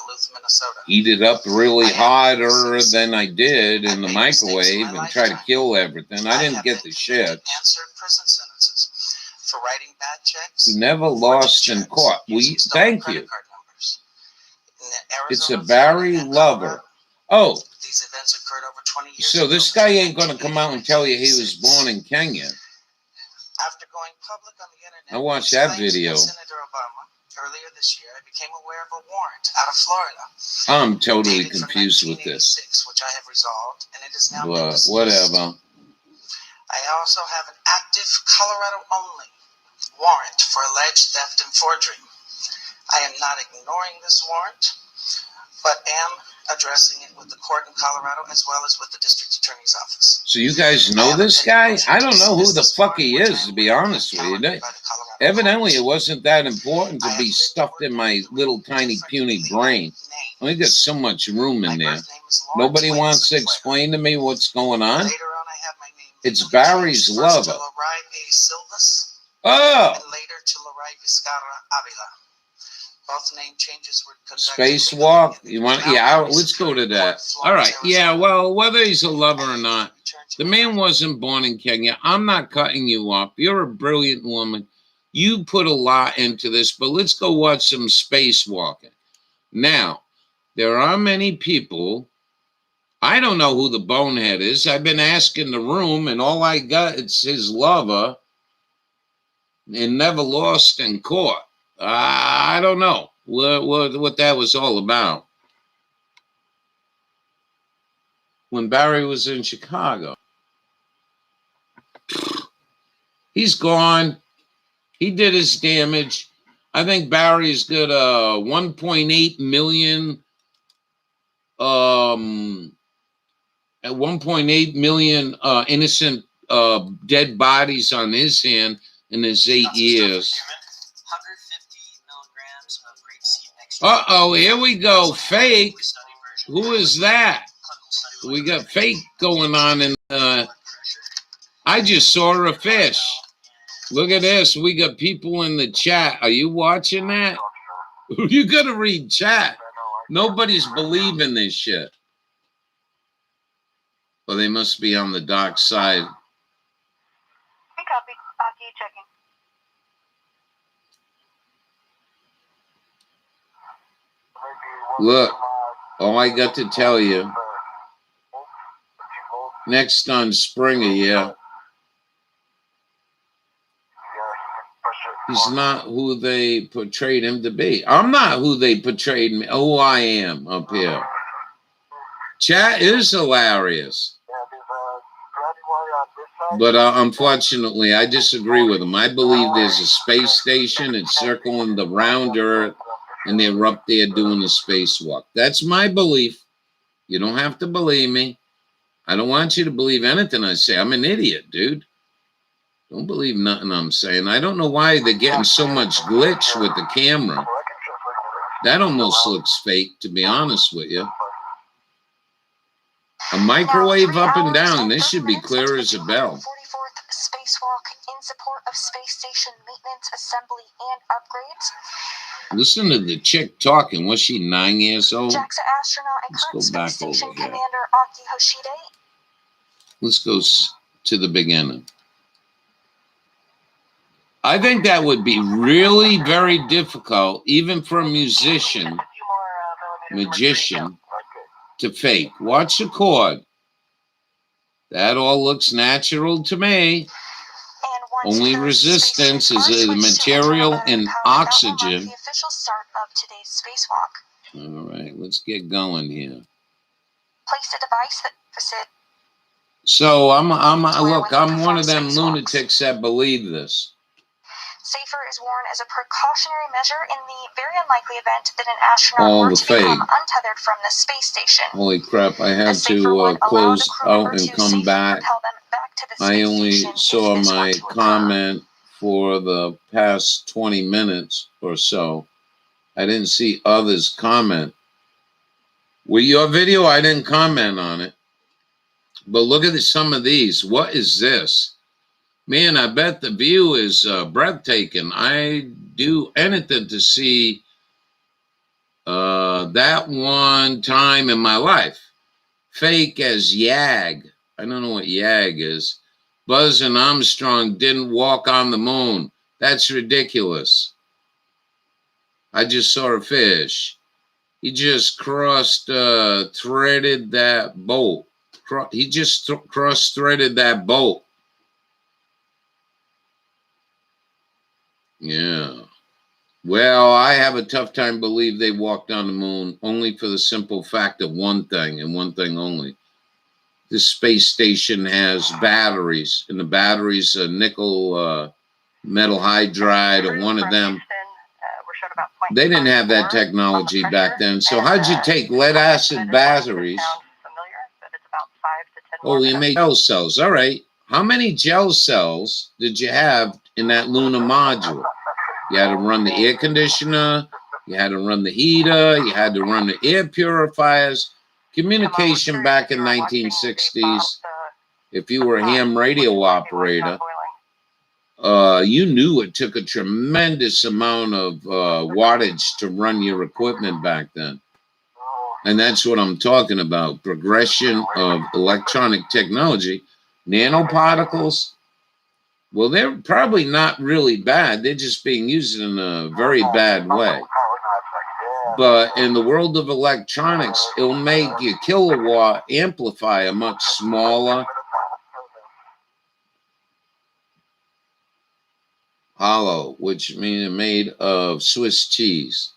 [SPEAKER 1] eat it up really hotter than I did in the microwave and try to kill everything. I didn't get the shit.
[SPEAKER 4] Prison sentences for writing bad checks.
[SPEAKER 1] Never lost in court. Thank you.
[SPEAKER 4] Arizona,
[SPEAKER 1] It's a Barry Lover. Oh.
[SPEAKER 4] These events occurred over 20 years
[SPEAKER 1] So
[SPEAKER 4] ago.
[SPEAKER 1] this guy ain't going to come out and tell you he was born in Kenya.
[SPEAKER 4] After going public on the internet,
[SPEAKER 1] I watched that video.
[SPEAKER 4] Senator Obama, earlier this year, I became aware of a warrant out of Florida.
[SPEAKER 1] I'm totally confused with this.
[SPEAKER 4] Which I have resolved, and it is now
[SPEAKER 1] But whatever.
[SPEAKER 4] I also have an active Colorado-only warrant for alleged theft and forgery. I am not ignoring this warrant, but am addressing it with the court in Colorado as well as with the district attorney's office.
[SPEAKER 1] So you guys know this guy? I don't know who the fuck he is, to be honest with you. Evidently, it wasn't that important to be stuffed in my little tiny puny brain. I got so much room in there. Nobody wants to explain to me what's going on. It's Barry's Lover. Oh!
[SPEAKER 4] And later to Laray Vizcarra Avila. Both name changes were
[SPEAKER 1] Spacewalk? You want? Yeah, let's go to that. All right. Yeah, well, whether he's a lover or not, the man wasn't born in Kenya. I'm not cutting you off. You're a brilliant woman. You put a lot into this, but let's go watch some spacewalking. Now, there are many people. I don't know who the bonehead is. I've been asking the room, and all I got is his lover and never lost in court. I don't know what that was all about. When Barry was in Chicago. He's gone. He did his damage. I think Barry's got 1.8 million at 1.8 million innocent dead bodies on his hand in his 8 years. Uh-oh, here we go. Fake. Who is that? We got fake going on in I just saw a fish. Look at this. We got people in the chat. Are you watching that? You got to read chat. Nobody's believing this shit. Well, they must be on the dark side.
[SPEAKER 5] Copy. Aki checking.
[SPEAKER 1] Look, all I got to tell you. Next on Springer, yeah. He's not who they portrayed him to be. I'm not who they portrayed me. Who I am up here. Chat is hilarious. But unfortunately, I disagree with him. I believe there's a space station. It's circling the round Earth, and they're up there doing the spacewalk. That's my belief. You don't have to believe me. I don't want you to believe anything I say. I'm an idiot, dude. Don't believe nothing I'm saying. I don't know why they're getting so much glitch with the camera. That almost looks fake, to be honest with you. A microwave up and down. This should be clear as a bell.
[SPEAKER 5] 44th spacewalk in support of space station maintenance, assembly, and upgrades.
[SPEAKER 1] Listen to the chick talking. Was she 9 years old?
[SPEAKER 5] JAXA astronaut and current space station commander Aki Hoshide.
[SPEAKER 1] Let's go to the beginning. I think that would be really very difficult, even for a magician, to fake. Watch the cord. That all looks natural to me. Only resistance is the material and oxygen.
[SPEAKER 5] The official start of today's spacewalk.
[SPEAKER 1] All right, let's get going here.
[SPEAKER 5] Place a device that facilitates.
[SPEAKER 1] So I'm one of them lunatics that believe this.
[SPEAKER 5] Safer is worn as a precautionary measure in the very unlikely event that an astronaut were to become untethered from the space station.
[SPEAKER 1] Holy crap, I had to close out and come back. I only saw my comment for the past 20 minutes or so. I didn't see others comment. With your video, I didn't comment on it. But look at some of these. What is this? Man, I bet the view is breathtaking. I do anything to see that one time in my life. Fake as YAG. I don't know what YAG is. Buzz and Armstrong didn't walk on the moon. That's ridiculous. I just saw a fish. He just threaded that bolt. He just cross-threaded that bolt. Yeah. Well, I have a tough time believing they walked on the moon only for the simple fact of one thing and one thing only. This space station has batteries, and the batteries are nickel metal hydride or one of them. They didn't have that technology back then. So how'd you take lead acid batteries? Oh, you made gel cells. All right. How many gel cells did you have in that lunar module? You had to run the air conditioner. You had to run the heater. You had to run the air purifiers. Communication back in 1960s. If you were a ham radio operator, you knew it took a tremendous amount of wattage to run your equipment back then. And that's what I'm talking about. Progression of electronic technology. Nanoparticles, well, they're probably not really bad. They're just being used in a very bad way. But in the world of electronics, it'll make your kilowatt amplifier much smaller. Hollow, which means made of Swiss cheese.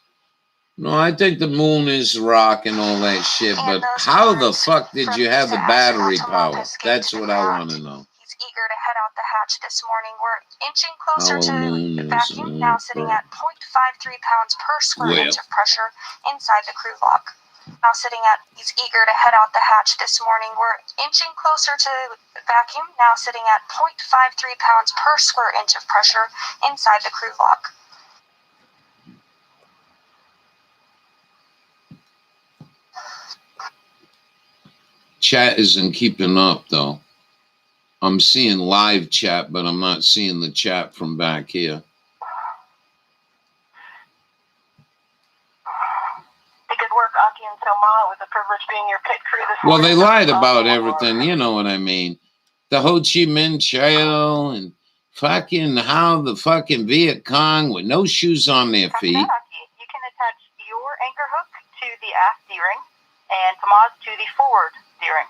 [SPEAKER 1] No, I think the moon is rock and all that shit, but how the fuck did you have the battery power? That's what I want to know.
[SPEAKER 5] He's eager to head out the hatch this morning. We're inching closer to the vacuum, now sitting at 0.53 pounds per square inch of pressure inside the crew lock. Now sitting at, he's eager to head out the hatch this morning. We're inching closer to the vacuum, now sitting at 0.53 pounds per square inch of pressure inside the crew lock.
[SPEAKER 1] Chat isn't keeping up, though. I'm seeing live chat, but I'm not seeing the chat from back here.
[SPEAKER 5] Good work, Aki and Toma. It was a privilege being your pit crew this
[SPEAKER 1] Well,
[SPEAKER 5] morning.
[SPEAKER 1] they lied about everything. You know what I mean. The Ho Chi Minh Trail and fucking how the fucking Viet Cong with no shoes on their feet.
[SPEAKER 5] You can attach your anchor hook to the aft D-ring and Toma's to the forward D-ring.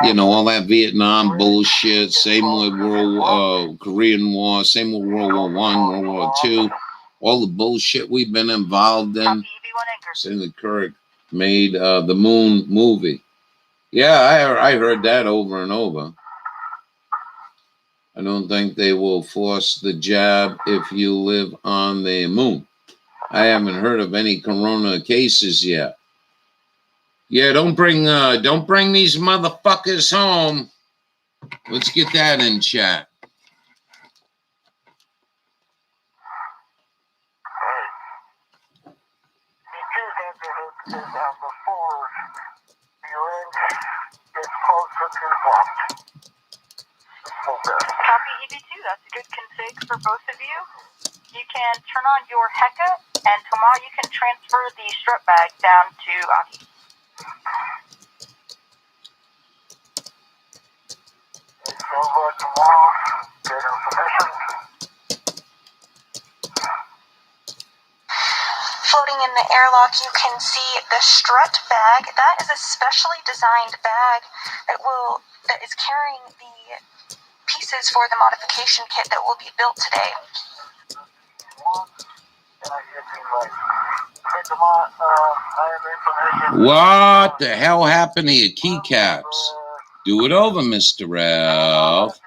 [SPEAKER 1] You know, all that Vietnam bullshit, same with Korean War, same with World War I, World War II, all the bullshit we've been involved in. Stanley Kubrick made the Moon movie. Yeah, I heard that over and over. I don't think they will force the jab if you live on the moon. I haven't heard of any corona cases yet. Yeah, don't bring these motherfuckers home. Let's get that in chat.
[SPEAKER 5] Copy EB2, that's a good config for both of you. You can turn on your Heka, and Toma, you can transfer the strut bag down to Aki. Floating in the airlock, you can see the strut bag. That is a specially designed bag that is carrying the pieces for the modification kit that will be built today.
[SPEAKER 1] What the hell happened to your keycaps? Do it over, Mr. Ralph.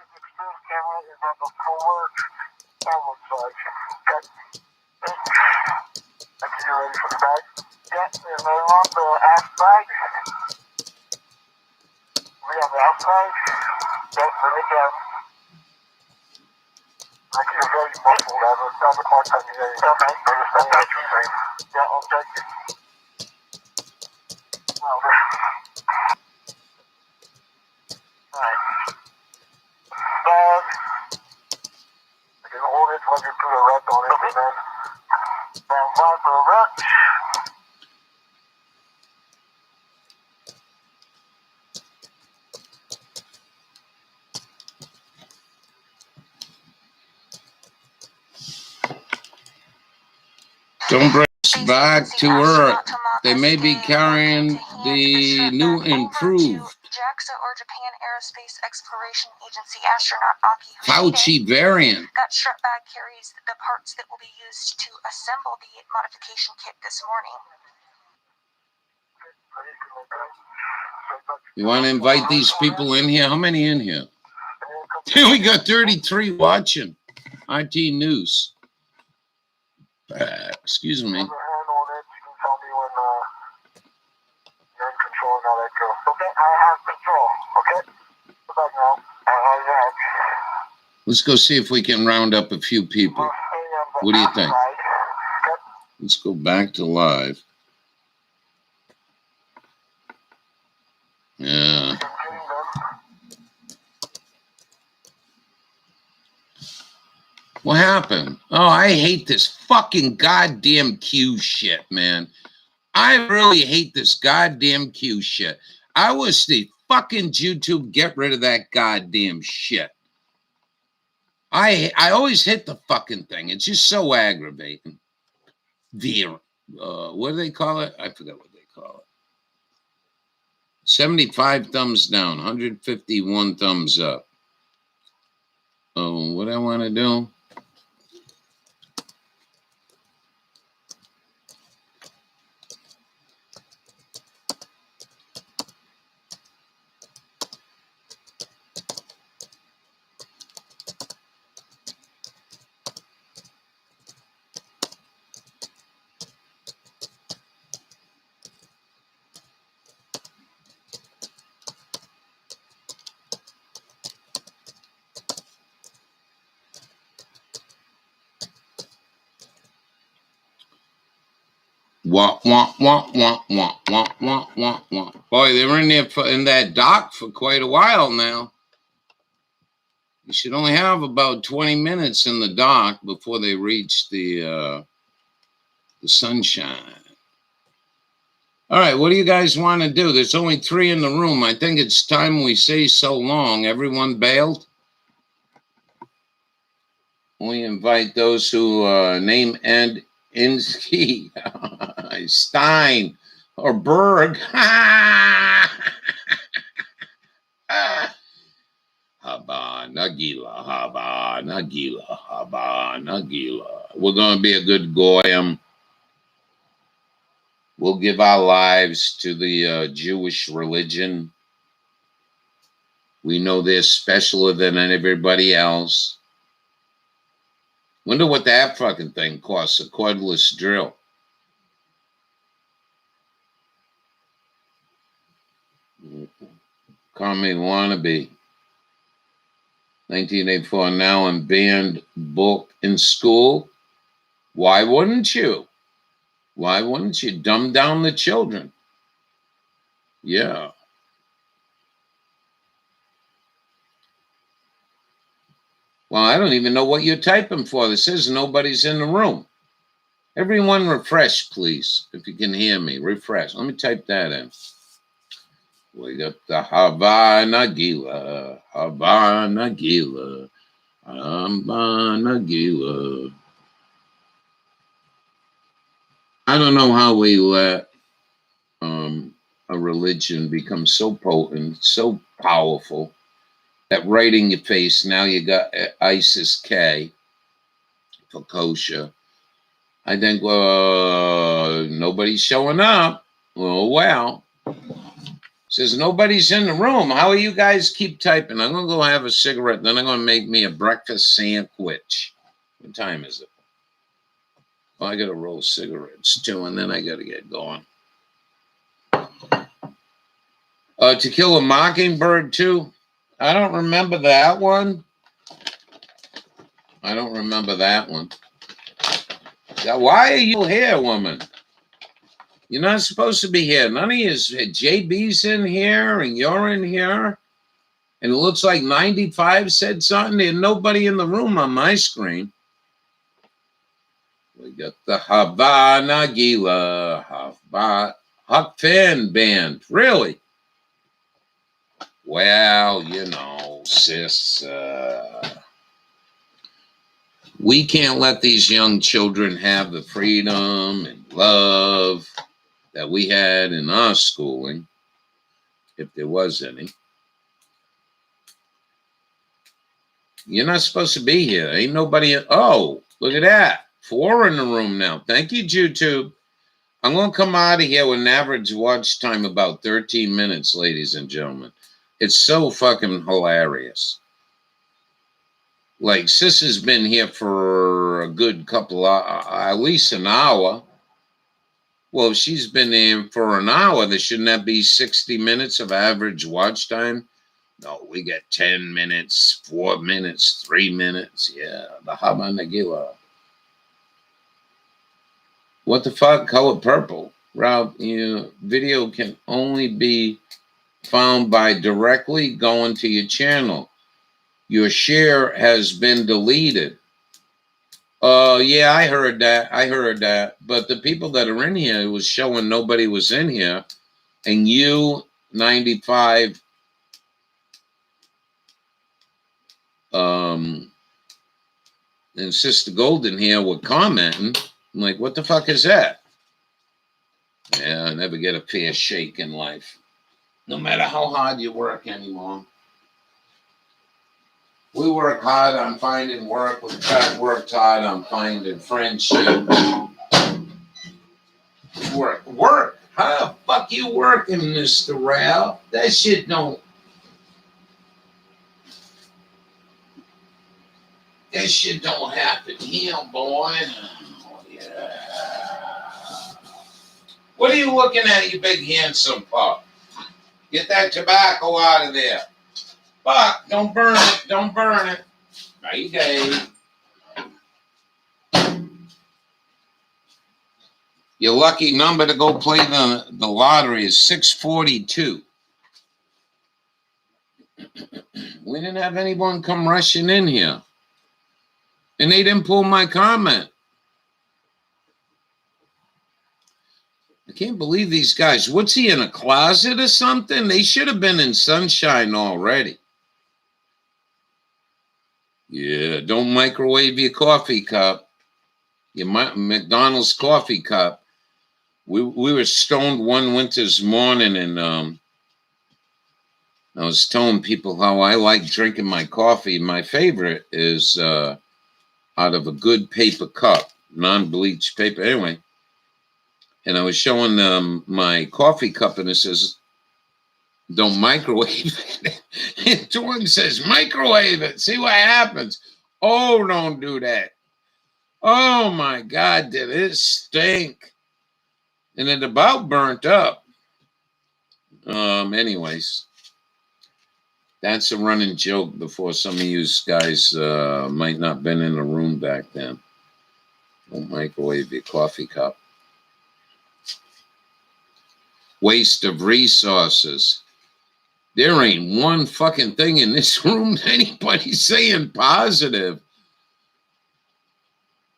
[SPEAKER 1] Don't bring us back to Earth. They may be carrying the new improved
[SPEAKER 5] JAXA or Japan Aerospace Exploration Agency astronaut Aki
[SPEAKER 1] Fauci variant.
[SPEAKER 5] That strap bag carries the parts that will be used to assemble the modification kit this morning.
[SPEAKER 1] You want to invite these people in here? How many in here? We got 33 watching. RT News. Excuse me.
[SPEAKER 2] You're in control and all that girl. Okay, I have control. Okay? Goodbye now.
[SPEAKER 1] Let's go see if we can round up a few people. What do you think? Let's go back to live. Yeah. What happened? Oh, I hate this fucking goddamn Q shit, man. I really hate this goddamn Q shit. I wish the fucking YouTube get rid of that goddamn shit. I always hit the fucking thing. It's just so aggravating. What do they call it? I forgot what they call it. 75 thumbs down, 151 thumbs up. Oh, what I want to do? Wah, wah, wah, wah, wah, wah, wah, wah, wah. Boy, they were in there in that dock for quite a while now. You should only have about 20 minutes in the dock before they reach the sunshine. All right, what do you guys want to do? There's only 3 in the room. I think it's time we say so long. Everyone bailed? We invite those who name and Insky, Stein, or Berg. Haba Nagila, Haba Nagila, Haba Nagila. We're going to be a good goyim. We'll give our lives to the Jewish religion. We know they're specialer than everybody else. Wonder what that fucking thing costs, a cordless drill. Call me wannabe. 1984, now in banned book in school. Why wouldn't you? Why wouldn't you dumb down the children? Yeah. Well, I don't even know what you're typing for. This says nobody's in the room. Everyone refresh, please, if you can hear me. Refresh. Let me type that in. We got the Havana Gila. Havana Gila. Havana Gila. I don't know how we let a religion become so potent, so powerful, that right in your face, now you got ISIS K for kosher. I think, well, nobody's showing up. Well. Says nobody's in the room. How are you guys keep typing? I'm going to go have a cigarette. Then I'm going to make me a breakfast sandwich. What time is it? Oh, I got to roll cigarettes too, and then I got to get going. To Kill a Mockingbird 2. I don't remember that one. I don't remember that one. Why are you here, woman? You're not supposed to be here. None of you, JB's in here, and you're in here. And it looks like 95 said something. There's nobody in the room on my screen. We got the Havana Gila, Huck Finn Band. Really? Well, you know, sis. We can't let these young children have the freedom and love that we had in our schooling, if there was any. You're not supposed to be here. Ain't nobody. Oh, look at that. 4 in the room now. Thank you, YouTube. I'm going to come out of here with an average watch time about 13 minutes, ladies and gentlemen. It's so fucking hilarious. Like, Sis has been here for a good couple of, at least an hour. Well, if she's been there for an hour, there shouldn't that be 60 minutes of average watch time? No, we got 10 minutes, 4 minutes, 3 minutes. Yeah, the Haba Nagila. What the fuck? Color purple. Rob, video can only be found by directly going to your channel. Your share has been deleted. Yeah, I heard that. But the people that are in here, it was showing nobody was in here. And you, 95, and Sister Golden here were commenting. I'm like, what the fuck is that? Yeah, I never get a fair shake in life. No matter how hard you work anymore. We work hard on finding work. We've worked hard on finding friendship. Work. How the fuck you working, Mr. Ralph? That shit don't. That shit don't happen here, boy. Oh, yeah. What are you looking at, you big handsome pup? Get that tobacco out of there. Fuck, don't burn it. Don't burn it. Right, Dave. Your lucky number to go play the lottery is 642. We didn't have anyone come rushing in here. And they didn't pull my comment. I can't believe these guys. What's he, in a closet or something? They should have been in sunshine already. Yeah, don't microwave your coffee cup. Your McDonald's coffee cup. We were stoned one winter's morning, and I was telling people how I like drinking my coffee. My favorite is out of a good paper cup, non-bleached paper. Anyway, and I was showing my coffee cup, and it says, don't microwave it. And Jordan says, microwave it. See what happens. Oh, don't do that. Oh, my God, did it stink. And it about burnt up. Anyways, that's a running joke before some of you guys might not have been in the room back then. Don't microwave your coffee cup. Waste of resources. There ain't one fucking thing in this room anybody saying positive.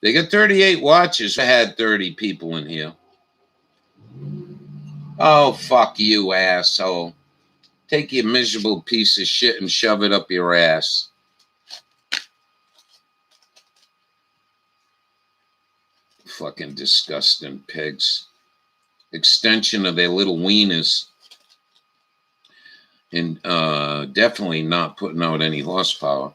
[SPEAKER 1] They got 38 watches. I had 30 people in here. Oh, fuck you, asshole. Take your miserable piece of shit and shove it up your ass. Fucking disgusting pigs. Extension of their little wieners. And definitely not putting out any horsepower.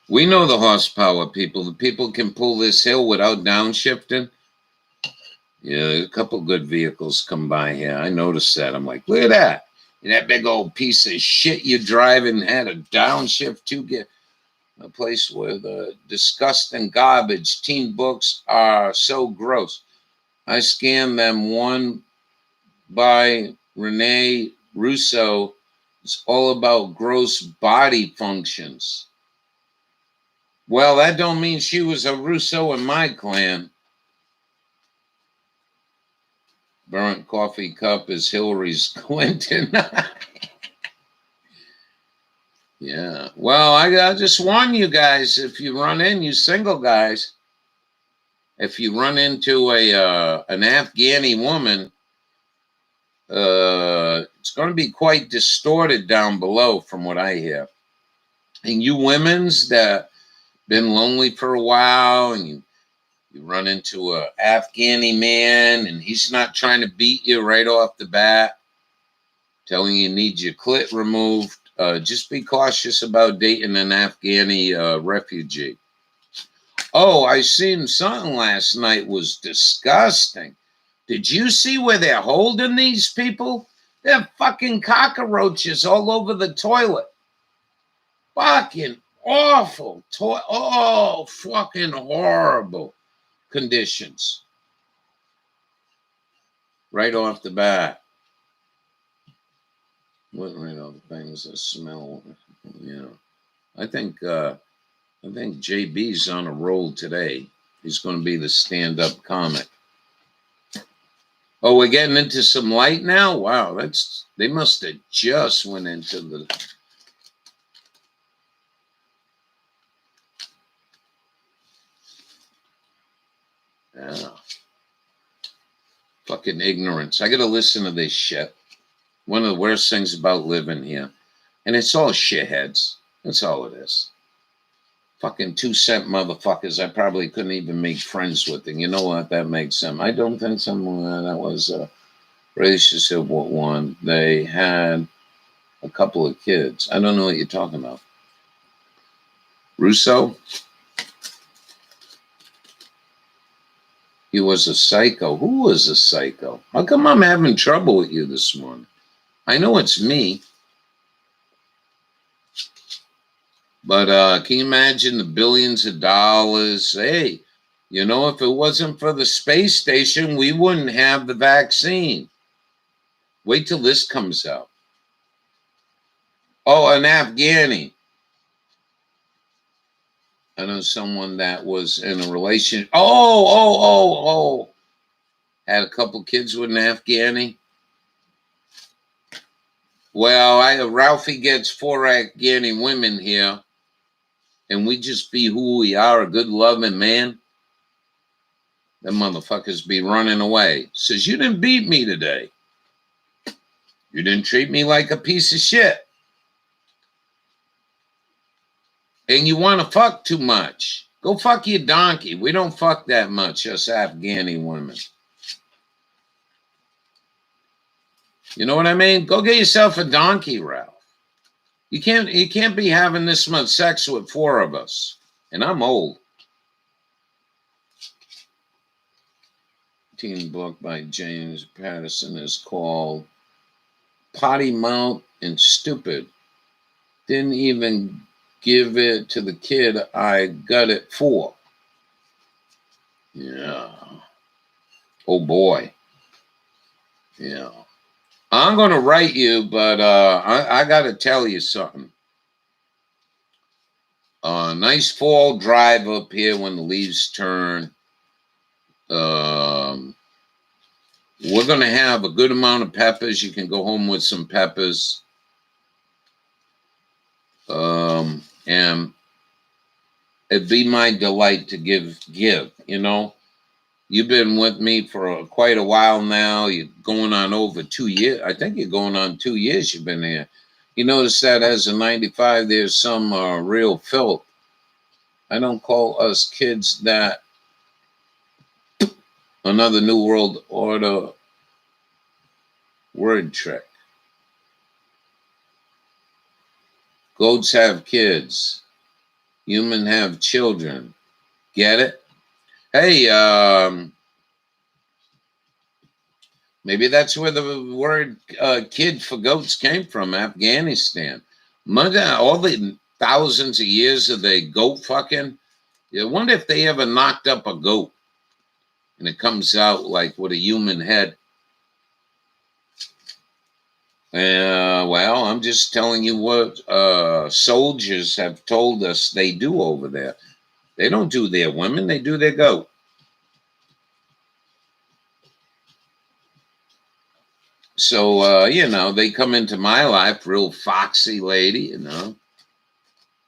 [SPEAKER 1] We know the horsepower, people. The people can pull this hill without downshifting. Yeah, a couple good vehicles come by here. I noticed that. I'm like, look at that. And that big old piece of shit you're driving had a downshift to get a place where the disgusting garbage teen books are so gross. I scanned them one by Rene Russo. It's all about gross body functions. Well, that don't mean she was a Russo in my clan. Burnt coffee cup is Hillary's Clinton. Yeah. Well, I just warn you guys, if you run in, you single guys, if you run into an Afghani woman, it's going to be quite distorted down below from what I hear. And you women's that been lonely for a while, and you run into a Afghani man, and he's not trying to beat you right off the bat, telling you need your clit removed. Just be cautious about dating an Afghani refugee. Oh, I seen something last night was disgusting. Did you see where they're holding these people? They're fucking cockroaches all over the toilet. Fucking awful. Oh, fucking horrible conditions. Right off the bat. What right off the things that smell, you know. I think JB's on a roll today. He's going to be the stand-up comic. Oh, we're getting into some light now? Wow, they must have just went into the... Yeah. Fucking ignorance. I got to listen to this shit. One of the worst things about living here. And it's all shitheads. That's all it is. Fucking 2-cent motherfuckers I probably couldn't even make friends with. And you know what? That makes them. I don't think someone that was a relationship with one. They had a couple of kids. I don't know what you're talking about. Russo? He was a psycho. Who was a psycho? How come I'm having trouble with you this morning? I know it's me. But can you imagine the billions of dollars? Hey, you know, if it wasn't for the space station, we wouldn't have the vaccine. Wait till this comes out. Oh, an Afghani. I know someone that was in a relationship. Oh. Had a couple kids with an Afghani. Well, Ralphie gets 4 Afghani women here. And we just be who we are, a good loving man. Them motherfuckers be running away. Says, you didn't beat me today. You didn't treat me like a piece of shit. And you want to fuck too much. Go fuck your donkey. We don't fuck that much, us Afghani women. You know what I mean? Go get yourself a donkey, Ralph. You can't be having this much sex with 4 of us. And I'm old. Teen book by James Patterson is called Potty Mouth and Stupid. Didn't even give it to the kid I got it for. Yeah. Oh boy. Yeah. I'm going to write you, but I got to tell you something. Nice fall drive up here when the leaves turn. We're going to have a good amount of peppers. You can go home with some peppers. And it'd be my delight to give, you know. You've been with me for quite a while now. You're going on over 2 years. I think you're going on 2 years you've been here. You notice that as a 95, there's some real filth. I don't call us kids that. Another New World Order word trick. Goats have kids. Humans have children. Get it? Hey, maybe that's where the word kid for goats came from, Afghanistan. All the thousands of years of the goat fucking. I wonder if they ever knocked up a goat and it comes out like with a human head. Well, I'm just telling you what soldiers have told us they do over there. They don't do their women, they do their goat. So, you know, they come into my life, real foxy lady, you know.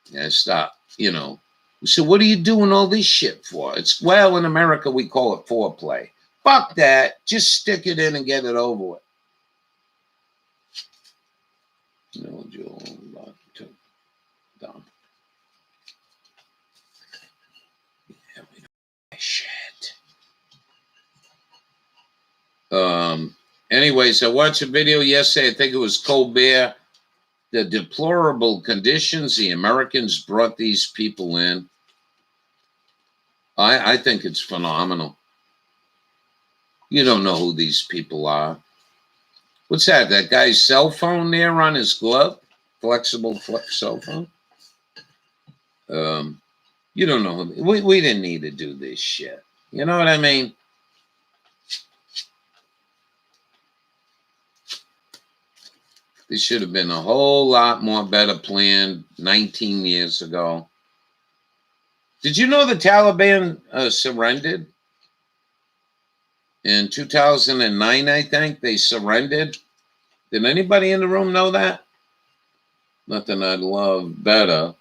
[SPEAKER 1] Yeah, stop, you know. So what are you doing all this shit for? Well, in America, we call it foreplay. Fuck that. Just stick it in and get it over with. No, Joel, dumb. Anyways, I watched a video yesterday. I think it was Colbert. The deplorable conditions the Americans brought these people in. I think it's phenomenal. You don't know who these people are. What's that? That guy's cell phone there on his glove? Flexible cell phone? You don't know. We didn't need to do this shit. You know what I mean? This should have been a whole lot more better planned 19 years ago. Did you know the Taliban surrendered? In 2009, I think, they surrendered. Did anybody in the room know that? Nothing I'd love better.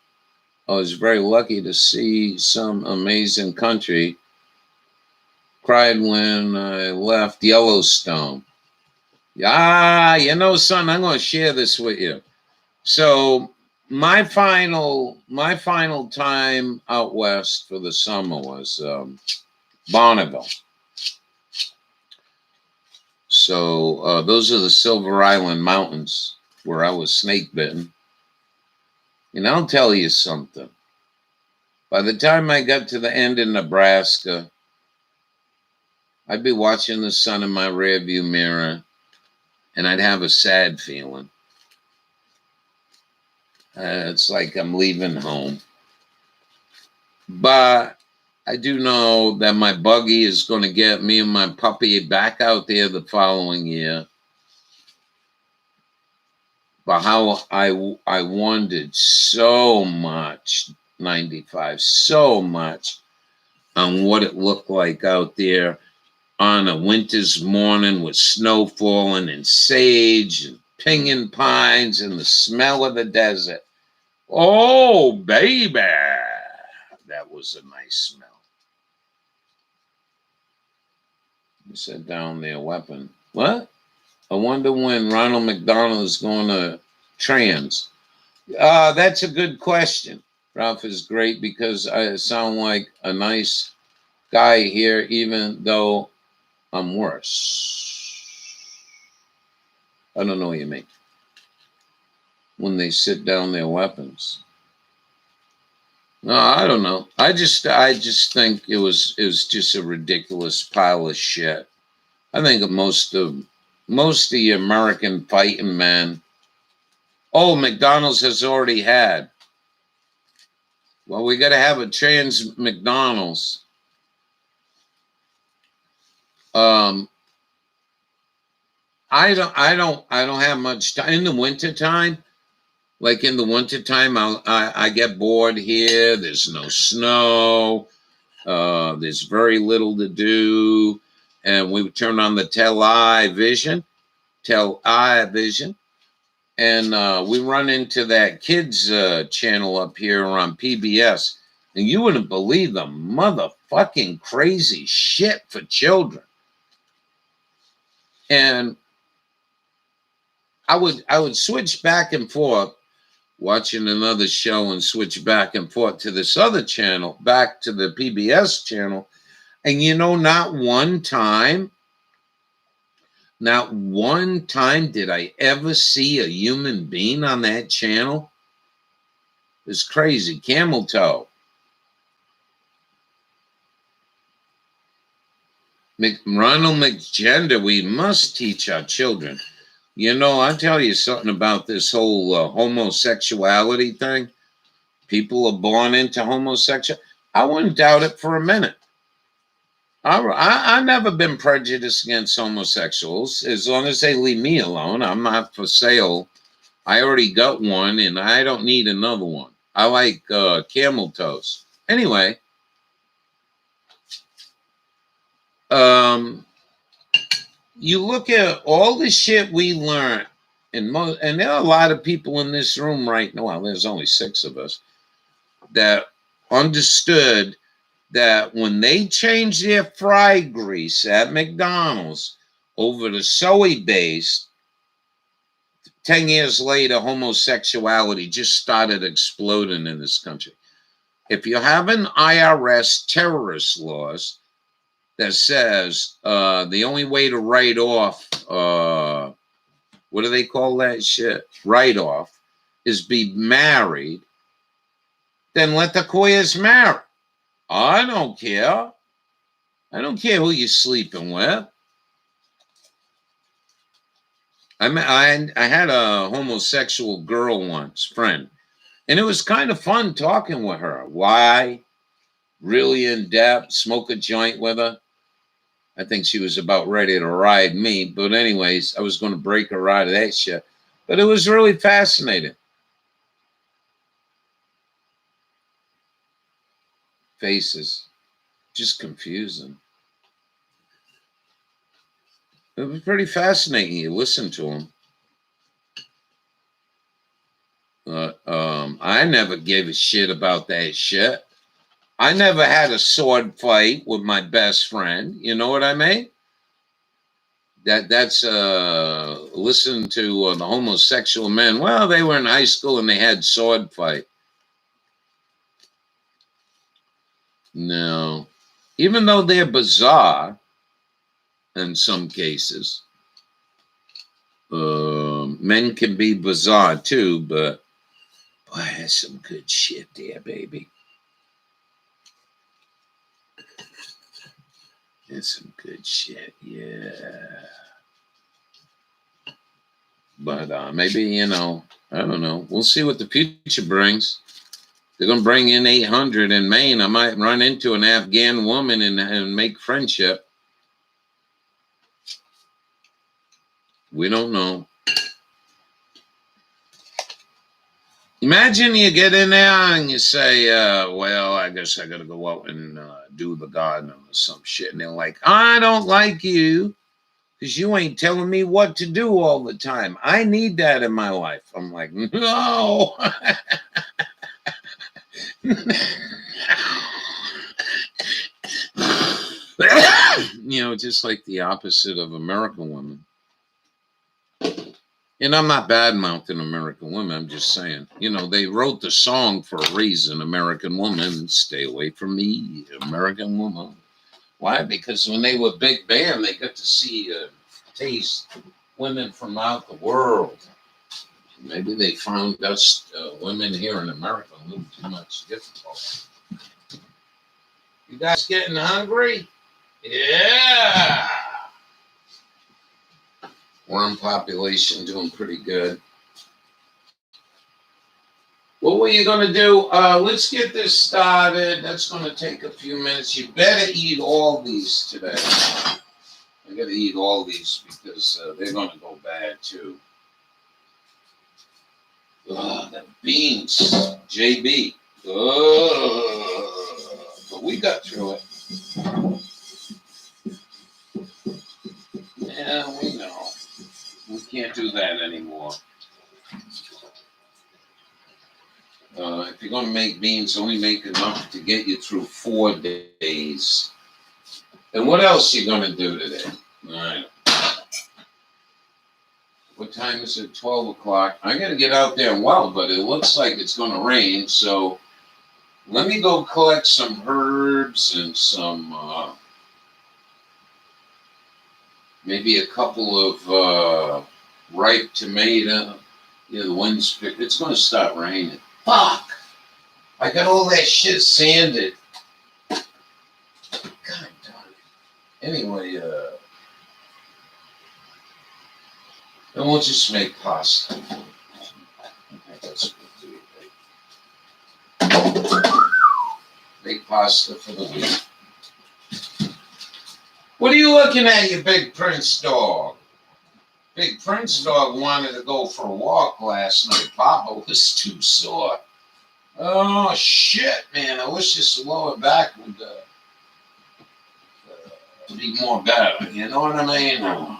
[SPEAKER 1] I was very lucky to see some amazing country. Cried when I left Yellowstone. Yeah, you know, son, I'm going to share this with you. So my final time out west for the summer was Bonneville. So those are the Silver Island Mountains where I was snake bitten. And I'll tell you something. By the time I got to the end in Nebraska, I'd be watching the sun in my rearview mirror, and I'd have a sad feeling. It's like I'm leaving home. But I do know that my buggy is going to get me and my puppy back out there the following year. But how I wondered so much, 95, so much on what it looked like out there on a winter's morning with snow falling and sage and pinyon pines and the smell of the desert. Oh, baby, that was a nice smell. You said down there, weapon. What? I wonder when Ronald McDonald is going to trans. That's a good question. Ralph is great because I sound like a nice guy here, even though I'm worse. I don't know what you mean. When they sit down their weapons. No, I don't know. I just think it was just a ridiculous pile of shit. I think most of the American fighting men. Oh, McDonald's has already had. Well, we got to have a trans McDonald's. I don't have much time in the wintertime. Like in the wintertime, I get bored here. There's no snow. There's very little to do. And we would turn on the television. And we run into that kids channel up here on PBS. And you wouldn't believe the motherfucking crazy shit for children. And I would switch back and forth, watching another show and switch back and forth to this other channel, back to the PBS channel. And you know, not one time did I ever see a human being on that channel. It's crazy. Camel toe. Ronald McGender, we must teach our children. You know, I'll tell you something about this whole homosexuality thing. People are born into homosexual. I wouldn't doubt it for a minute. I've never been prejudiced against homosexuals. As long as they leave me alone, I'm not for sale. I already got one, and I don't need another one. I like camel toes. Anyway, you look at all the shit we learned, and there are a lot of people in this room right now. Well, there's only 6 of us that understood that when they changed their fry grease at McDonald's over to soy-based, 10 years later, homosexuality just started exploding in this country. If you have an IRS terrorist laws that says the only way to write off what do they call that shit? Write-off is be married, then let the queers marry. I don't care. I don't care who you're sleeping with. I had a homosexual girl once, friend, and it was kind of fun talking with her. Why? Really in depth, smoke a joint with her. I think she was about ready to ride me. But anyways, I was going to break her out of that shit. But it was really fascinating. Faces. Just confusing. It was pretty fascinating. You listen to them. I never gave a shit about that shit. I never had a sword fight with my best friend. You know what I mean? That's listen to the homosexual men. Well, they were in high school and they had sword fight. No. Even though they're bizarre in some cases, men can be bizarre too, but boy, that's some good shit there, baby. That's some good shit, yeah. But maybe, I don't know. We'll see what the future brings. They're going to bring in 800 in Maine. I might run into an Afghan woman and make friendship. We don't know. Imagine you get in there and you say, well, I guess I got to go out and do the garden or some shit. And they're like, I don't like you because you ain't telling me what to do all the time. I need that in my life. I'm like, no. Just like the opposite of American women. And I'm not bad-mouthing American women. I'm just saying, they wrote the song for a reason. American woman, stay away from me, American woman. Why? Because when they were big band, they got to see, taste women from out the world. Maybe they found us women here in America a little too much difficult. You guys getting hungry? Yeah. Worm population doing pretty good. What were you going to do? Let's get this started. That's going to take a few minutes. You better eat all these today. I got to eat all these because they're going to go bad too. The beans, JB. But we got through it. Yeah, we know. We can't do that anymore. If you're going to make beans, only make enough to get you through 4 days. And what else are you going to do today? All right. What time is it? 12 o'clock. I got to get out there but it looks like it's going to rain. So let me go collect some herbs and some, maybe a couple of ripe tomato. The wind's picked. It's going to start raining. Fuck! I got all that shit sanded. God darn it. Anyway, then we'll just make pasta. That's what we'll do. Make pasta for the week. What are you looking at, you big Prince dog? Big Prince dog wanted to go for a walk last night. Papa was too sore. Oh, shit, man. I wish this lower back would be more better. You know what I mean? Oh,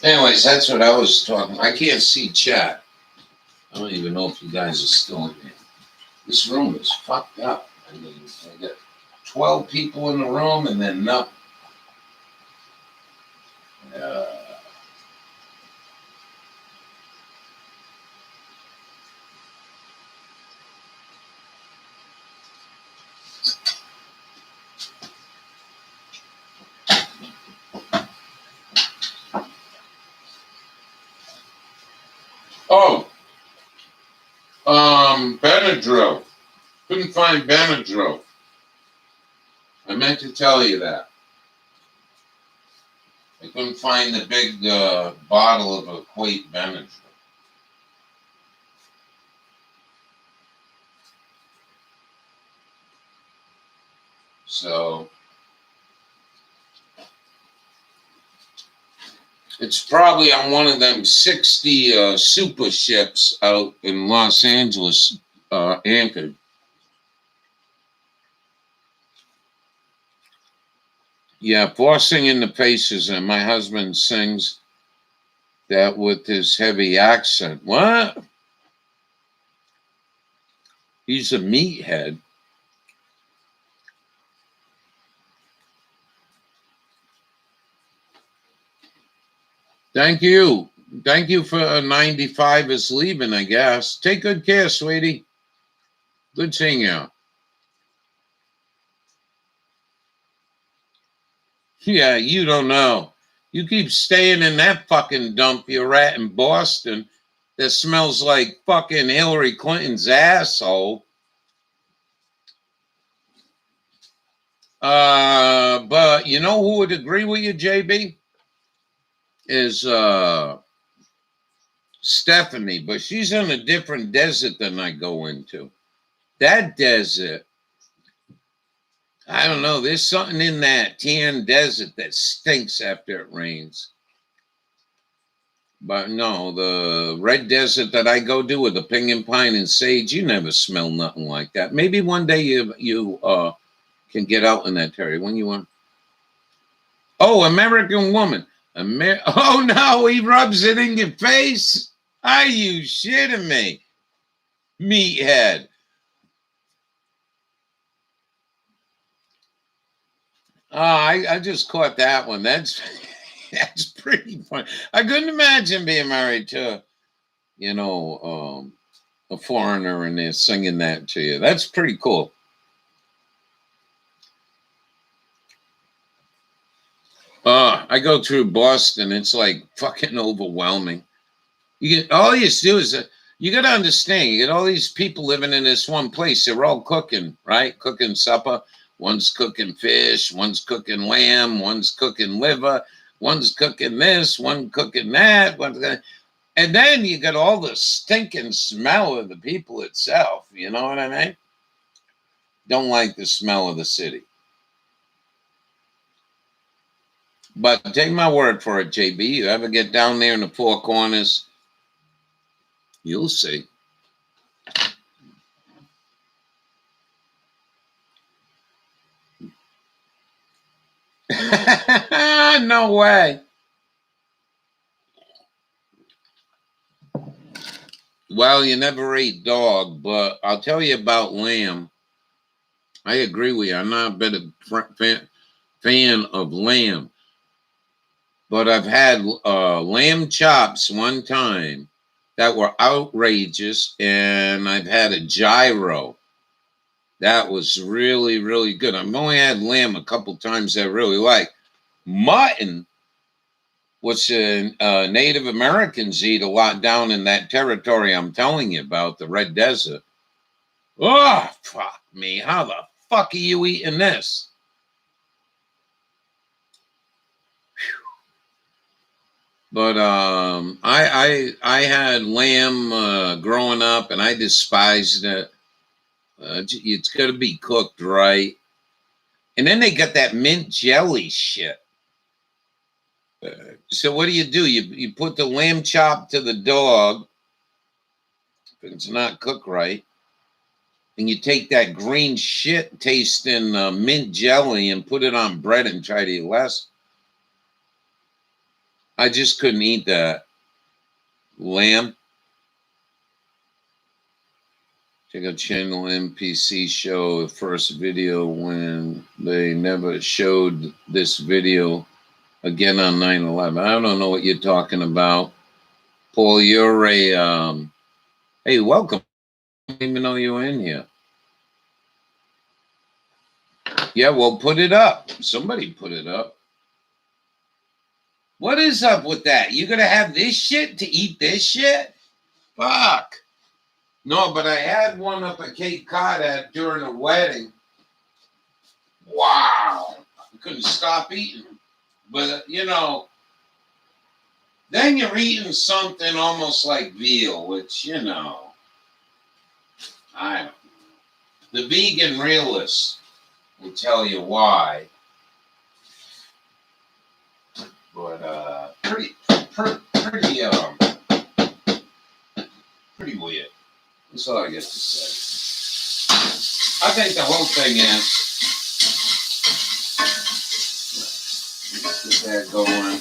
[SPEAKER 1] anyways, that's what I was talking about. I can't see chat. I don't even know if you guys are still in there. This room is fucked up. I mean, I got 12 people in the room, and then no. Benadryl. Couldn't find Benadryl. I meant to tell you that. I couldn't find the big bottle of Equate Benadryl. So it's probably on one of them 60 super ships out in Los Angeles, anchored. Yeah, forcing in the faces, and my husband sings that with his heavy accent. What? He's a meathead. Thank you. Thank you for 95 is leaving, I guess. Take good care, sweetie. Good seeing you. Yeah, you don't know. You keep staying in that fucking dump you're at in Boston that smells like fucking Hillary Clinton's asshole. But you know who would agree with you, JB? Is Stephanie, but she's in a different desert than I go into. That desert, I don't know, there's something in that tan desert that stinks after it rains. But no, the red desert that I go to with the pinyon pine and sage, you never smell nothing like that. Maybe one day you can get out in that area. When you want. Oh, American Woman. Oh no, he rubs it in your face. Are you shitting me? Meathead. I just caught that one. That's pretty funny. I couldn't imagine being married to, a foreigner and they're singing that to you. That's pretty cool. I go through Boston. It's like fucking overwhelming. All you do is you got to understand. You get all these people living in this one place. They're all cooking, right? Cooking supper. One's cooking fish. One's cooking lamb. One's cooking liver. One's cooking this. One cooking that. And then you got all the stinking smell of the people itself. You know what I mean? Don't like the smell of the city. But take my word for it, JB. You ever get down there in the Four Corners, you'll see. No way. Well, you never ate dog, but I'll tell you about lamb. I agree with you. I'm not a bit of fan of lamb. But I've had lamb chops one time that were outrageous, and I've had a gyro. That was really, really good. I've only had lamb a couple times that I really like. Mutton, which Native Americans eat a lot down in that territory I'm telling you about, the Red Desert. Oh, fuck me. How the fuck are you eating this? But I had lamb growing up, and I despised it. It's got to be cooked right. And then they got that mint jelly shit. So what do? You put the lamb chop to the dog. If it's not cooked right. And you take that green shit tasting mint jelly and put it on bread and try to eat less. I just couldn't eat that lamb. Check out channel NPC show first video when they never showed this video again on 9/11. I don't know what you're talking about. Paul, you're a, hey, welcome. I didn't even know you were in here. Yeah, well, put it up. Somebody put it up. What is up with that? You gonna have this shit to eat this shit? Fuck. No, but I had one up at Cape Cod during a wedding. Wow. I couldn't stop eating. But, you know, then you're eating something almost like veal, which, you know, I don't know. The vegan realist will tell you why. But, pretty weird. That's all I get to say. I think the whole thing is, let's get that going.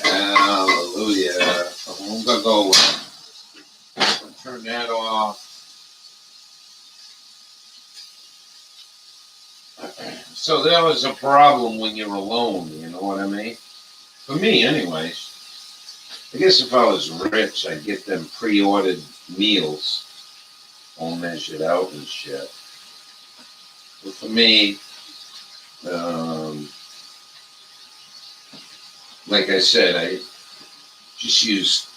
[SPEAKER 1] Hallelujah. I'm gonna go turn that off. So there was a problem when you're alone, you know what I mean? For me, anyways. I guess if I was rich, I'd get them pre-ordered meals, all measured out and shit. But for me, like I said, I just use.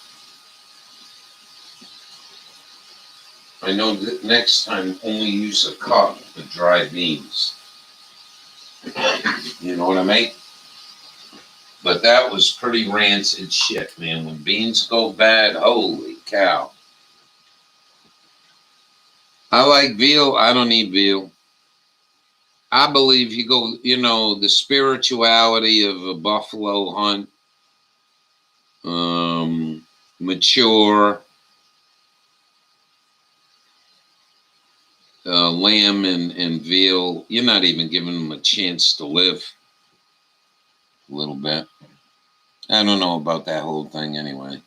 [SPEAKER 1] I know that next time only use a cup for dry beans. You know what I mean? But that was pretty rancid shit, man. When beans go bad, holy cow. I like veal. I don't eat veal. I believe you go, you know, the spirituality of a buffalo hunt, mature lamb and veal. You're not even giving them a chance to live a little bit. I don't know about that whole thing anyway.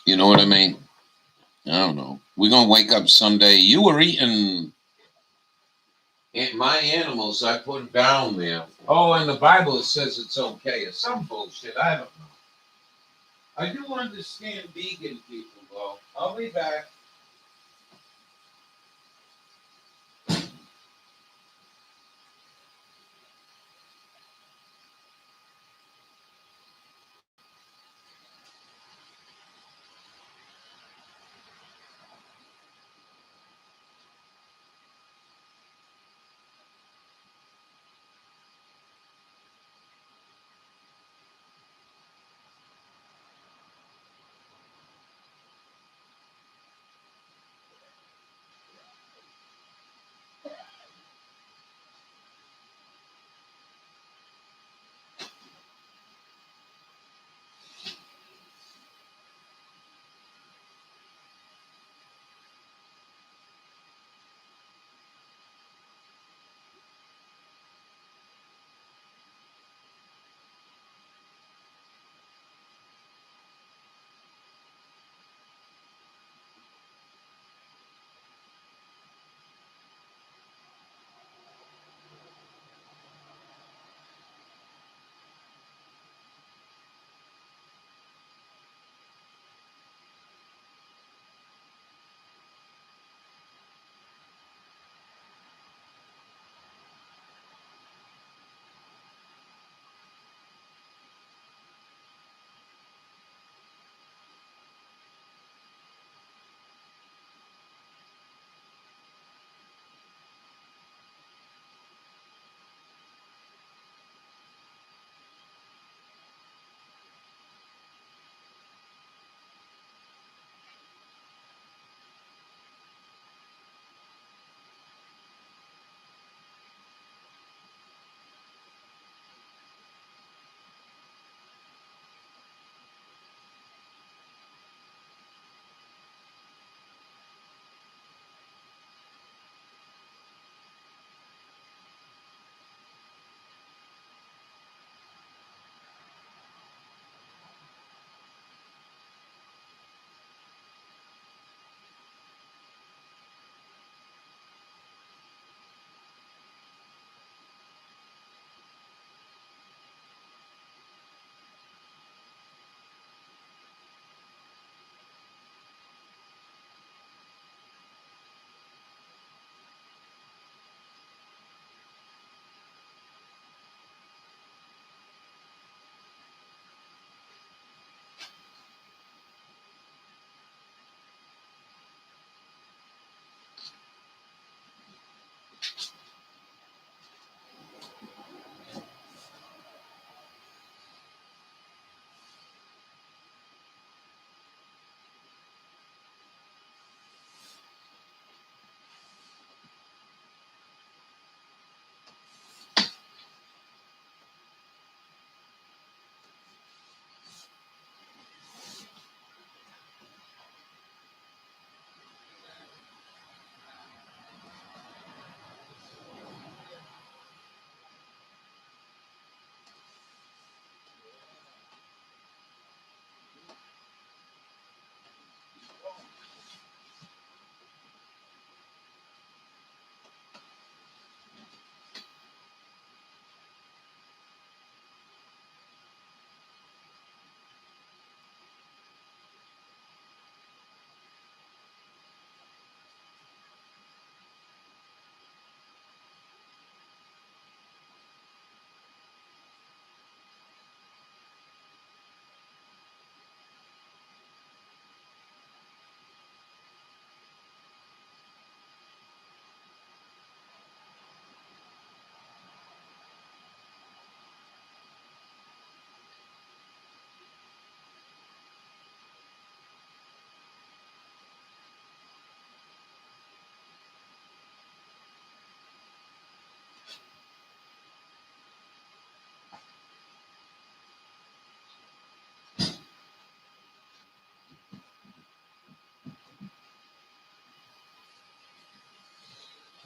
[SPEAKER 1] You know what I mean? I don't know. We're going to wake up someday. You were eating my animals. I put down there. Oh, in the Bible it says it's okay. It's some bullshit. I don't know. I do understand vegan people, though. I'll be back.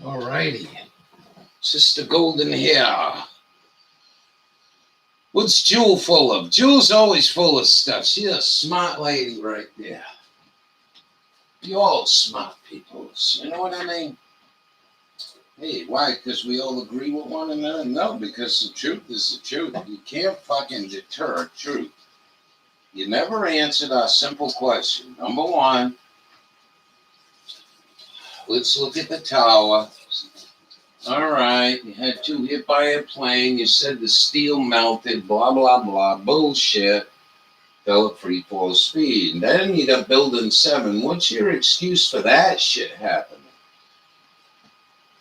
[SPEAKER 1] All righty. Sister Golden Hair. What's Jewel full of? Jewel's always full of stuff. She's a smart lady right there. You all smart people. You know what I mean? Hey, why? Because we all agree with one another? No, because the truth is the truth. You can't fucking deter truth. You never answered our simple question. Number one, let's look at the tower. All right, you had 2 hit by a plane. You said the steel melted, blah, blah, blah. Bullshit. Fell at free fall speed. And then you got building 7. What's your excuse for that shit happening?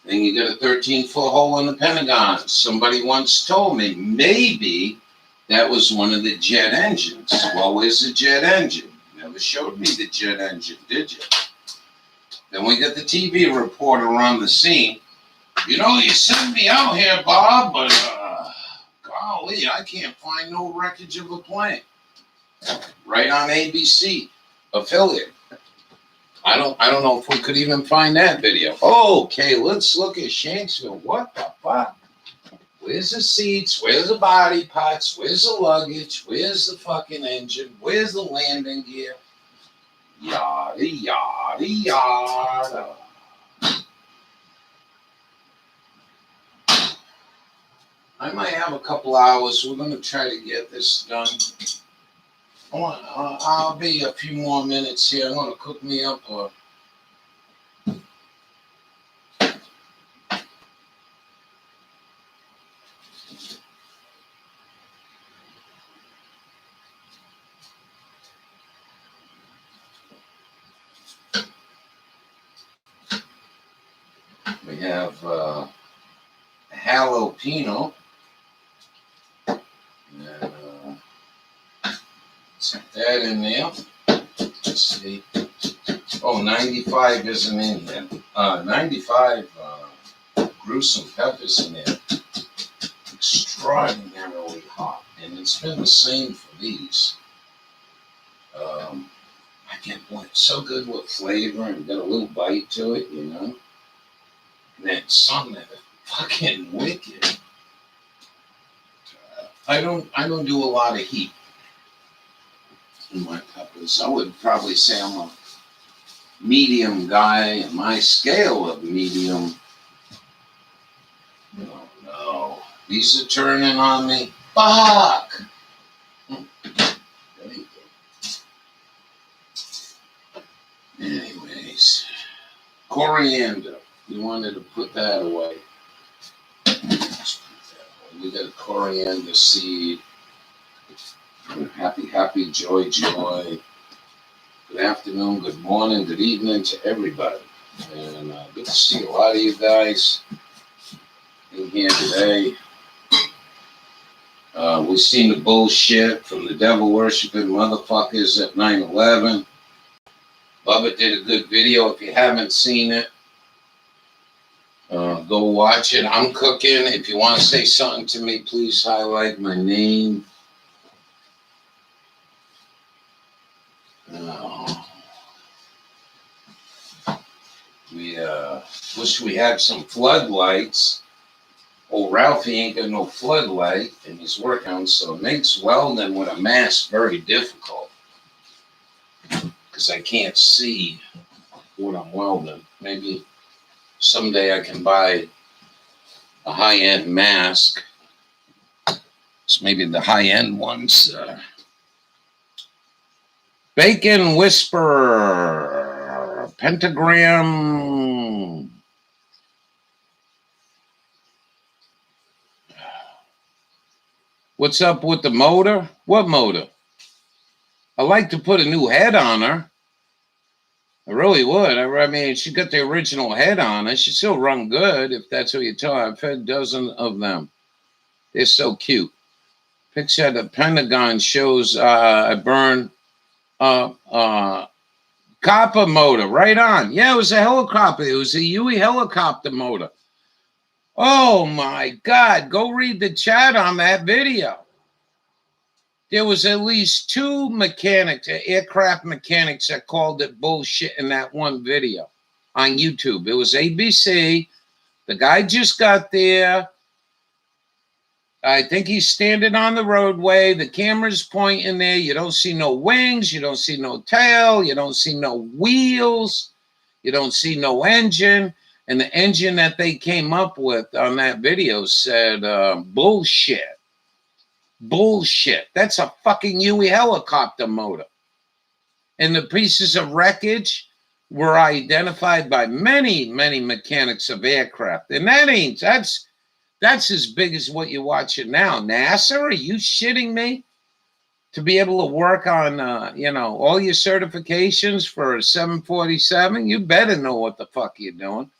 [SPEAKER 1] Then you got a 13-foot hole in the Pentagon. Somebody once told me maybe that was one of the jet engines. Well, where's the jet engine? Never showed me the jet engine, did you? Then we got the TV reporter on the scene. You know, you sent me out here, Bob, but golly, I can't find no wreckage of a plane. Right on ABC affiliate. I don't know if we could even find that video. Okay, let's look at Shanksville. What the fuck? Where's the seats? Where's the body parts? Where's the luggage? Where's the fucking engine? Where's the landing gear? Yada, yada, yada. I might have a couple hours. We're going to try to get this done. I'll be a few more minutes here. I want to cook me up a... We have jalapeno. And set that in there. Let's see. Oh, 95 isn't in here. 95 gruesome peppers in there. Extraordinarily hot. And it's been the same for these. I can't believe it's so good with flavor and got a little bite to it, you know. And then something that is fucking wicked. I don't do a lot of heat in my peppers. I would probably say I'm a medium guy, and my scale of medium. No. These are turning on me. Fuck! Anyways, coriander. You wanted to put that away. We got a coriander seed. Happy, joy. Good afternoon, good morning, good evening to everybody. And good to see a lot of you guys in here today. We've seen the bullshit from the devil-worshipping motherfuckers at 9/11. Bubba did a good video. If you haven't seen it, go watch it. I'm cooking. If you want to say something to me, please highlight my name. We wish we had some floodlights. Old Ralphie ain't got no floodlight, and he's working on, so it makes welding with a mask very difficult. Because I can't see what I'm welding. Maybe someday I can buy a high-end mask. So maybe the high-end ones. Bacon Whisperer. Pentagram. What's up with the motor? What motor? I like to put a new head on her. I really would. I mean, she got the original head on her. She still run good, if that's what you're talking. I've had a dozen of them. They're so cute. Picture of the Pentagon shows I burn copper motor. Right on. Yeah, it was a helicopter. It was a Huey helicopter motor. Oh, my God. Go read the chat on that video. There was at least 2 mechanics, aircraft mechanics, that called it bullshit in that one video on YouTube. It was ABC The guy just got there. I think he's standing on the roadway. The camera's pointing there. You don't see no wings. You don't see no tail. You don't see no wheels. You don't see no engine. And the engine that they came up with on that video said, bullshit. Bullshit. That's a fucking Huey helicopter motor. And the pieces of wreckage were identified by many, many mechanics of aircraft. And that's as big as what you're watching now. NASA, are you shitting me? To be able to work on, all your certifications for a 747, you better know what the fuck you're doing.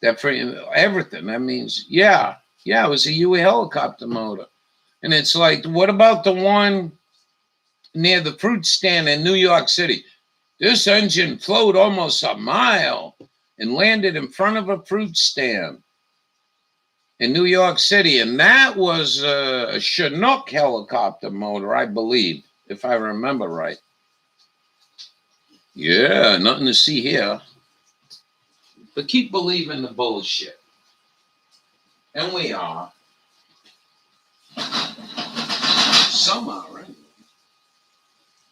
[SPEAKER 1] That for everything. That means, it was a Huey helicopter motor. And it's like, what about the one near the fruit stand in New York City? This engine flowed almost a mile and landed in front of a fruit stand in New York City. And that was a Chinook helicopter motor, I believe, if I remember right. Yeah, nothing to see here. But keep believing the bullshit. And we are. Some are, right?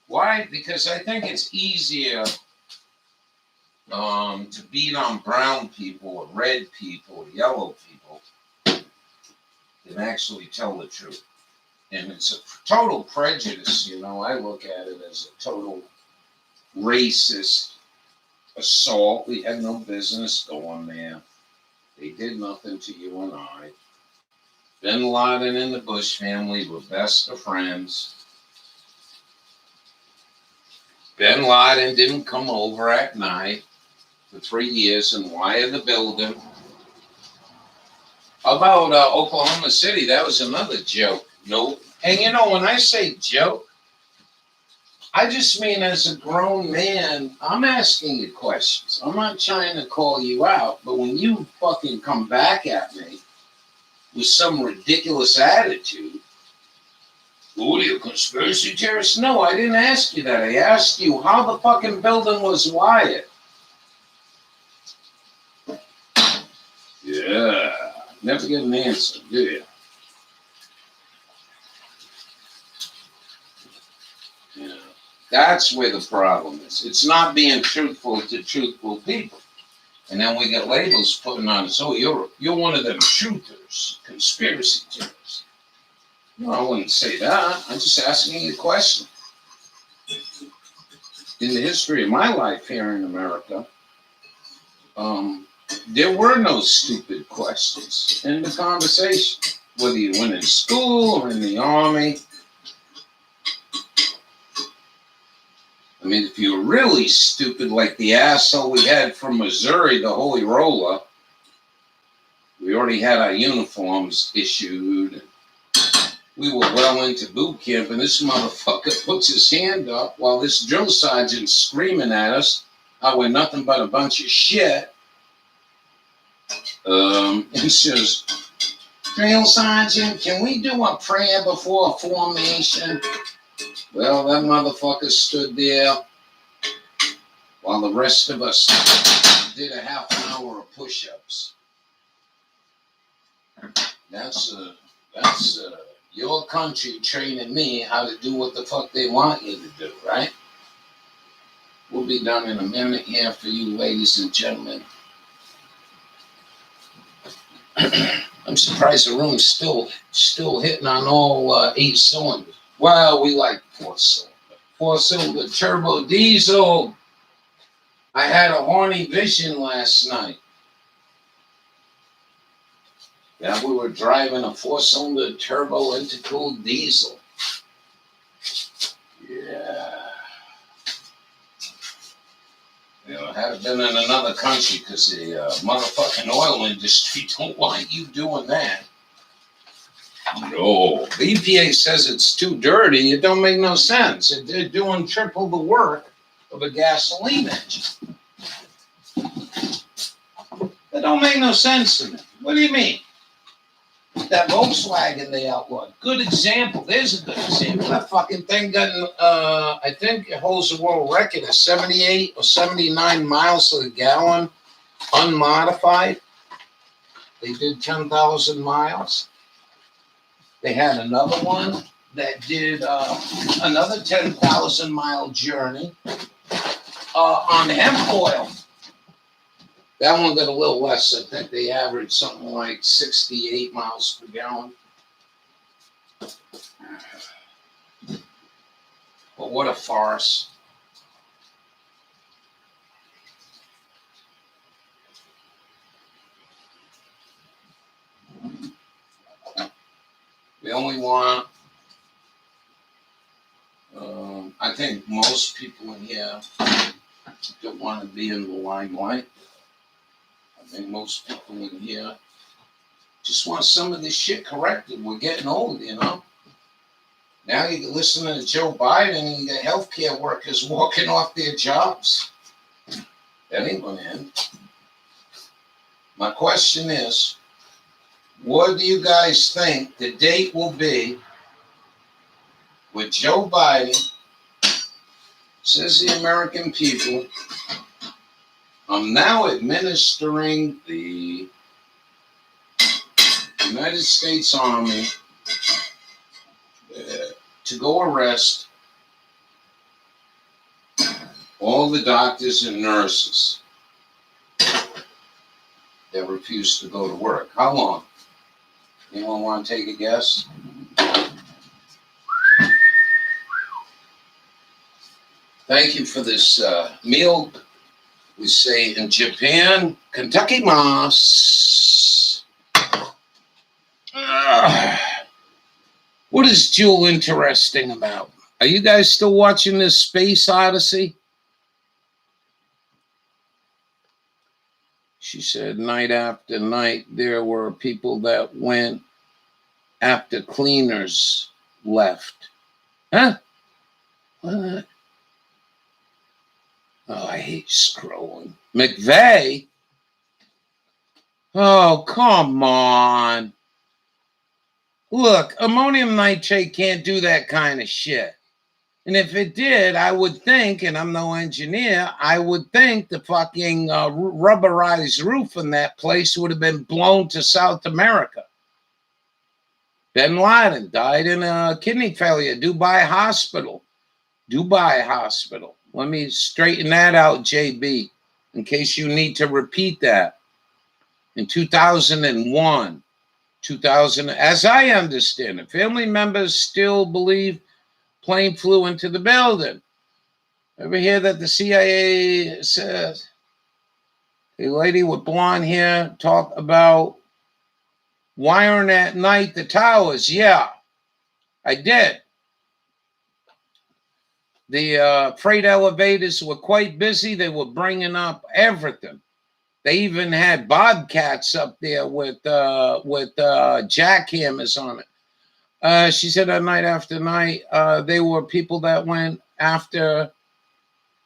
[SPEAKER 1] Why? Because I think it's easier to beat on brown people or red people or yellow people than actually tell the truth. And it's a total prejudice, I look at it as a total racist assault. We had no business going there. They did nothing to you and I. Bin Laden and the Bush family were best of friends. Bin Laden didn't come over at night for 3 years and wire the building. About Oklahoma City, that was another joke. Nope. And when I say joke, I just mean as a grown man, I'm asking you questions. I'm not trying to call you out, but when you fucking come back at me with some ridiculous attitude, oh, you're a conspiracy theorist? No, I didn't ask you that. I asked you how the fucking building was wired. Yeah, never get an answer, do you? Yeah. That's where the problem is. It's not being truthful to truthful people. And then we get labels putting on us, you're one of them truthers, conspiracy theorists. No, I wouldn't say that. I'm just asking you a question. In the history of my life here in America, there were no stupid questions in the conversation, whether you went in school or in the army. I mean, if you were really stupid, like the asshole we had from Missouri, the Holy Roller, we already had our uniforms issued. We were well into boot camp, and this motherfucker puts his hand up while this drill sergeant's screaming at us how we're nothing but a bunch of shit. He says, "Drill sergeant, can we do a prayer before formation?" Well, that motherfucker stood there while the rest of us did a half an hour of push-ups. That's your country training me how to do what the fuck they want you to do, right? We'll be done in a minute here for you, ladies and gentlemen. I'm surprised the room's still hitting on all 8 cylinders. Well, we like 4-cylinder. 4-cylinder turbo diesel. I had a horny vision last night. Yeah, we were driving a 4-cylinder turbo intercooled diesel. Yeah. Had it been in another country, because the motherfucking oil industry don't want you doing that. No. The EPA says it's too dirty. It don't make no sense. They're doing triple the work of a gasoline engine. That don't make no sense to me. What do you mean? That Volkswagen they outlawed. Good example. There's a good example. That fucking thing got, I think it holds the world record at 78 or 79 miles to the gallon unmodified. They did 10,000 miles. They had another one that did another 10,000 mile journey on hemp oil. That one got a little less. I think they averaged something like 68 miles per gallon. But what a farce. We only want, I think most people in here don't want to be in the limelight. I think most people in here just want some of this shit corrected. We're getting old, you know. Now you can listen to Joe Biden and you got healthcare workers walking off their jobs. That ain't gonna end. My question is, what do you guys think the date will be with Joe Biden says the American people, I'm now administering the United States Army to go arrest all the doctors and nurses that refuse to go to work? How long? Anyone want to take a guess? Thank you for this meal. We say in Japan, Kentucky Mas. What is Jewel interesting about? Are you guys still watching this Space Odyssey? She said night after night there were people that went after cleaners left. Huh? What? Oh, I hate scrolling. McVeigh? Oh, come on. Look, ammonium nitrate can't do that kind of shit. And if it did, I would think, and I'm no engineer, I would think the fucking rubberized roof in that place would have been blown to South America. Bin Laden died in a kidney failure. Dubai Hospital. Let me straighten that out, JB, in case you need to repeat that. In 2001, as I understand it, family members still believe plane flew into the building. Ever hear that the CIA says a lady with blonde hair talk about wiring at night the towers? Yeah, I did. The freight elevators were quite busy. They were bringing up everything. They even had bobcats up there with jackhammers on it. She said that night after night, they were people that went after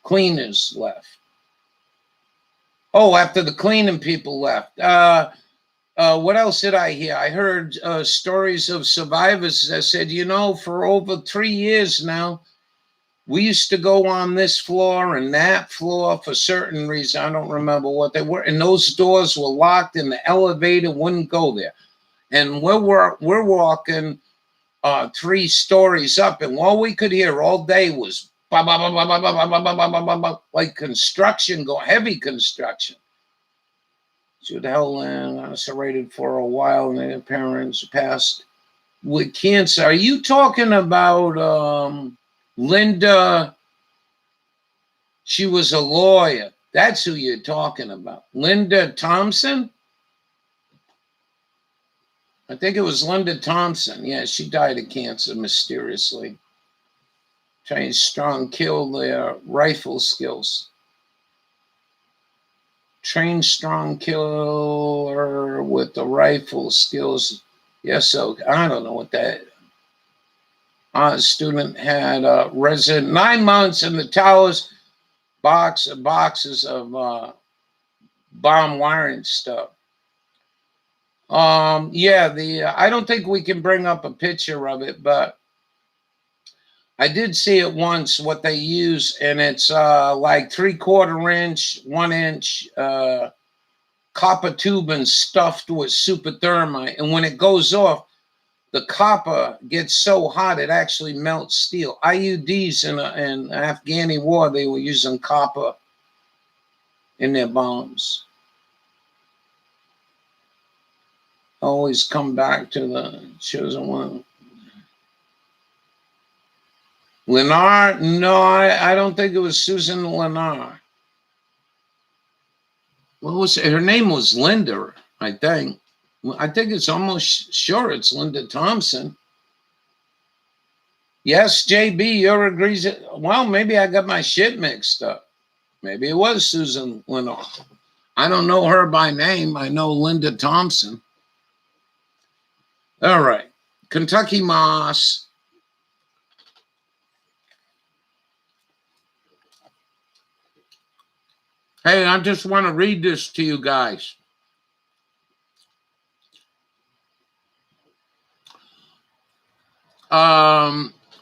[SPEAKER 1] cleaners left. Oh, after the cleaning people left. What else did I hear? I heard stories of survivors that said, you know, for over 3 years now, we used to go on this floor and that floor for certain reason. I don't remember what they were. And those doors were locked and the elevator wouldn't go there. And we're walking 3 stories up. And all we could hear all day was like construction, heavy construction. She was held incarcerated for a while and their parents passed with cancer. Are you talking about Linda? She was a lawyer. That's who you're talking about. Linda Thompson? I think it was Linda Thompson. Yeah, she died of cancer mysteriously. Trained strong, killed their rifle skills. Trained strong killer with the rifle skills. Yes, so I don't know what that. Student had resident 9 months in the towers. Boxes of bomb wiring stuff. I don't think we can bring up a picture of it, but I did see it once what they use, and it's like 3/4 inch, 1 inch copper tube and stuffed with super thermite. And when it goes off, the copper gets so hot it actually melts steel. IUDs in the Afghani war, they were using copper in their bombs. Always come back to the chosen one. Lennar? No, I don't think it was Susan Lennar. What was it? Her name was Linda, I think. I think it's almost sure it's Linda Thompson. Yes, JB, you're agrees. Well, maybe I got my shit mixed up. Maybe it was Susan Lennar. I don't know her by name. I know Linda Thompson. All right. Kentucky Moss. Hey, I just want to read this to you guys.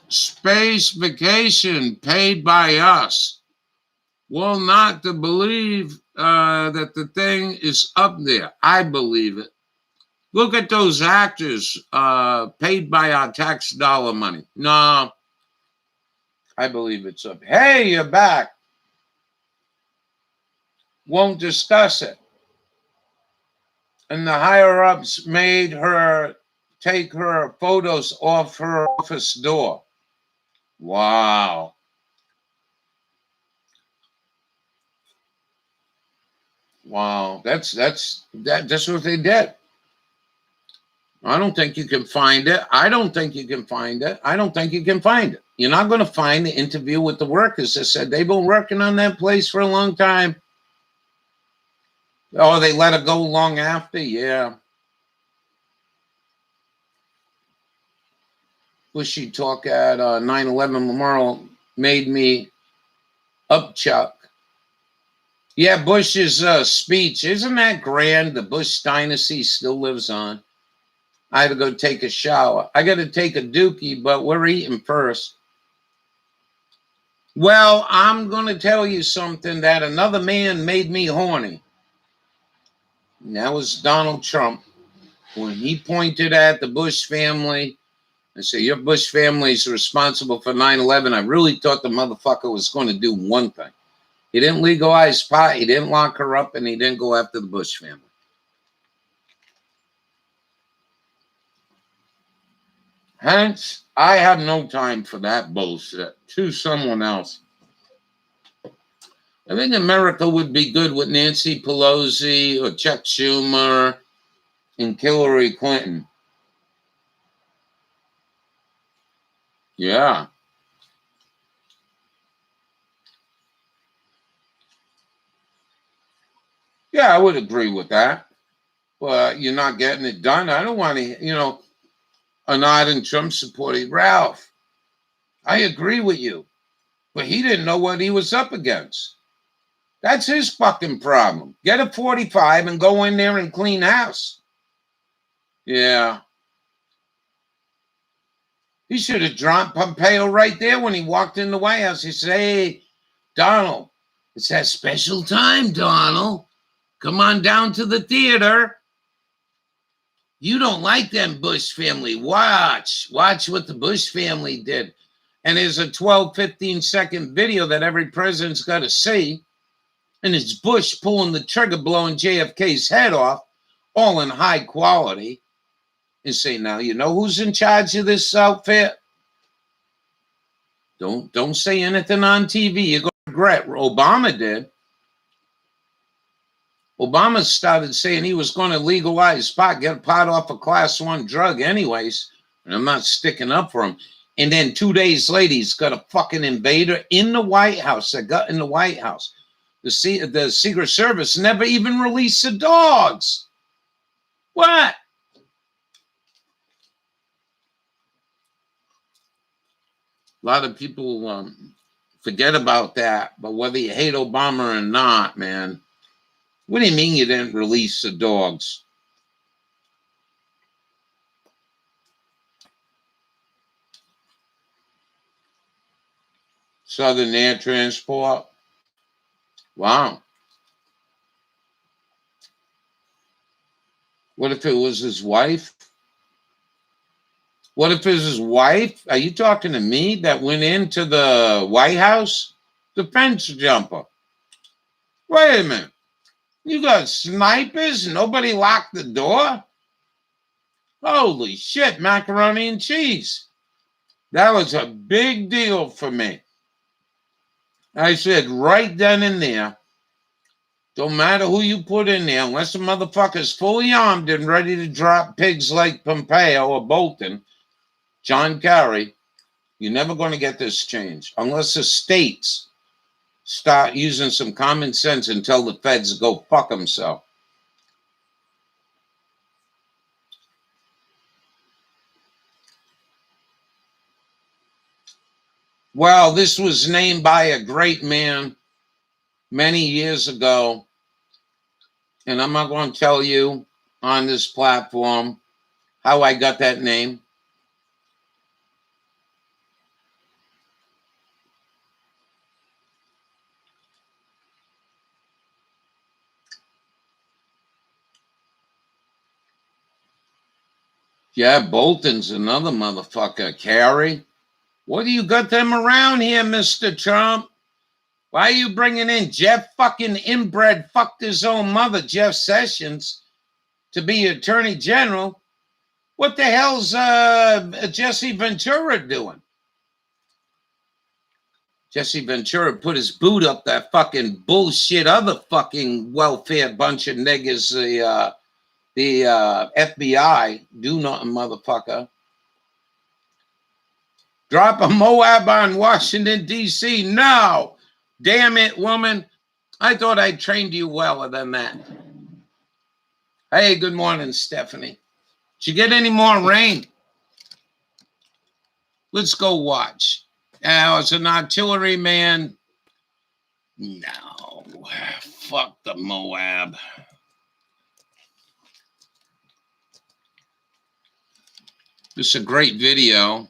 [SPEAKER 1] Space vacation paid by us. Will not to believe that the thing is up there. I believe it. Look at those actors paid by our tax dollar money. No, I believe it's up. Hey, you're back. Won't discuss it. And the higher-ups made her take her photos off her office door. Wow. Wow. That's what they did. I don't think you can find it. I don't think you can find it. I don't think you can find it. You're not going to find the interview with the workers that said they've been working on that place for a long time. Oh, they let it go long after? Yeah. Bushy talk at 9/11 Memorial made me upchuck. Yeah, Bush's speech. Isn't that grand? The Bush dynasty still lives on. I had to go take a shower. I got to take a dookie, but we're eating first. Well, I'm going to tell you something that another man made me horny. And that was Donald Trump. When he pointed at the Bush family and said, your Bush family is responsible for 9/11, I really thought the motherfucker was going to do one thing. He didn't legalize pot, he didn't lock her up, and he didn't go after the Bush family. Hence, I have no time for that bullshit. Choose someone else. I think America would be good with Nancy Pelosi or Chuck Schumer and Hillary Clinton. Yeah. Yeah, I would agree with that. But you're not getting it done. I don't want to, an ardent Trump supporter. Ralph, I agree with you. But he didn't know what he was up against. That's his fucking problem. Get a 45 and go in there and clean house. Yeah. He should have dropped Pompeo right there when he walked in the White House. He said, hey, Donald, it's that special time, Donald. Come on down to the theater. You don't like them Bush family. Watch what the Bush family did. And there's a 12, 15-second video that every president's got to see. And it's Bush pulling the trigger, blowing JFK's head off, all in high quality. And say, now, you know who's in charge of this outfit? Don't say anything on TV. You're going to regret. Obama did. Obama started saying he was going to legalize pot, get pot off a class 1 drug anyways. And I'm not sticking up for him. And then 2 days later, he's got a fucking invader in the White House that got in the White House. The Secret Service never even released the dogs. What? A lot of people forget about that. But whether you hate Obama or not, man, what do you mean you didn't release the dogs? Southern Air Transport. Wow. What if it was his wife? What if it was his wife? Are you talking to me that went into the White House? The fence jumper. Wait a minute. You got snipers? Nobody locked the door? Holy shit, macaroni and cheese. That was a big deal for me. I said right then and there, don't matter who you put in there, unless the motherfucker's fully armed and ready to drop pigs like Pompeo or Bolton, John Kerry, you're never going to get this change unless the states start using some common sense and tell the feds to go fuck themselves. Well, this was named by a great man many years ago, and I'm not going to tell you on this platform how I got that name. Yeah, Bolton's another motherfucker. Kerry, what do you got them around here, Mr. Trump? Why are you bringing in Jeff fucking inbred, fucked his own mother, Jeff Sessions, to be Attorney General? What the hell's Jesse Ventura doing? Jesse Ventura put his boot up that fucking bullshit other fucking welfare bunch of niggas, the FBI, do nothing, motherfucker. Drop a Moab on Washington, D.C. No. Damn it, woman. I thought I trained you well than that. Hey, good morning, Stephanie. Did you get any more rain? Let's go watch. As an artilleryman, no. Fuck the Moab. This is a great video.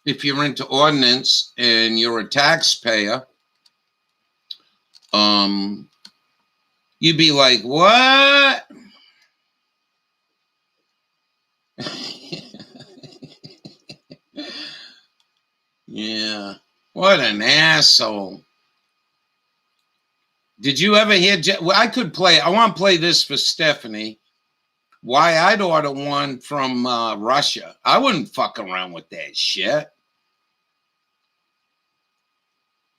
[SPEAKER 1] If you're into ordnance and you're a taxpayer, you'd be like, what? Yeah, what an asshole. Did you ever hear? Well, I could play. I want to play this for Stephanie. Why I'd order one from Russia. I wouldn't fuck around with that shit.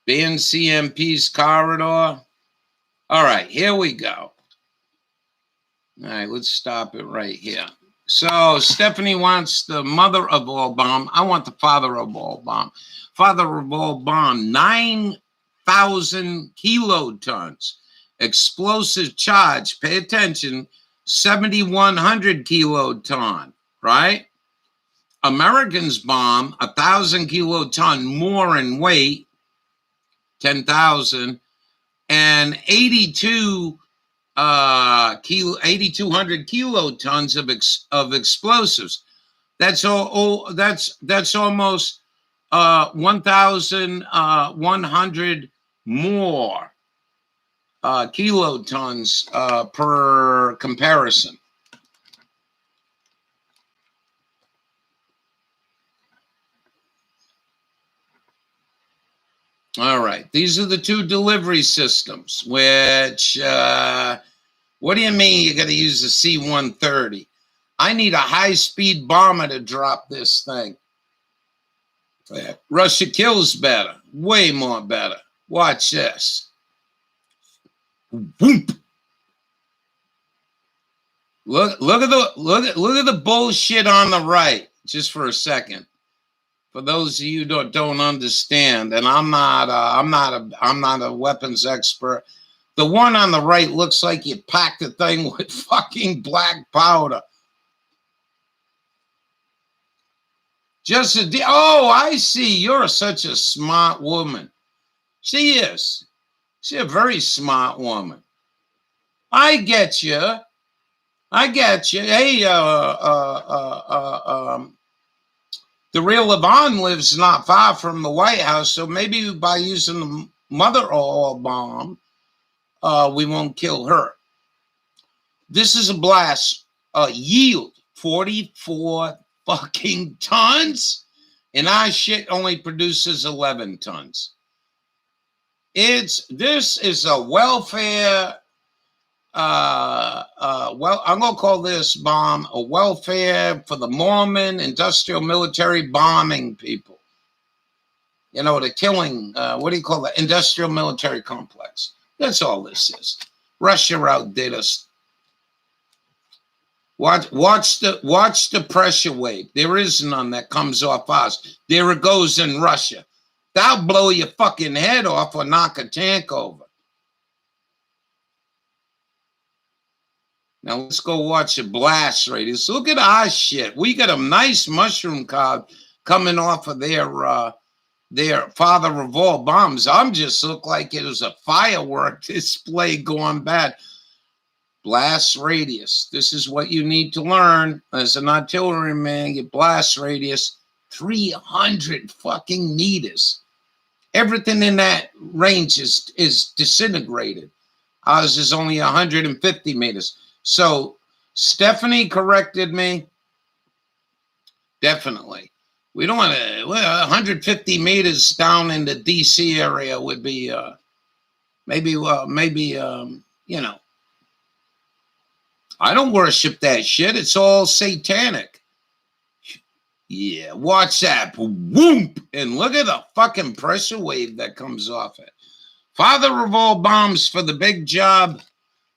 [SPEAKER 1] Ban CMP's corridor. All right, here we go. All right, let's stop it right here. So Stephanie wants the mother of all bomb. I want the father of all bomb. Father of all bomb, 9,000 kilotons. Explosive charge, pay attention, 7,100 kiloton, right? Americans bomb 1,000 kiloton more in weight, 10,000, and 8,200 kilotons of explosives. That's that's almost 1,100 more kilotons per comparison. All right, these are the two delivery systems, which, what do you mean you're going to use the C-130? I need a high-speed bomber to drop this thing. Russia kills better, way more better. Watch this. Whoop. Look at the bullshit on the right, just for a second. For those of you that don't understand, and I'm not a weapons expert. The one on the right looks like you packed the thing with fucking black powder. Oh, I see. You're such a smart woman. She is. She's a very smart woman. I get you. Hey, the real Yvonne lives not far from the White House, so maybe by using the mother of all bomb, we won't kill her. This is a blast. Yield 44 fucking tons, and our shit only produces 11 tons. This is a welfare. Well, I'm gonna call this bomb a welfare for the Mormon industrial military bombing people. You know, the killing. What do you call that? Industrial military complex. That's all this is. Russia outdid us. Watch the pressure wave. There is none that comes off us. There it goes in Russia. That'll blow your fucking head off or knock a tank over. Now let's go watch the blast radius. Look at our shit. We got a nice mushroom cloud coming off of their father of all bombs. I'm just look like it was a firework display going bad. Blast radius. This is what you need to learn as an artilleryman. Your blast radius 300 fucking meters. Everything in that range is disintegrated. Ours is only 150 meters. So Stephanie corrected me. Definitely. We don't want to, 150 meters down in the DC area would be maybe, you know, I don't worship that shit. It's all satanic. Yeah, watch that. Whoop! And look at the fucking pressure wave that comes off it. Father of all bombs for the big job.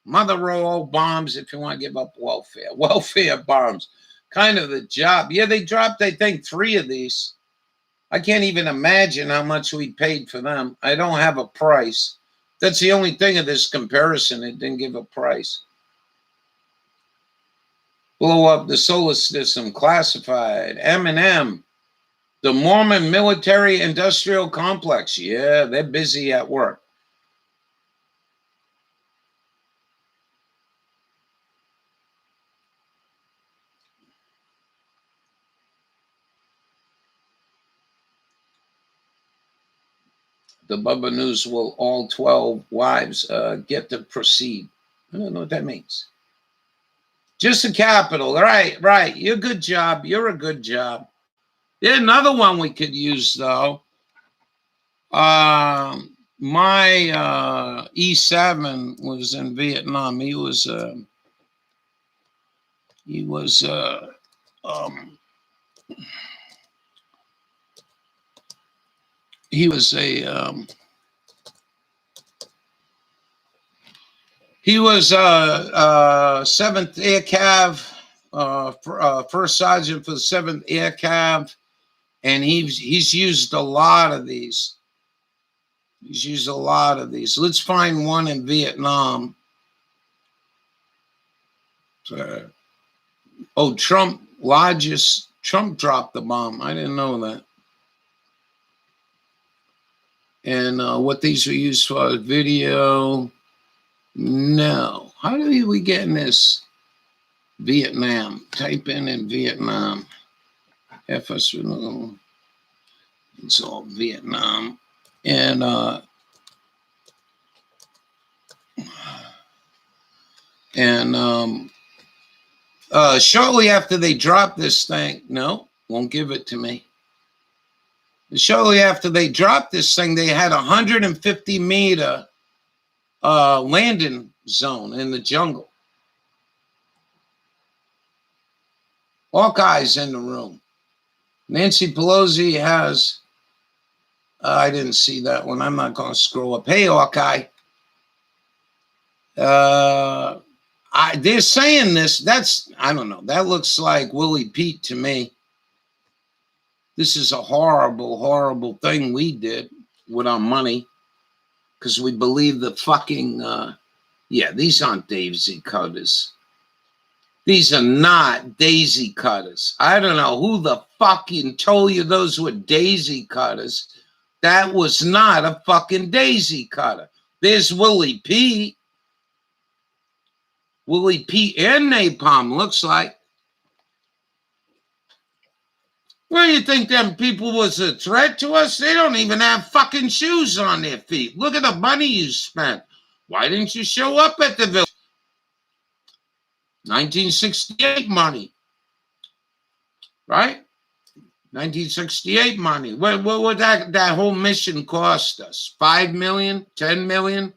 [SPEAKER 1] Mother of all bombs if you want to give up welfare. Welfare bombs. Kind of the job. Yeah, they dropped, I think, 3 of these. I can't even imagine how much we paid for them. I don't have a price. That's the only thing of this comparison. It didn't give a price. Blow up the solar system, classified, M&M, the Mormon military industrial complex. Yeah, they're busy at work. The Bubba News will all 12 wives get to proceed. I don't know what that means. Just the capital. Right. You're a good job. You're a good job. There's another one we could use, though. My E7 was in Vietnam. He was a He was 7th Air Cav, first sergeant for the 7th Air Cav, and he's used a lot of these. He's used a lot of these. Let's find one in Vietnam. Trump dropped the bomb. I didn't know that. And what these were used for, video. No. How do we get in this? Vietnam. Type in Vietnam. It's all Vietnam. And shortly after they dropped this thing, no, won't give it to me. Shortly after they dropped this thing, they had 150 meter landing zone in the jungle. Hawkeye's in the room. Nancy Pelosi has, I didn't see that one. I'm not going to scroll up. Hey, Hawkeye. They're saying this. I don't know. That looks like Willie Pete to me. This is a horrible, horrible thing we did with our money because we believe the fucking, these aren't daisy cutters. These are not daisy cutters. I don't know who the fucking told you those were daisy cutters. That was not a fucking daisy cutter. There's Willie Pete. Willie Pete and napalm looks like. What do you think them people was a threat to us? They don't even have fucking shoes on their feet. Look at the money you spent. Why didn't you show up at the village? 1968 money, right? 1968 money. What would that whole mission cost us? 5 million, 10 million?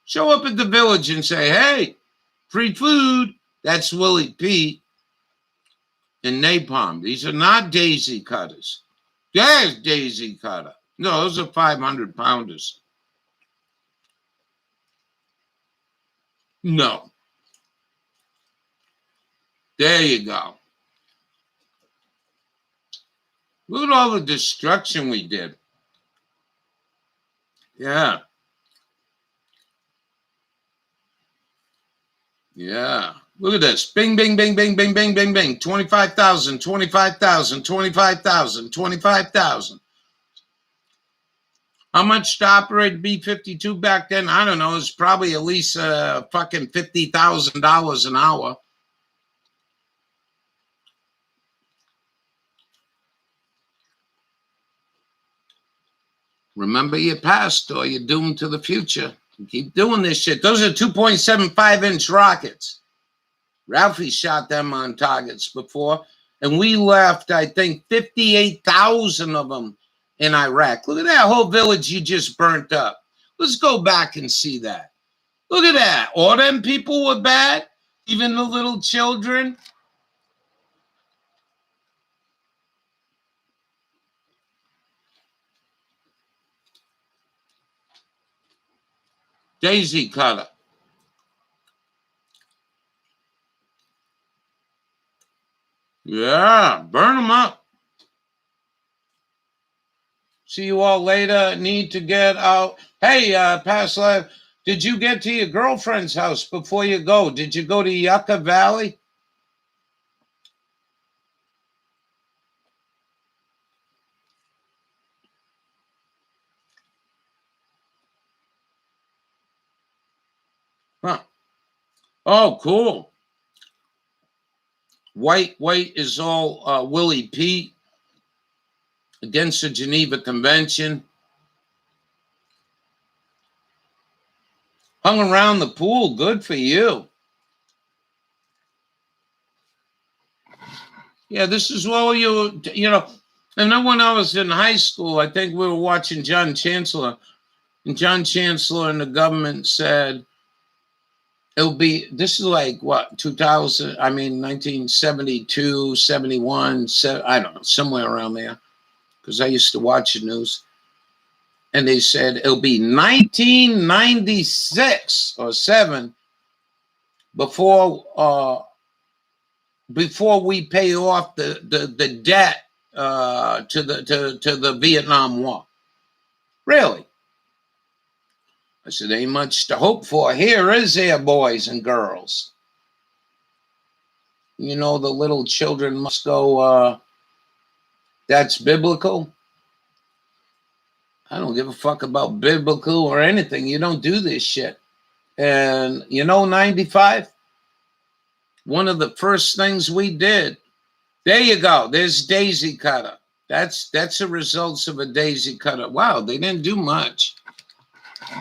[SPEAKER 1] Show up at the village and say, hey, free food. That's Willie Pete and Napalm. These are not daisy cutters. There's daisy cutter. No, those are 500 pounders. No. There you go. Look at all the destruction we did. Yeah. Yeah. Look at this. Bing, bing, bing, bing, bing, bing, bing, bing. 25,000, 25,000, 25,000, 25,000. How much to operate B-52 back then? I don't know. It's probably at least fucking $50,000 an hour. Remember your past or you're doomed to the future. You keep doing this shit. Those are 2.75-inch rockets. Ralphie shot them on targets before. And we left, I think, 58,000 of them in Iraq. Look at that whole village you just burnt up. Let's go back and see that. Look at that. All them people were bad. Even the little children. Daisy cutter. Yeah, burn them up. See you all later. Need to get out. Hey, past life, did you get to your girlfriend's house before you go? Did you go to Yucca Valley? Huh. Oh, cool. White is all Willie Pete against the Geneva Convention. Hung around the pool. Good for you. Yeah, this is well, you know. And then when I was in high school, I think we were watching John Chancellor. And John Chancellor and the government said, it'll be, this is like what, 2000, 1972, 71, I don't know, somewhere around there. Because I used to watch the news. And they said it'll be 1996 or 7 before we pay off the debt to the Vietnam War. Really? I said, ain't much to hope for here, is there, boys and girls? You know, the little children must go, that's biblical. I don't give a fuck about biblical or anything. You don't do this shit. And you know, 95, one of the first things we did, there you go. There's daisy cutter. That's the results of a daisy cutter. Wow, they didn't do much.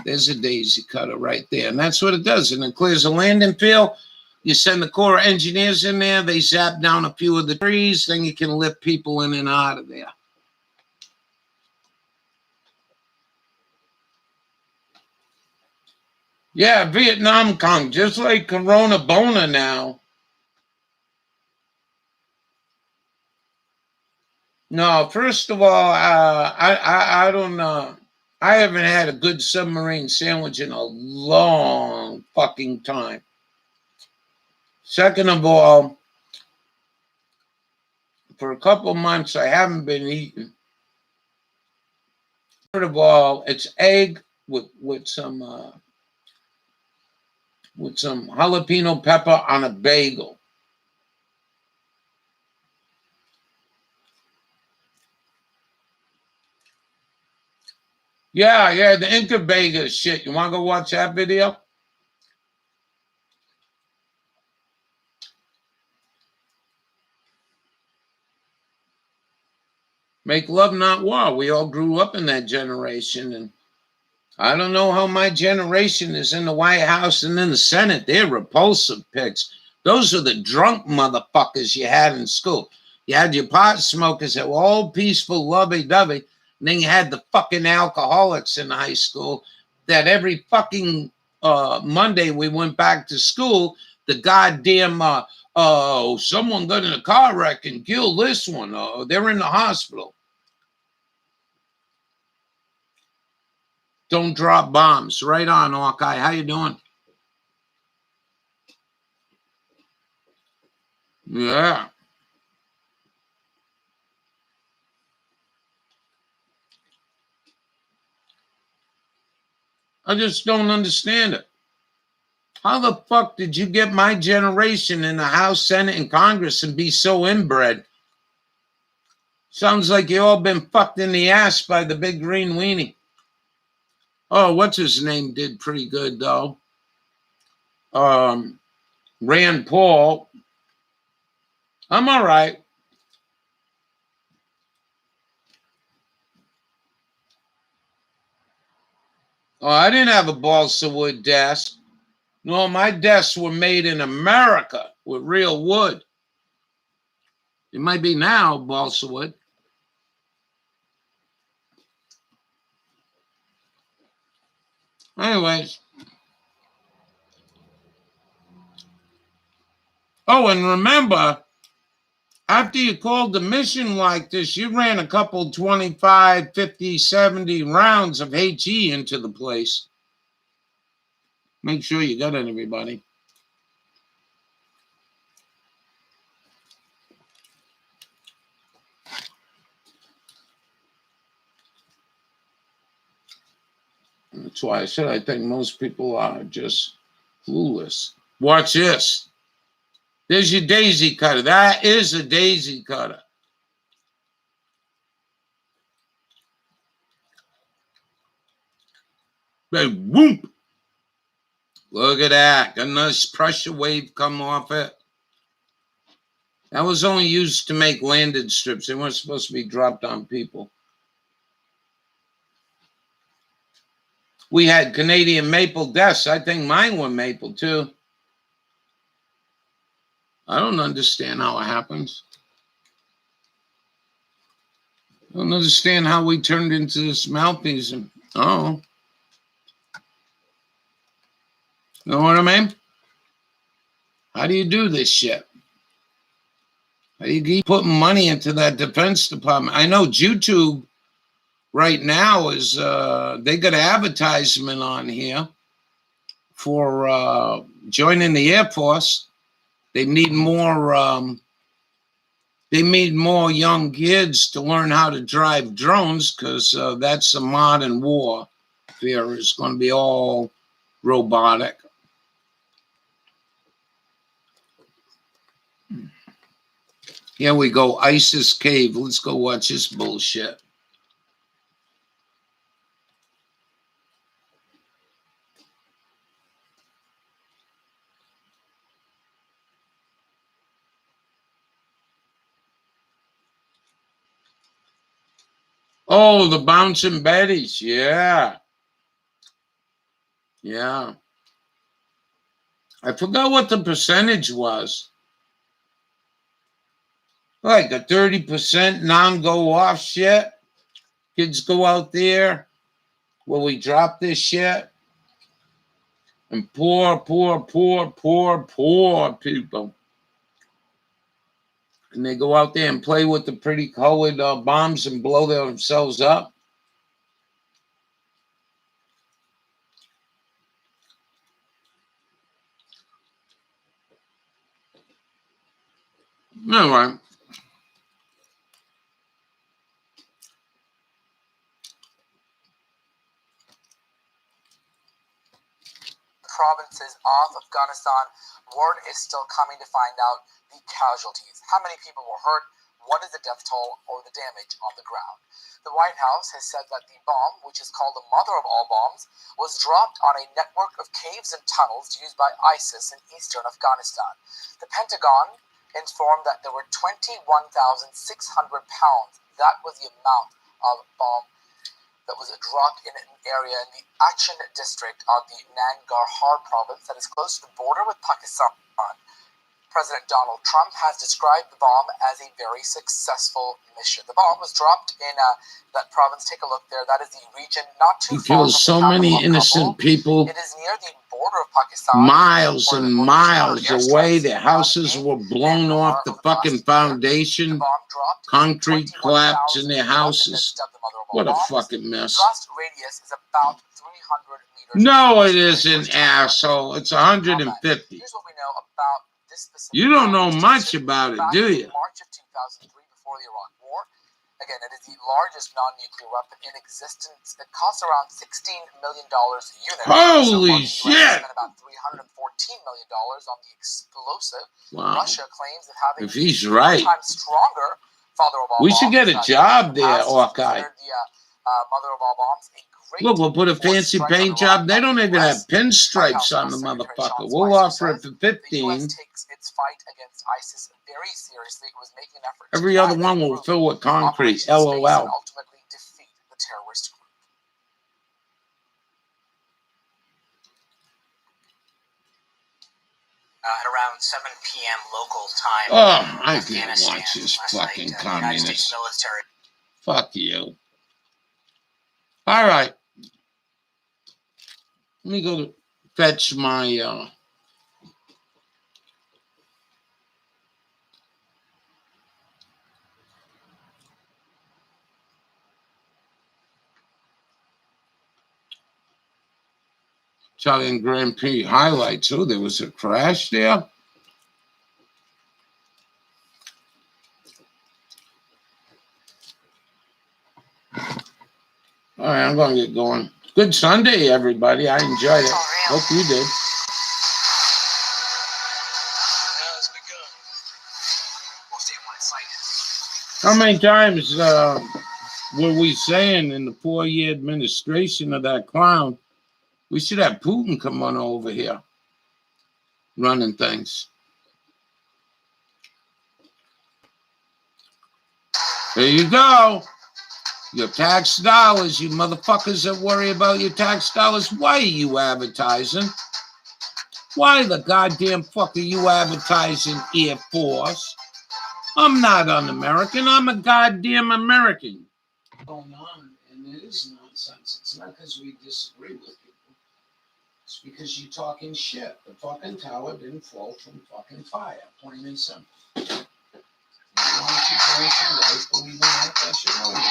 [SPEAKER 1] There's a daisy cutter right there. And that's what it does. And it clears the landing field. You send the Corps of Engineers in there. They zap down a few of the trees. Then you can lift people in and out of there. Yeah, Vietnam come just like Corona Bona now. No, first of all, I don't know. I haven't had a good submarine sandwich in a long fucking time. Second of all, for a couple of months, I haven't been eating. Third of all, it's egg with some jalapeno pepper on a bagel. Yeah, the incubator shit. You want to go watch that video? Make love, not war. We all grew up in that generation, and I don't know how my generation is in the White House and in the Senate. They're repulsive pics. Those are the drunk motherfuckers you had in school. You had your pot smokers that were all peaceful, lovey-dovey, and then you had the fucking alcoholics in high school that every fucking Monday we went back to school, the goddamn, someone got in a car wreck and killed this one. They're in the hospital. Don't drop bombs. Right on, Hawkeye. How you doing? Yeah. I just don't understand it. How the fuck did you get my generation in the House, Senate, and Congress and be so inbred? Sounds like you all been fucked in the ass by the big green weenie. Oh, what's his name did pretty good, though. Rand Paul. I'm all right. Oh, I didn't have a balsa wood desk. No, my desks were made in America with real wood. It might be now balsa wood. Anyways. Oh, and remember, after you called the mission like this, you ran a couple 25, 50, 70 rounds of HE into the place. Make sure you got it, everybody. That's why I said I think most people are just clueless. Watch this. There's your daisy cutter. That is a daisy cutter. Hey, whoop. Look at that. Got a nice pressure wave come off it. That was only used to make landed strips. They weren't supposed to be dropped on people. We had Canadian maple desks. I think mine were maple too. I don't understand how it happens. I don't understand how we turned into this mouthpiece. Oh. You know what I mean? How do you do this shit? How do you keep putting money into that Defense Department? I know YouTube right now is, they got an advertisement on here for joining the Air Force. They need more young kids to learn how to drive drones because that's a modern war. Fear is going to be all robotic. Here we go, ISIS cave. Let's go watch this bullshit. Oh, the bouncing Betties. Yeah. Yeah. I forgot what the percentage was. Like a 30% non-go off shit. Kids go out there where we drop this shit and poor people. And they go out there and play with the pretty colored bombs and blow themselves up. All right.
[SPEAKER 6] Provinces of Afghanistan, word is still coming to find out the casualties. How many people were hurt? What is the death toll or the damage on the ground? The White House has said that the bomb, which is called the mother of all bombs, was dropped on a network of caves and tunnels used by ISIS in eastern Afghanistan. The Pentagon informed that there were 21,600 pounds. That was the amount of bomb that was dropped in an area in the Achin district of the Nangarhar province that is close to the border with Pakistan. President Donald Trump has described the bomb as a very successful mission. The bomb was dropped in that province. Take a look there. That is the region not too far from the
[SPEAKER 1] so many innocent people.
[SPEAKER 6] It is near the border of Pakistan.
[SPEAKER 1] Miles and miles away. Their houses were blown off the fucking foundation. Concrete collapsed in their houses. What a fucking mess.
[SPEAKER 6] Blast radius is about 300 meters.
[SPEAKER 1] No, it isn't, asshole. It's 150.
[SPEAKER 6] Here's what we know about this specific.
[SPEAKER 1] You don't know much about it, do you?
[SPEAKER 6] March of 2003, before the Iraq War. Again, it is the largest non-nuclear weapon in existence. It costs around $16 million a unit.
[SPEAKER 1] Holy shit!
[SPEAKER 6] Spent about $314 million on the explosive.
[SPEAKER 1] Wow.
[SPEAKER 6] Russia claims that having
[SPEAKER 1] if he's right,
[SPEAKER 6] stronger father of all
[SPEAKER 1] we should get a job there, Hawkeye.
[SPEAKER 6] Mother of all bombs.
[SPEAKER 1] Look, we'll put a fancy paint job. They don't even have pinstripes on the motherfucker. We'll offer it for 15.
[SPEAKER 6] The U.S. takes its fight against ISIS very seriously. It was making an effort.
[SPEAKER 1] Every other one will fill with concrete. LOL.
[SPEAKER 6] And ultimately defeat the terrorist group.
[SPEAKER 7] At around 7 p.m. local time.
[SPEAKER 1] Oh, I can't watch this fucking communist. Fuck you. All right. Let me go to fetch my Italian Grand Prix highlights. Oh, there was a crash there. All right, I'm going to get going. Good Sunday, everybody. I enjoyed it. Hope you did. How many times were we saying in the 4-year administration of that clown, we should have Putin come on over here running things? There you go. Your tax dollars, you motherfuckers that worry about your tax dollars. Why are you advertising? Why the goddamn fuck are you advertising Air Force? I'm not un-American. I'm a goddamn American. Going on, and it is nonsense. It's not because we disagree with people. It's because you're talking shit. The fucking tower didn't fall from fucking fire. Plain and simple. If you want to keep going through life, believe in that, that's your own.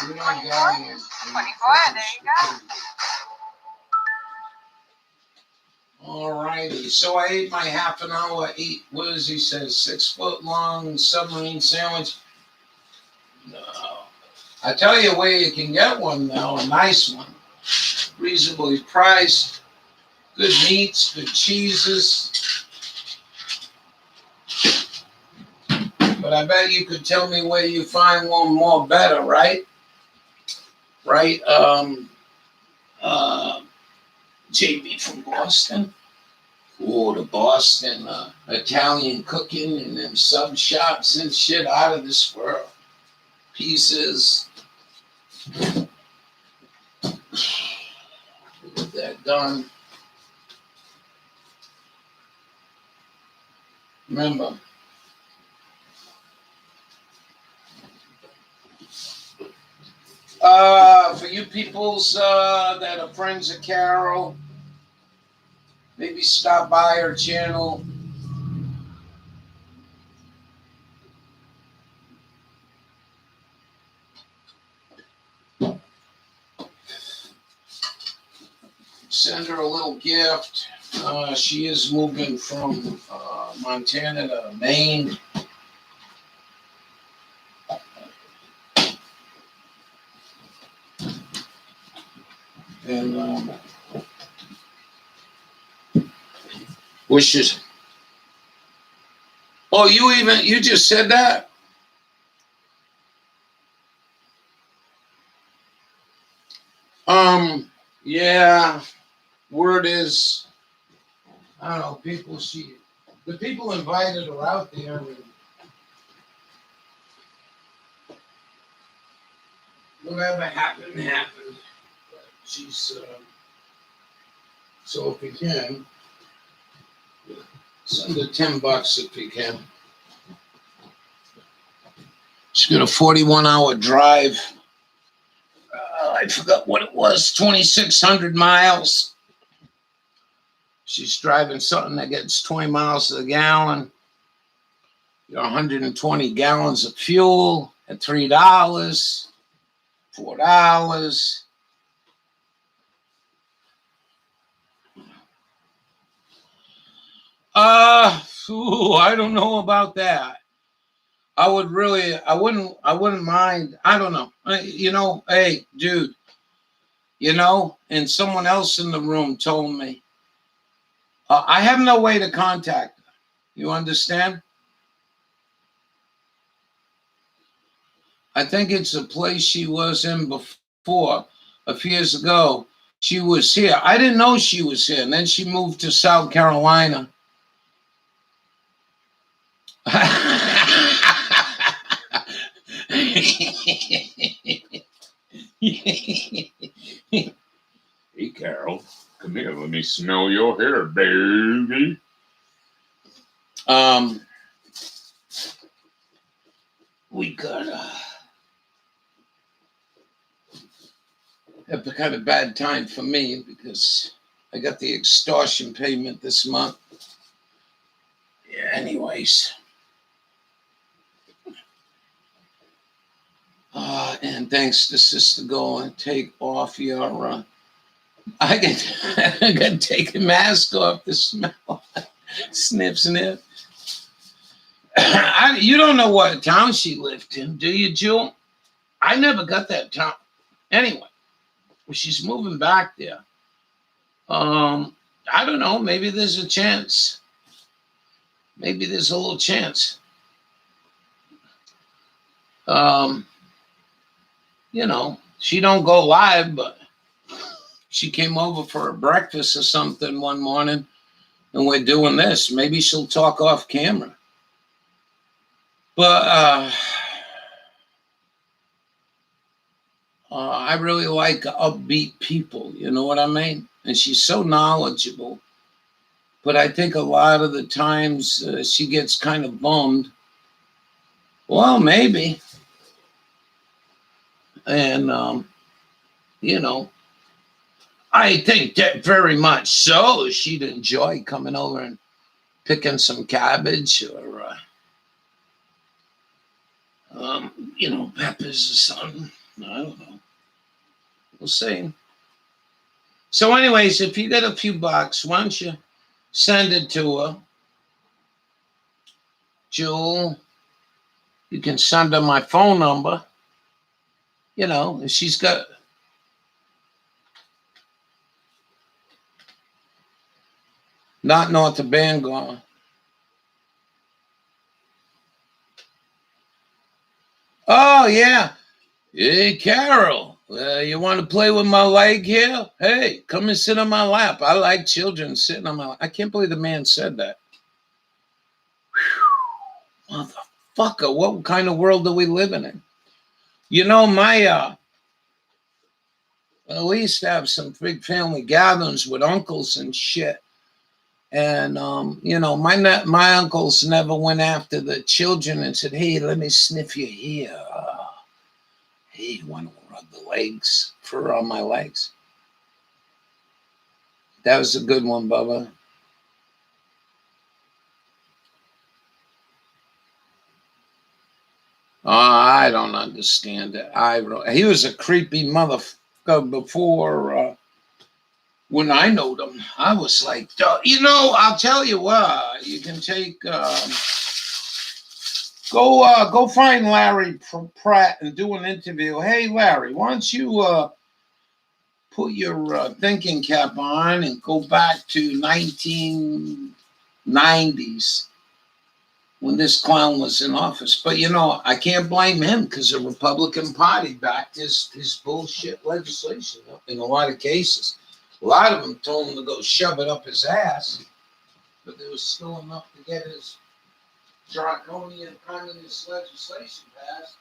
[SPEAKER 3] We don't get 24, there you go.
[SPEAKER 1] All righty. So I ate my half an hour, what does he say, 6-foot long submarine sandwich. No. I tell you where you can get one, though, a nice one. Reasonably priced. Good meats, good cheeses. But I bet you could tell me where you find one more better, right? Right? JB from Boston. Oh, the Boston Italian cooking and them sub shops and shit out of this world. Pieces. Get that done. Remember, for you peoples that are friends of Carol, maybe stop by her channel. Send her a little gift. She is moving from Montana to Maine. And wishes. Oh, you just said that? Yeah. Word is, I don't know, the people invited her out there. And whatever happened, happened. She's so if you can, send her $10 if you can. She's got a 41-hour drive. I forgot what it was, 2,600 miles. She's driving something that gets 20 miles to the gallon. 120 gallons of fuel at $3, $4. I don't know about that. I wouldn't mind. I don't know. Hey, dude, and someone else in the room told me, I have no way to contact her. You understand? I think it's a place she was in before, a few years ago. She was here. I didn't know she was here. And then she moved to South Carolina. Hey, Carol, come here. Let me smell your hair, baby. We got a kind of bad time for me because I got the extortion payment this month. Yeah, anyways. And thanks to Sister Go and take off your I got to take the mask off to smell. Snip, snip. You don't know what town she lived in, do you, Jewel? I never got that town. Anyway, she's moving back there. I don't know. Maybe there's a chance. Maybe there's a little chance. She don't go live, but she came over for a breakfast or something one morning, and we're doing this. Maybe she'll talk off camera. But I really like upbeat people, you know what I mean? And she's so knowledgeable. But I think a lot of the times she gets kind of bummed. Well, maybe. And, I think that very much so. She'd enjoy coming over and picking some cabbage or, peppers or something. I don't know. We'll see. So anyways, if you get a few bucks, why don't you send it to her? Jewel, you can send her my phone number. If she's got... Not north of Bangor. Oh, yeah. Hey, Carol, you want to play with my leg here? Hey, come and sit on my lap. I like children sitting on my lap. I can't believe the man said that. Whew. Motherfucker, what kind of world are we living in? We used to have some big family gatherings with uncles and shit. And, my uncles never went after the children and said, hey, let me sniff your hair. Hey, you want to rub the legs, fur on my legs? That was a good one, Bubba. I don't understand it. He was a creepy motherfucker before when I knowed him. I was like, I'll tell you what, you can take... Go find Larry Pratt and do an interview. Hey, Larry, why don't you put your thinking cap on and go back to 1990s when this clown was in office. But, I can't blame him because the Republican Party backed his bullshit legislation in a lot of cases. A lot of them told him to go shove it up his ass, but there was still enough to get his draconian communist legislation passed.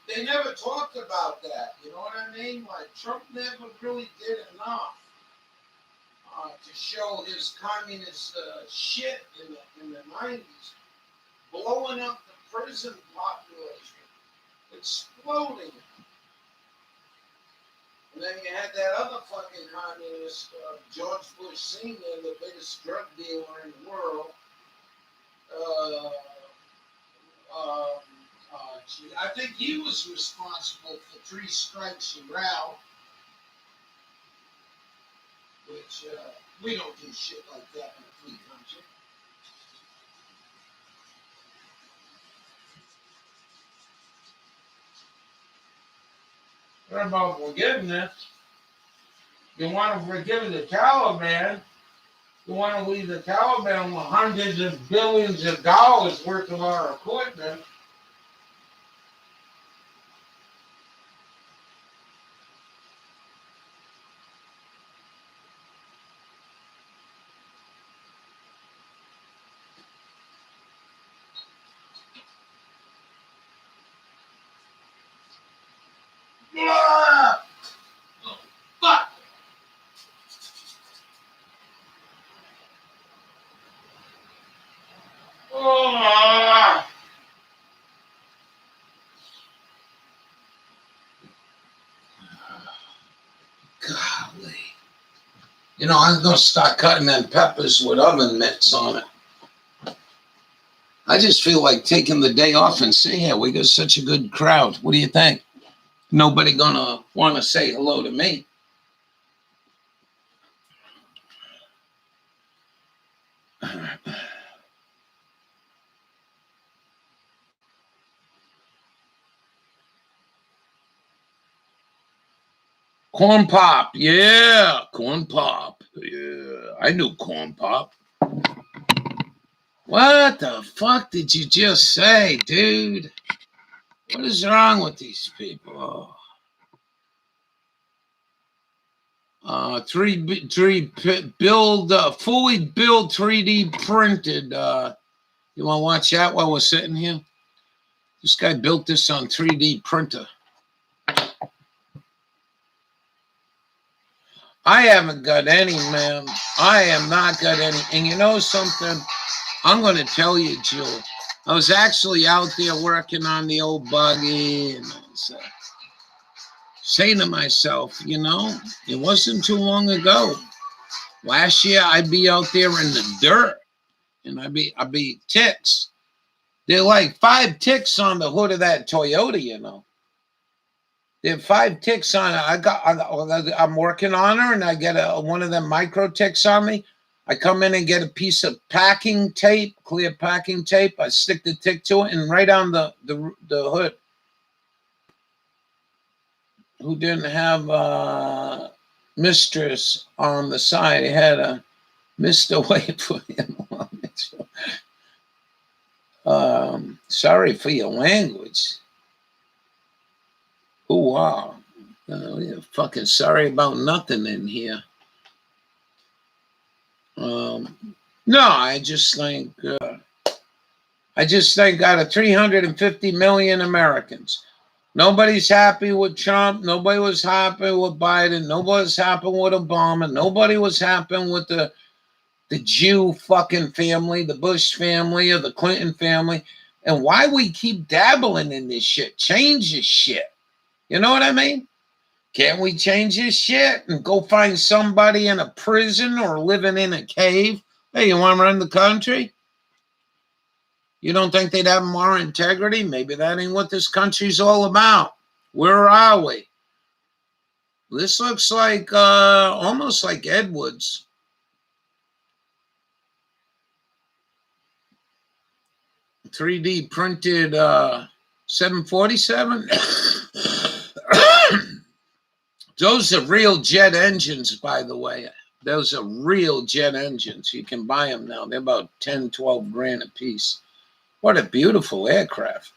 [SPEAKER 1] They never talked about that. You know what I mean? Like, Trump never really did enough to show his communist shit in the 90s. Blowing up the prison population. Exploding. And then you had that other fucking communist, George Bush Sr., the biggest drug dealer in the world. I think he was responsible for 3 strikes you're out, which we don't do shit like that in a free country. What about forgiveness? You want to forgive the Taliban? You want to leave the Taliban with hundreds of billions of dollars worth of our equipment? Oh, fuck! Oh. Golly. You know, I'm going to start cutting them peppers with oven mitts on it. I just feel like taking the day off and say, yeah, we got such a good crowd. What do you think? Nobody going to want to say hello to me. Corn Pop, yeah, Corn Pop, yeah, I knew Corn Pop. What the fuck did you just say, dude? What is wrong with these people? Fully build 3D printed. You want to watch that while we're sitting here? This guy built this on 3D printer. I haven't got any, man. I am not got any. And you know something? I'm going to tell you, Jill. I was actually out there working on the old buggy, and I was saying to myself, you know, it wasn't too long ago. Last year, I'd be out there in the dirt, and I'd be ticks. There are like 5 ticks on the hood of that Toyota, you know. There are 5 ticks on it. I'm working on her, and I get one of them micro ticks on me. I come in and get a piece of packing tape, clear packing tape. I stick the tick to it, and right on the hood. Who didn't have mistress on the side? It had a Mr. Wait for him. Sorry for your language. Oh, wow. You're fucking sorry about nothing in here. No, I just think out of 350 million Americans, nobody's happy with Trump. Nobody was happy with Biden. Nobody was happy with Obama. Nobody was happy with the Jew fucking family, the Bush family, or the Clinton family. And why we keep dabbling in this shit? Change this shit. You know what I mean? Can't we change this shit and go find somebody in a prison or living in a cave? Hey, you want to run the country? You don't think they'd have more integrity? Maybe that ain't what this country's all about. Where are we? This looks like almost like Edwards. .3D printed 747. Those are real jet engines, by the way. Those are real jet engines. You can buy them now. They're about 10, 12 grand a piece. What a beautiful aircraft.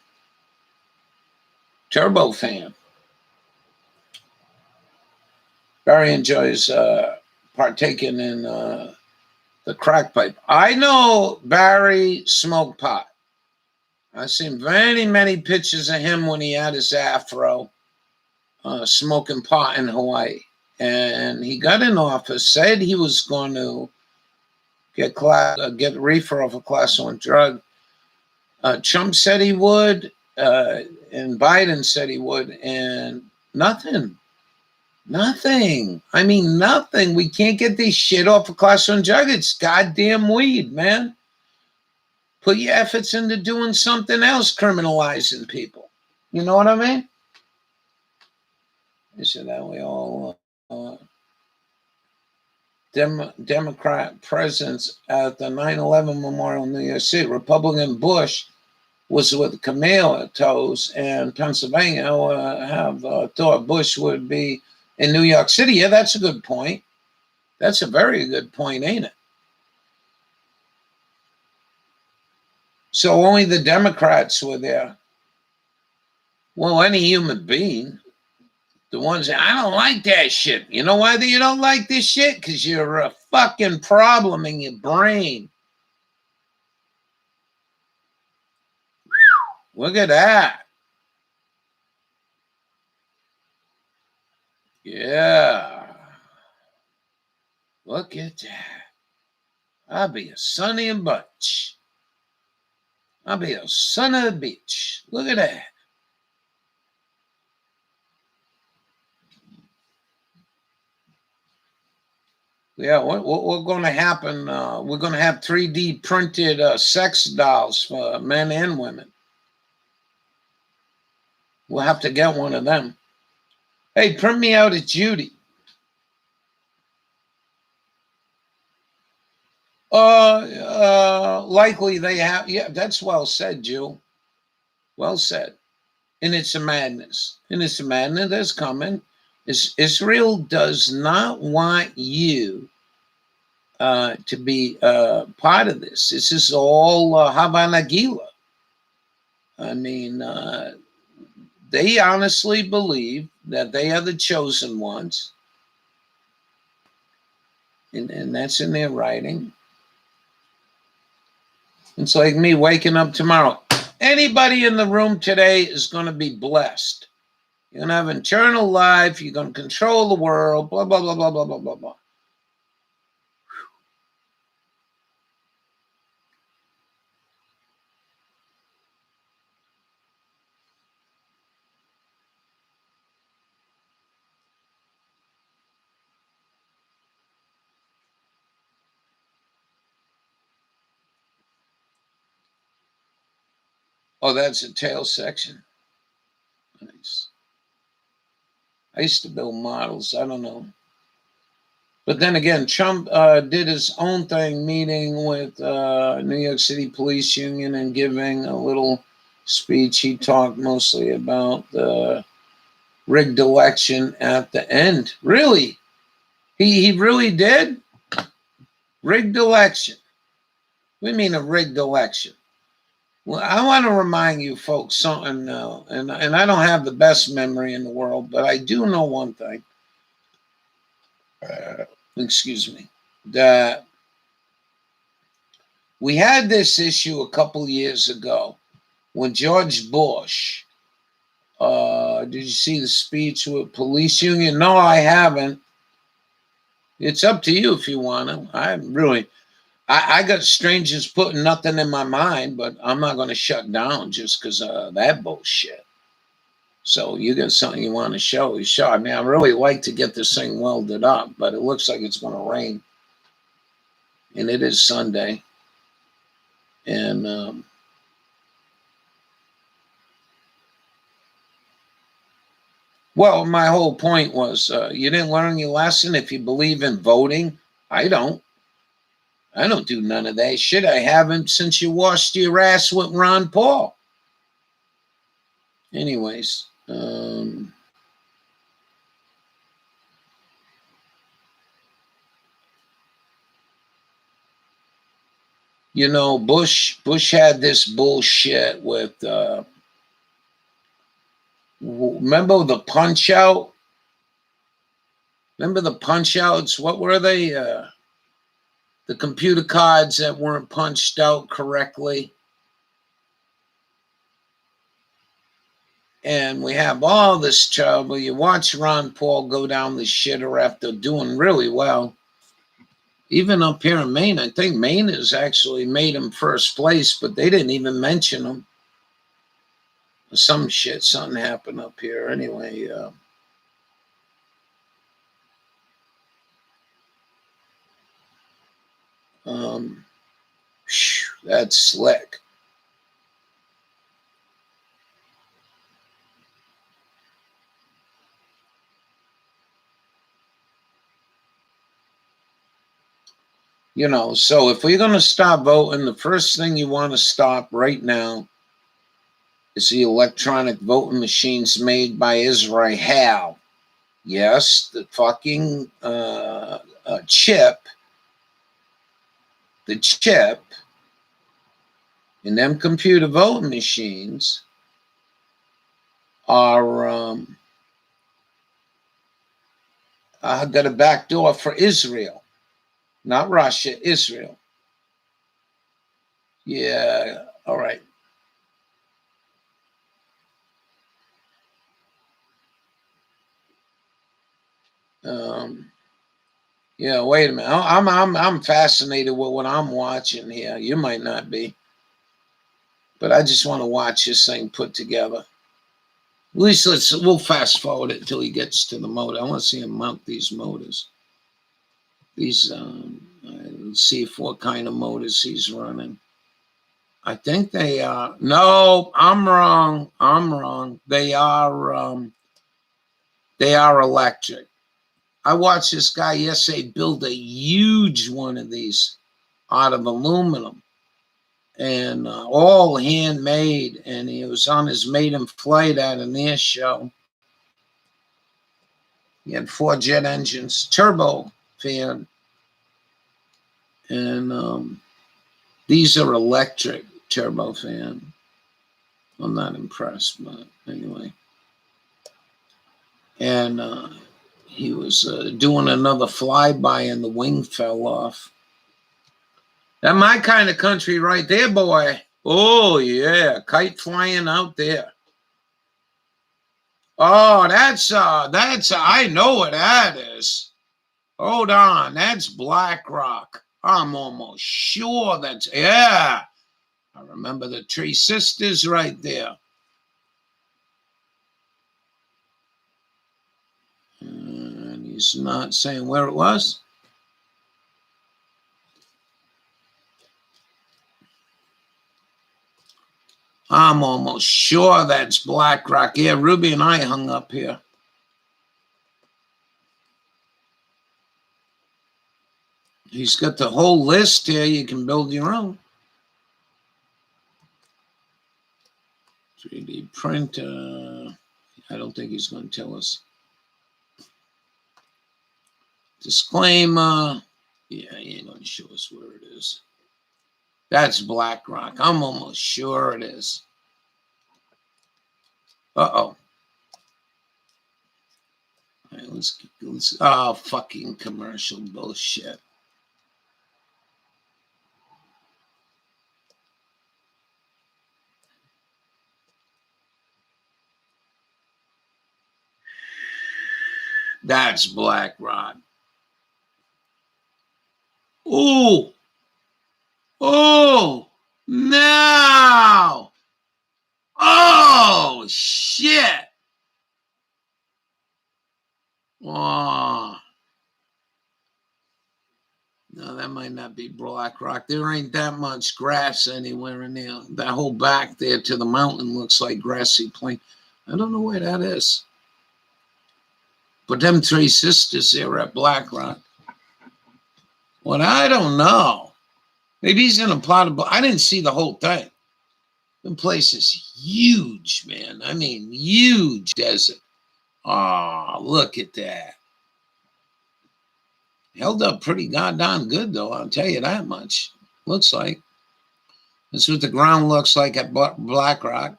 [SPEAKER 1] Turbofan. Barry enjoys partaking in the crack pipe. I know Barry smoked pot. I've seen many pictures of him when he had his afro, smoking pot in Hawaii. And he got in office, said he was going to get reefer of a class 1 drug. Trump said he would, and Biden said he would, and nothing. I mean, nothing. We can't get this shit off of class 1 drug. It's goddamn weed, man. Put your efforts into doing something else, criminalizing people. You know what I mean? So that we all Democrat presence at the 9/11 memorial in New York City. Republican Bush was with Camilla Toes in Pennsylvania. Have thought Bush would be in New York City. Yeah, that's a good point. That's a very good point, ain't it? So only the Democrats were there. Well, any human being, the ones that, I don't like that shit. You know why you don't like this shit? Because you're a fucking problem in your brain. Look at that. Yeah. Look at that. I'll be a Sonny and Butch. I'll be a son of a bitch. Look at that. Yeah, what's going to happen? We're going to have 3D printed sex dolls for men and women. We'll have to get one of them. Hey, print me out a Judy. Likely they have. Yeah, that's well said, Jill. Well said. And it's a madness. And it's a madness that's coming. Israel does not want you to be part of this. This is all Havana Gila. I mean, they honestly believe that they are the chosen ones. And that's in their writing. It's like me waking up tomorrow. Anybody in the room today is going to be blessed. You're going to have eternal life. You're going to control the world. Blah, blah, blah, blah, blah, blah, blah, blah. Oh, that's a tail section. Nice. I used to build models. I don't know. But then again, Trump did his own thing, meeting with New York City Police Union and giving a little speech. He talked mostly about the rigged election at the end. Really? He really did? Rigged election. What do you mean a rigged election? Well, I want to remind you folks something now, and I don't have the best memory in the world, but I do know one thing. Excuse me. That we had this issue a couple years ago when George Bush, did you see the speech with police union? No, I haven't. It's up to you if you want to. I got strangers putting nothing in my mind, but I'm not going to shut down just because of that bullshit. So you got something you want to show, you show. I mean, I really like to get this thing welded up, but it looks like it's going to rain. And it is Sunday. And well, my whole point was you didn't learn your lesson if you believe in voting. I don't do none of that shit. I haven't since you washed your ass with Ron Paul. Anyways, you know, Bush had this bullshit with remember the punch out? Remember the punch outs? What were they? The computer cards that weren't punched out correctly. And we have all this trouble. You watch Ron Paul go down the shitter after doing really well. Even up here in Maine, I think Maine has actually made him first place, but they didn't even mention him. Something happened up here. Anyway, that's slick. You know, so if we're going to stop voting, the first thing you want to stop right now is the electronic voting machines made by Israel. Yes, the fucking chip, in them computer voting machines are got a back door for Israel, not Russia, Israel. Yeah, all right. Yeah, wait a minute. I'm fascinated with what I'm watching here. You might not be, but I just want to watch this thing put together. At least we'll fast forward it until he gets to the motor. I want to see him mount these motors. These let's see what kind of motors he's running. I think they are. No, I'm wrong. They are electric. I watched this guy yesterday build a huge one of these out of aluminum, and all handmade. And he was on his maiden flight at an air show. He had 4 jet engines, turbo fan, and these are electric turbofan. I'm not impressed, but anyway. And he was doing another flyby and the wing fell off. That's my kind of country right there, boy. Oh, yeah, kite flying out there. Oh, that's I know what that is. Hold on, that's Black Rock. I'm almost sure that's, yeah. I remember the Three Sisters right there. And he's not saying where it was. I'm almost sure that's Black Rock. Yeah, Ruby and I hung up here. He's got the whole list here. You can build your own. 3D printer. I don't think he's going to tell us. Disclaimer. Yeah, he ain't going to show us where it is. That's Black Rock. I'm almost sure it is. Uh-oh. All right, let's oh, fucking commercial bullshit. That's Black Rock. Oh, no. Oh, shit. Oh. No, that might not be Black Rock. There ain't that much grass anywhere in there. That whole back there to the mountain looks like grassy plain. I don't know where that is. But them Three Sisters there at Black Rock. Well, I don't know. Maybe he's in a plot of... I didn't see the whole thing. The place is huge, man. I mean, huge desert. Oh, look at that. Held up pretty goddamn good, though. I'll tell you that much. Looks like. That's what the ground looks like at Black Rock.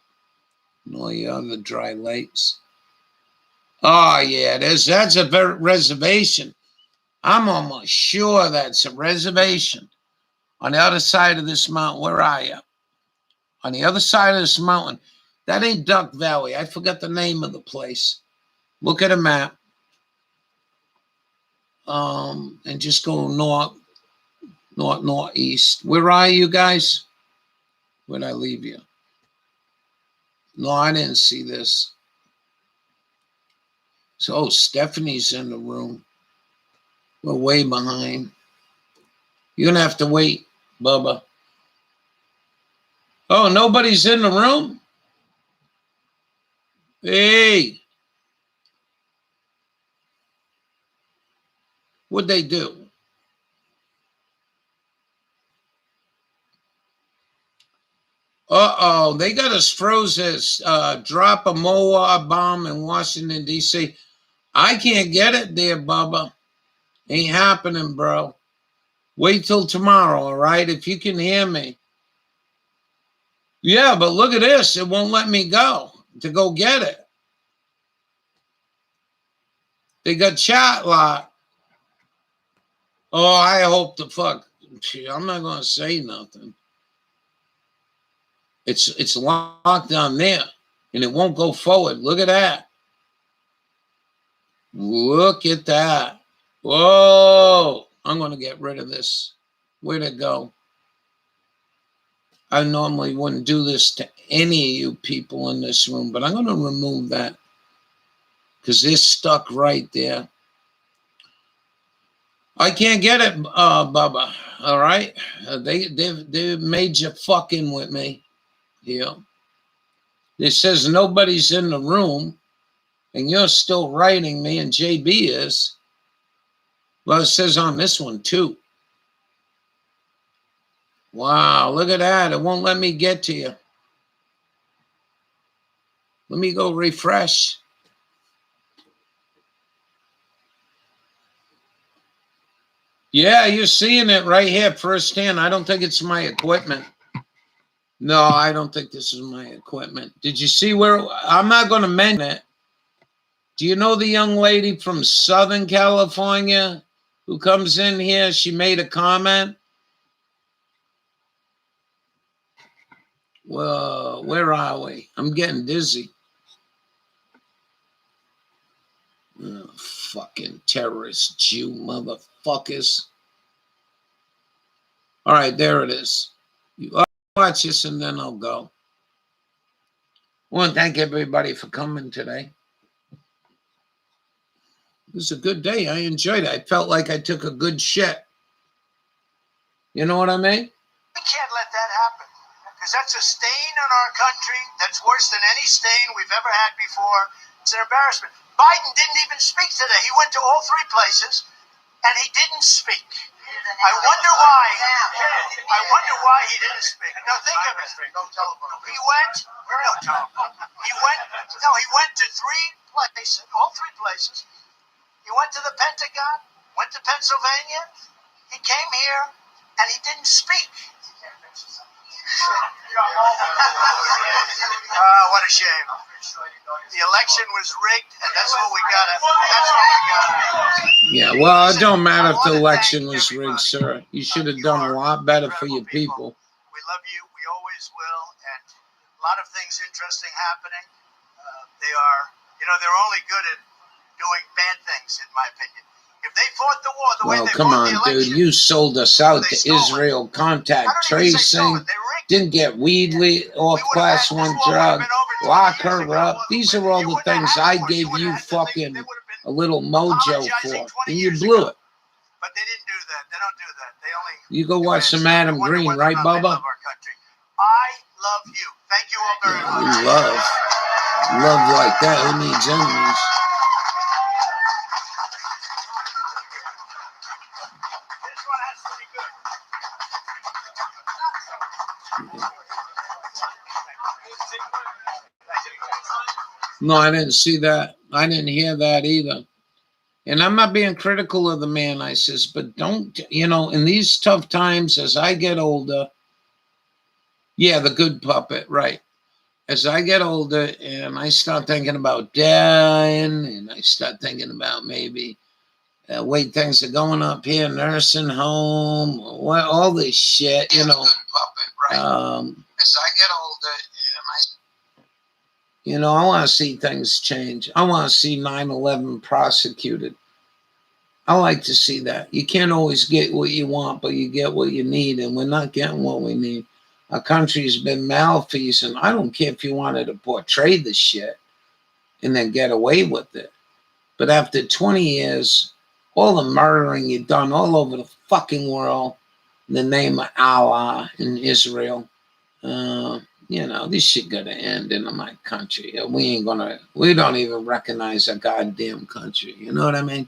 [SPEAKER 1] And all the other dry lakes. Oh, yeah. That's a reservation. I'm almost sure that's a reservation. On the other side of this mountain, where are you? On the other side of this mountain, That ain't Duck Valley. I forgot the name of the place. Look at a map. And just go northeast. Where are you guys? Where'd I leave you? No, I didn't see this. So Stephanie's in the room. We're way behind. You're gonna have to wait, Bubba. Oh, nobody's in the room? Hey. What'd they do? Uh-oh, they got us froze as drop a Moab bomb in Washington, D.C. I can't get it there, Bubba. Ain't happening, bro. Wait till tomorrow, all right? If you can hear me. Yeah, but look at this. It won't let me go to go get it. They got chat locked. Oh, I hope the fuck. I'm not going to say nothing. It's locked down there, and it won't go forward. Look at that. Look at that. Whoa. I'm going to get rid of this. Where'd it go? I normally wouldn't do this to any of you people in this room, but I'm going to remove that because they're stuck right there. I can't get it, Bubba. All right? They made you fucking with me here. It says nobody's in the room, and you're still writing me, and JB is. Well, it says on this one, too. Wow, look at that. It won't let me get to you. Let me go refresh. Yeah, you're seeing it right here firsthand. I don't think it's my equipment. No, I don't think this is my equipment. Did you see where? I'm not going to mention it. Do you know the young lady from Southern California who comes in here? She made a comment. Well, where are we? I'm getting dizzy. Oh, fucking terrorist Jew motherfuckers. All right, there it is. You watch this and then I'll go. I want to thank everybody for coming today. It was a good day. I enjoyed it. I felt like I took a good shit. You know what I mean?
[SPEAKER 2] We can't let that happen. Because that's a stain on our country that's worse than any stain we've ever had before. It's an embarrassment. Biden didn't even speak today. He went to all three places, and he didn't speak. I wonder why. I wonder why he didn't speak. No, think of it. He went. He went to three places, all three places. He went to the Pentagon, went to Pennsylvania. He came here, and he didn't speak. What a shame. The election was rigged, and that's what we got.
[SPEAKER 1] Yeah, well, it don't matter if the election was rigged, sir. You should have done a lot better for your people.
[SPEAKER 2] We love you. We always will. And a lot of things interesting happening. They're only good at doing bad things, in my opinion. If they fought the war the way they
[SPEAKER 1] come
[SPEAKER 2] fought
[SPEAKER 1] on,
[SPEAKER 2] the election,
[SPEAKER 1] dude. You sold us out to Israel. Contact tracing. Didn't get weed off class 1 drug. Lock her up. These are all the things I gave you fucking a little mojo for. And you blew it.
[SPEAKER 2] But they didn't do that. They don't do that. They only.
[SPEAKER 1] You go watch some Adam Green, right, Bubba?
[SPEAKER 2] I love you. Thank you all very much.
[SPEAKER 1] Love like that. Who needs enemies?
[SPEAKER 2] This one has to be good.
[SPEAKER 1] No, I didn't see that. I didn't hear that either. And I'm not being critical of the man, I says, but don't, in these tough times, as I get older, yeah, the good puppet, right. As I get older and I start thinking about dying and I start thinking about maybe, things are going up here, nursing home, all this shit,
[SPEAKER 2] Good puppet, right.
[SPEAKER 1] As I get older and You know, I want to see things change. I want to see 9/11 prosecuted. I like to see that. You can't always get what you want, but you get what you need, and we're not getting what we need. Our country's been malfeasant. I don't care if you wanted to portray this shit and then get away with it. But after 20 years, all the murdering you've done all over the fucking world in the name of Allah in Israel, you know, this shit gotta end in my country. We don't even recognize a goddamn country. You know what I mean?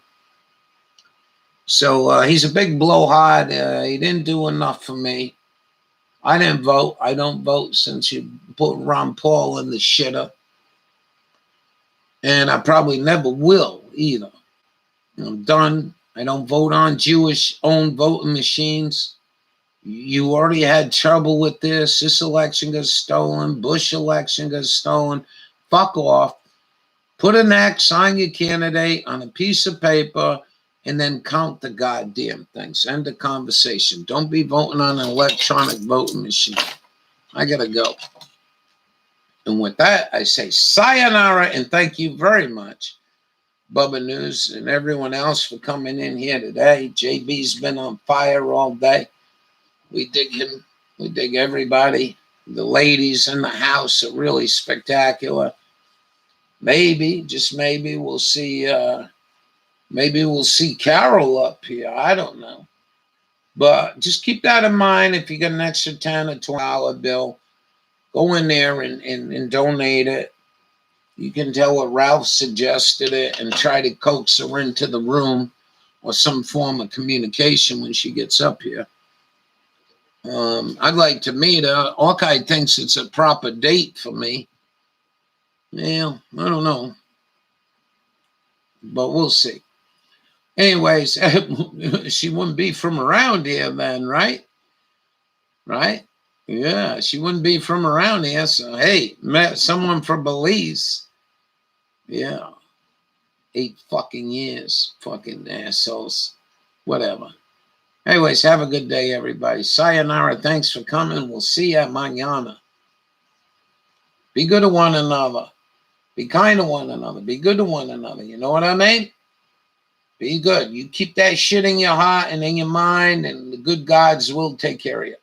[SPEAKER 1] So he's a big blowhard. He didn't do enough for me. I didn't vote. I don't vote since you put Ron Paul in the shitter. And I probably never will either. I'm done. I don't vote on Jewish-owned voting machines. You already had trouble with this. This election got stolen. Bush election got stolen. Fuck off. Put an X, sign your candidate on a piece of paper, and then count the goddamn things. End the conversation. Don't be voting on an electronic voting machine. I gotta go. And with that, I say sayonara and thank you very much, Bubba News, and everyone else for coming in here today. JB's been on fire all day. We dig him. We dig everybody. The ladies in the house are really spectacular. Maybe, just maybe, we'll see. Maybe we'll see Carol up here. I don't know. But just keep that in mind. If you got an extra $10 or $20 bill, go in there and donate it. You can tell what Ralph suggested it and try to coax her into the room or some form of communication when she gets up here. I'd like to meet her. Hawkeye thinks it's a proper date for me. Yeah, I don't know. But we'll see. Anyways, she wouldn't be from around here then, right? Right? Yeah, she wouldn't be from around here. So, hey, met someone from Belize. Yeah. 8 fucking years. Fucking assholes. Whatever. Anyways, have a good day, everybody. Sayonara. Thanks for coming. We'll see you mañana. Be good to one another. Be kind to one another. Be good to one another. You know what I mean? Be good. You keep that shit in your heart and in your mind, and the good gods will take care of you.